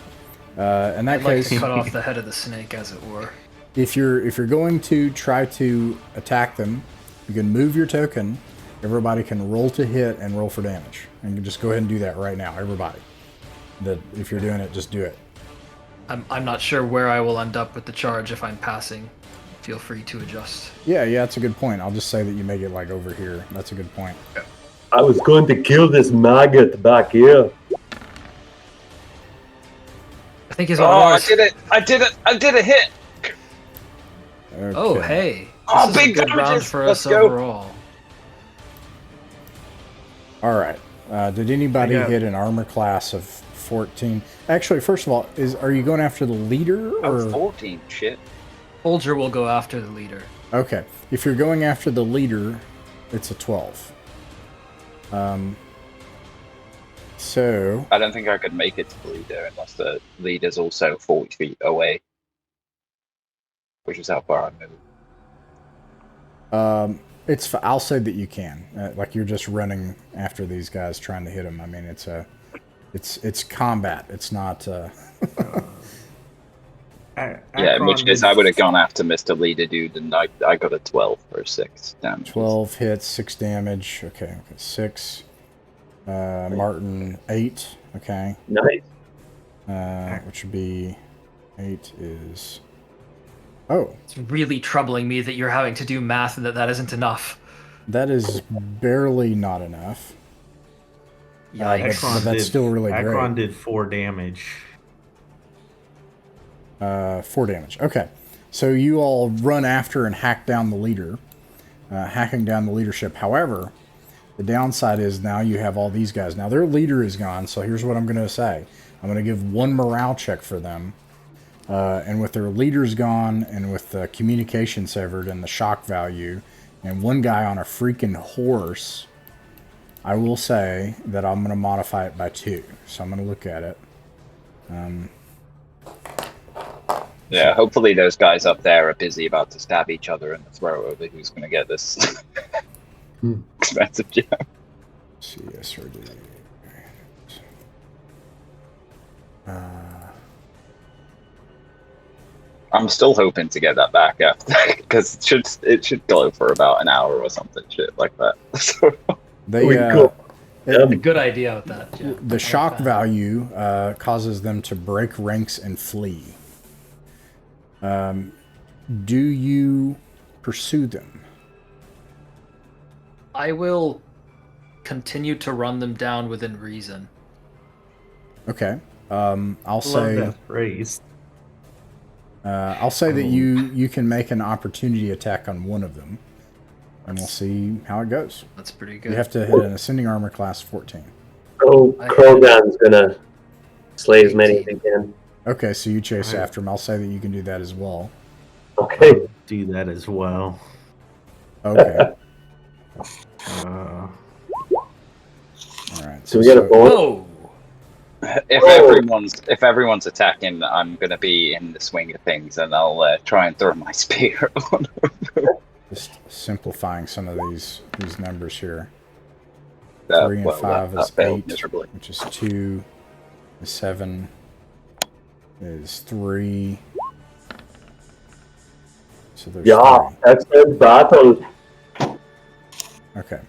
Speaker 1: In that case,
Speaker 5: cut off the head of the snake, as it were.
Speaker 1: If you're going to try to attack them, you can move your token. Everybody can roll to hit and roll for damage, and you can just go ahead and do that right now. Everybody. That if you're doing it, just do it.
Speaker 5: I'm not sure where I will end up with the charge if I'm passing. Feel free to adjust.
Speaker 1: Yeah, that's a good point. I'll just say that you make it like over here. That's a good point.
Speaker 5: Yeah.
Speaker 4: I was going to kill this maggot back here.
Speaker 5: I think he's on ours.
Speaker 2: I did a hit.
Speaker 1: Okay.
Speaker 5: Oh, hey.
Speaker 2: Oh,
Speaker 5: This is
Speaker 2: big
Speaker 5: a good round
Speaker 2: damages.
Speaker 5: for
Speaker 2: Let's
Speaker 5: us
Speaker 2: go.
Speaker 5: overall.
Speaker 1: All right. Did anybody
Speaker 3: I got-
Speaker 1: hit an armor class of 14? Actually, first of all, are you going after the leader or?
Speaker 2: Oh, 14. Shit.
Speaker 5: Folger will go after the leader.
Speaker 1: Okay. If you're going after the leader, it's a 12. So
Speaker 2: I don't think I could make it to the leader unless the leader's also 40 feet away, which is how far I moved.
Speaker 1: I'll say that you can. Like you're just running after these guys trying to hit them. I mean, it's combat. It's not.
Speaker 2: in which case I would have gone after Mr. Leader Dude, and I got a 12 for 6 damage.
Speaker 1: 12 hits, 6 damage. Okay, 6. Martin, 8. Okay.
Speaker 4: Nice.
Speaker 1: Which would be 8 is... Oh.
Speaker 5: It's really troubling me that you're having to do math and that isn't enough.
Speaker 1: That is barely not enough.
Speaker 5: Yikes.
Speaker 1: But that's still really great.
Speaker 3: Akron did 4 damage.
Speaker 1: 4 damage. Okay. So you all run after and hack down the leader. Hacking down the leadership. However, the downside is now you have all these guys. Now their leader is gone, so here's what I'm going to say. I'm going to give 1 morale check for them. And with their leaders gone, and with the communication severed, and the shock value, and 1 guy on a freaking horse, I will say that I'm going to modify it by 2. So I'm going to look at it.
Speaker 2: Yeah, hopefully those guys up there are busy about to stab each other in the throat over who's going to get this expensive gem.
Speaker 1: CSRD.
Speaker 2: I'm still hoping to get that back after, because it should go for about an hour or something, shit like that. So
Speaker 5: A good idea with that. Yeah.
Speaker 1: The shock value causes them to break ranks and flee. Do you pursue them?
Speaker 5: I will continue to run them down within reason.
Speaker 1: Okay. I'll say
Speaker 3: that phrase.
Speaker 1: I'll say that you can make an opportunity attack on one of them, and we'll see how it goes.
Speaker 5: That's pretty good.
Speaker 1: You have to hit an ascending armor class 14.
Speaker 4: Oh, Krogan's gonna slay as many as he can.
Speaker 1: Okay, so you chase after him. I'll say that you can do that as well.
Speaker 4: Okay.
Speaker 3: Do that as well.
Speaker 1: Okay.
Speaker 3: Uh,
Speaker 1: All right.
Speaker 4: So we get a bonus.
Speaker 5: Whoa!
Speaker 2: If everyone's attacking, I'm gonna be in the swing of things, and I'll try and throw my spear on them.
Speaker 1: Just simplifying some of these numbers here.
Speaker 2: That-
Speaker 1: 3 and
Speaker 2: well,
Speaker 1: 5
Speaker 2: that
Speaker 1: is
Speaker 2: failed
Speaker 1: 8,
Speaker 2: miserably.
Speaker 1: which is 2. 7 is 3. So there's
Speaker 4: Yeah,
Speaker 1: 3.
Speaker 4: that's a battle.
Speaker 1: Okay.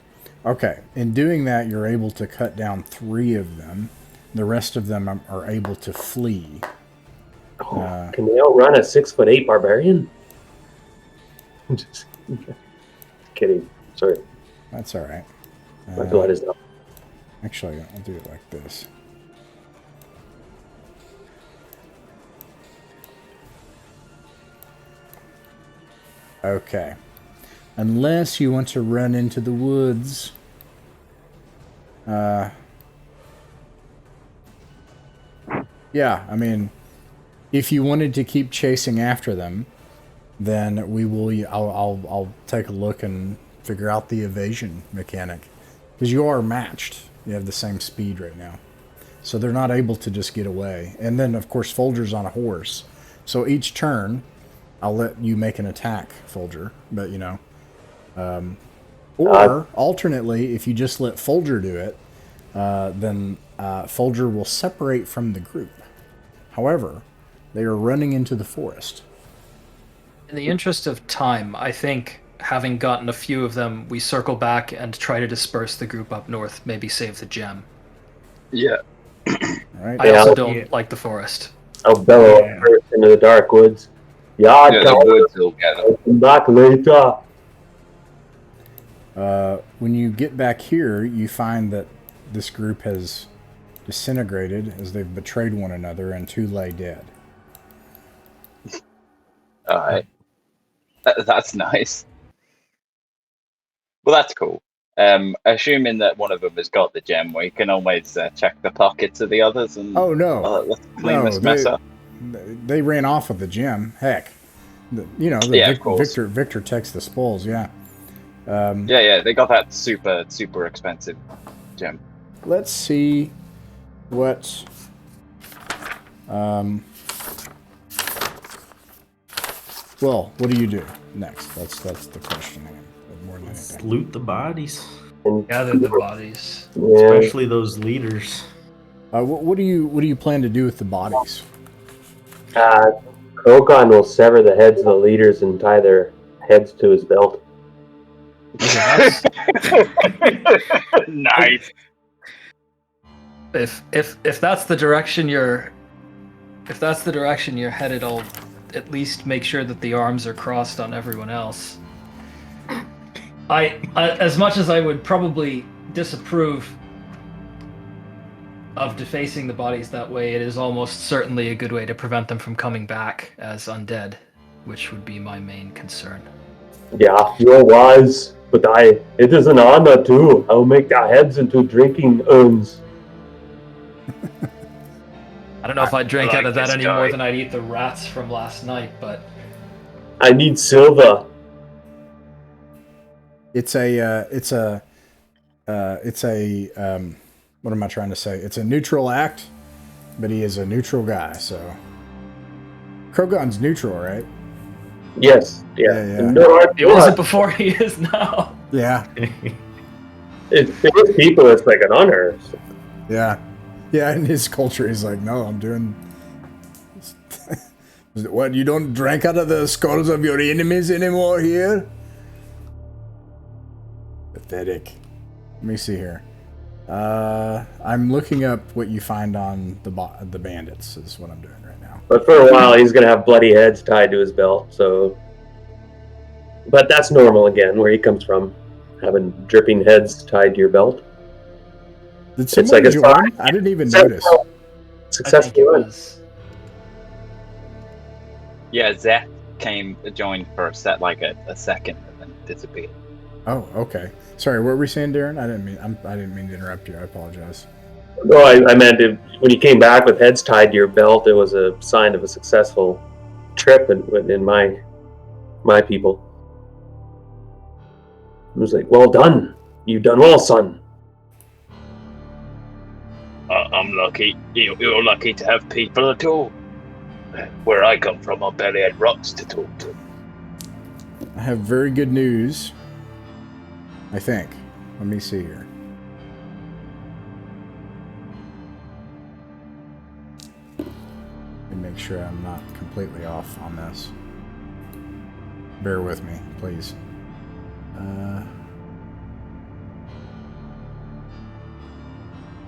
Speaker 1: Okay. In doing that, you're able to cut down 3 of them. The rest of them are able to flee.
Speaker 4: Can they outrun a 6'8" barbarian? Just kidding. Sorry,
Speaker 1: That's all right.
Speaker 4: my blood is up.
Speaker 1: Actually, I'll do it like this. Okay. Unless you want to run into the woods. Yeah, I mean, if you wanted to keep chasing after them, then we will. I'll take a look and figure out the evasion mechanic, because you are matched. You have the same speed right now, so they're not able to just get away. And then, of course, Folger's on a horse, so each turn, I'll let you make an attack, Folger. But you know, or alternately, if you just let Folger do it, then Folger will separate from the group. However, they are running into the forest.
Speaker 5: In the interest of time, I think having gotten a few of them, we circle back and try to disperse the group up north, maybe save the gem.
Speaker 2: Yeah.
Speaker 1: All right.
Speaker 5: I also don't like the forest.
Speaker 4: I'll bellow first into the dark woods. Yeah,
Speaker 2: The woods will get them.
Speaker 4: come back later.
Speaker 1: When you get back here, you find that this group has disintegrated as they've betrayed one another, and 2 lay dead.
Speaker 2: All right. That's nice. Well, that's cool. Assuming that one of them has got the gem, we can always check the pockets of the others and let's clean this mess up.
Speaker 1: They ran off with the gem. Heck, Victor takes the spoils. Yeah.
Speaker 2: They got that super expensive gem.
Speaker 1: Let's see what. Well, what do you do next? That's the question. More than anything.
Speaker 3: Loot the bodies,
Speaker 5: Gather the bodies.
Speaker 3: especially those leaders.
Speaker 1: What do you plan to do with the bodies?
Speaker 4: Krogan will sever the heads of the leaders and tie their heads to his belt.
Speaker 2: Nice.
Speaker 5: If that's the direction you're headed, I'll at least make sure that the arms are crossed on everyone else. I as much as I would probably disapprove of defacing the bodies that way, it is almost certainly a good way to prevent them from coming back as undead, which would be my main concern.
Speaker 4: Yeah, you're wise, but it is an honor too. I'll make their heads into drinking urns.
Speaker 5: I don't know if I'd drink
Speaker 2: like
Speaker 5: out of that
Speaker 2: this
Speaker 5: any
Speaker 2: guy.
Speaker 5: more than I'd eat the rats from last night, but
Speaker 4: I need silver.
Speaker 1: What am I trying to say? It's a neutral act, but he is a neutral guy, so. Krogon's neutral, right?
Speaker 4: Yes, yeah.
Speaker 1: Yeah.
Speaker 4: No,
Speaker 5: he wasn't before, he is now.
Speaker 1: Yeah.
Speaker 4: With people, it's like an honor. So.
Speaker 1: Yeah. Yeah, in his culture, he's like, no, I'm doing... What, you don't drink out of the skulls of your enemies anymore here? Pathetic. Let me see here. I'm looking up what you find on the bandits, is what I'm doing right now.
Speaker 4: But for a while, he's going to have bloody heads tied to his belt, so... But that's normal again, where he comes from. Having dripping heads tied to your belt.
Speaker 1: Did someone
Speaker 4: like
Speaker 1: join? I didn't even notice.
Speaker 5: I think it
Speaker 4: Successful run.
Speaker 5: was.
Speaker 2: Yeah, Zeth joined for a second and then disappeared.
Speaker 1: Oh, okay. Sorry, what were we saying, Darren? I didn't mean to interrupt you. I apologize.
Speaker 4: No, I meant when you came back with heads tied to your belt, it was a sign of a successful trip in my people. It was like, well done. You've done well, son.
Speaker 6: I'm lucky. You're lucky to have people at all. Where I come from, I barely had rocks to talk to.
Speaker 1: I have very good news. I think. Let me see here. Let me make sure I'm not completely off on this. Bear with me, please.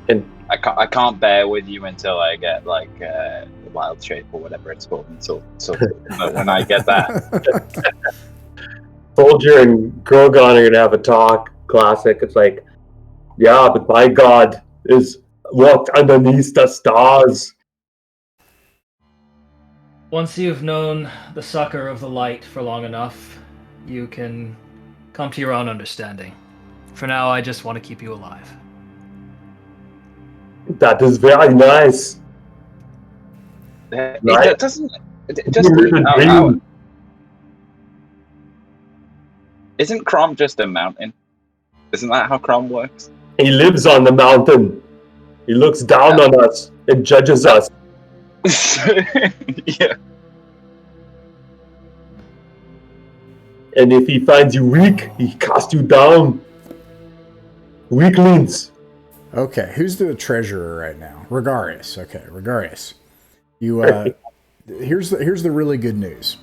Speaker 4: And
Speaker 2: I can't bear with you until I get the wild shape or whatever it's called. And so but when I get that,
Speaker 4: Soldier and Krogan are going to have a talk. Classic. It's like, yeah, but my God is what underneath the stars.
Speaker 5: Once you've known the succor of the light for long enough, you can come to your own understanding. For now, I just want to keep you alive.
Speaker 4: That is very nice.
Speaker 2: it
Speaker 4: Right.
Speaker 2: doesn't. Isn't Crom just a mountain? Isn't that how Crom works?
Speaker 4: He lives on the mountain. He looks down on us and judges us.
Speaker 2: Yeah.
Speaker 4: And if he finds you weak, he casts you down. Weaklings.
Speaker 1: Okay, who's the treasurer right now? Rogarius. Okay, Rogarius. You here's the really good news.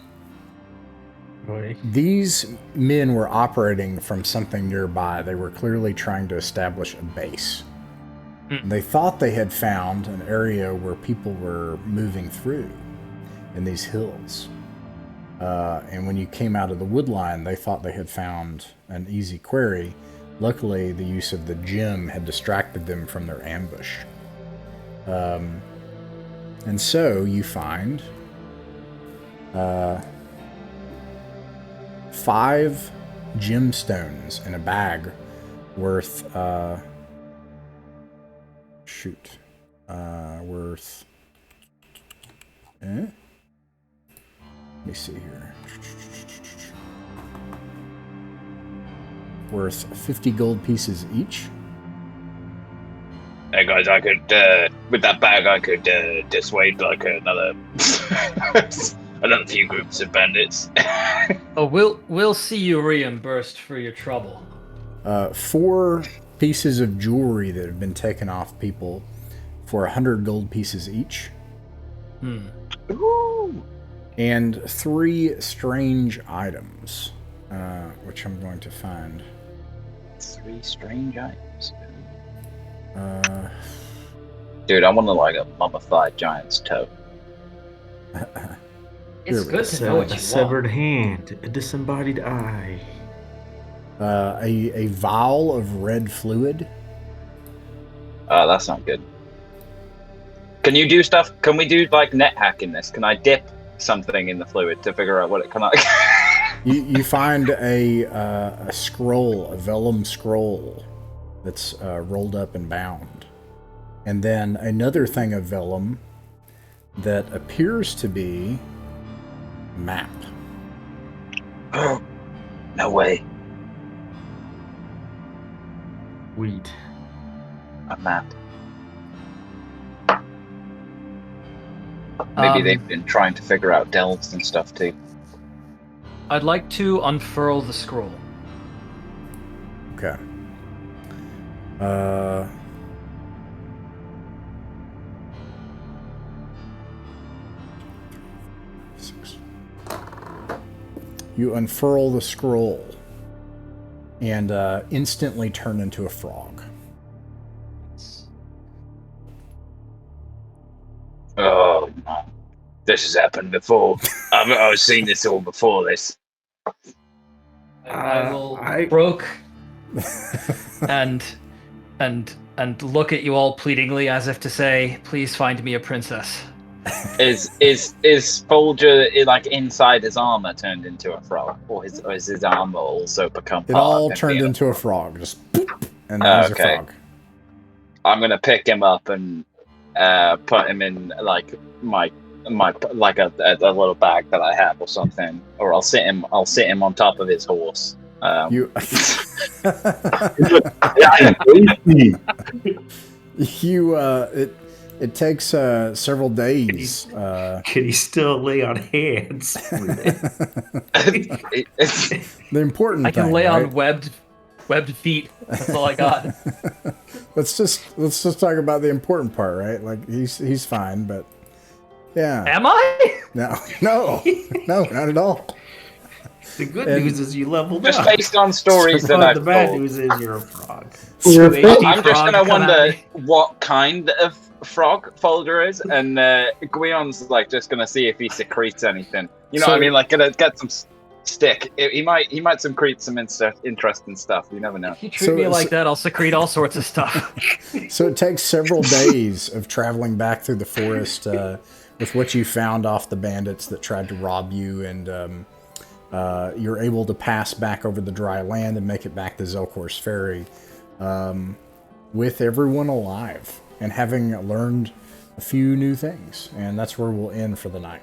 Speaker 1: These men were operating from something nearby. They were clearly trying to establish a base. They thought they had found an area where people were moving through in these hills. And when you came out of the wood line, they thought they had found an easy quarry. Luckily, the use of the gem had distracted them from their ambush. And so you find 5 gemstones in a bag worth worth let me see here, worth 50 gold pieces each.
Speaker 6: Hey guys, I could with that bag I could dissuade another another few groups of bandits.
Speaker 5: Oh, we'll see you reimbursed for your trouble.
Speaker 1: 4 pieces of jewelry that have been taken off people for 100 gold pieces each.
Speaker 2: Ooh.
Speaker 1: and 3 strange items, which I'm going to find.
Speaker 2: 3 strange items. Dude, I want to like a mummified giant's toe.
Speaker 5: It's good to know what you
Speaker 3: a severed hand, a disembodied eye.
Speaker 1: A vial of red fluid.
Speaker 2: That's not good. Can you do stuff? Can we do like net hack in this? Can I dip something in the fluid to figure out what it can I?
Speaker 1: You find a scroll, a vellum scroll that's rolled up and bound. And then another thing of vellum that appears to be a map.
Speaker 2: Oh, no way.
Speaker 3: Wheat.
Speaker 2: A map. Maybe they've been trying to figure out delves and stuff too.
Speaker 5: I'd like to unfurl the scroll.
Speaker 1: Okay. You unfurl the scroll and instantly turn into a frog.
Speaker 2: Oh, no. This has happened before. I've seen this all before this.
Speaker 5: I will croak and look at you all pleadingly as if to say, please find me a princess.
Speaker 2: Is Folger like inside his armor turned into a frog, or is his armor also become?
Speaker 1: It all turned into a frog, just boop, and then he's a frog.
Speaker 2: I'm gonna pick him up and put him in like my like a little bag that I have or something, or I'll sit him on top of his horse.
Speaker 1: It takes several days.
Speaker 3: Can he still lay on hands?
Speaker 1: The important
Speaker 5: I can
Speaker 1: thing,
Speaker 5: lay
Speaker 1: right?
Speaker 5: on webbed feet. That's all I got.
Speaker 1: let's just talk about the important part, right? Like he's fine, but yeah.
Speaker 5: Am I?
Speaker 1: No, not at all.
Speaker 3: The good news is you leveled
Speaker 2: just
Speaker 3: up.
Speaker 2: Just based on stories that I've
Speaker 3: The bad
Speaker 2: told.
Speaker 3: news is you're a frog.
Speaker 2: I'm just gonna wonder what kind of frog Folger is, and Guion's like just gonna see if he secretes anything. You know what I mean? Like gonna get some stick. He might secrete some interesting stuff. You never know.
Speaker 5: If you treat me like that, I'll secrete all sorts of stuff.
Speaker 1: So it takes several days of traveling back through the forest with what you found off the bandits that tried to rob you, and you're able to pass back over the dry land and make it back to Zelkor's Ferry with everyone alive and having learned a few new things. And that's where we'll end for the night.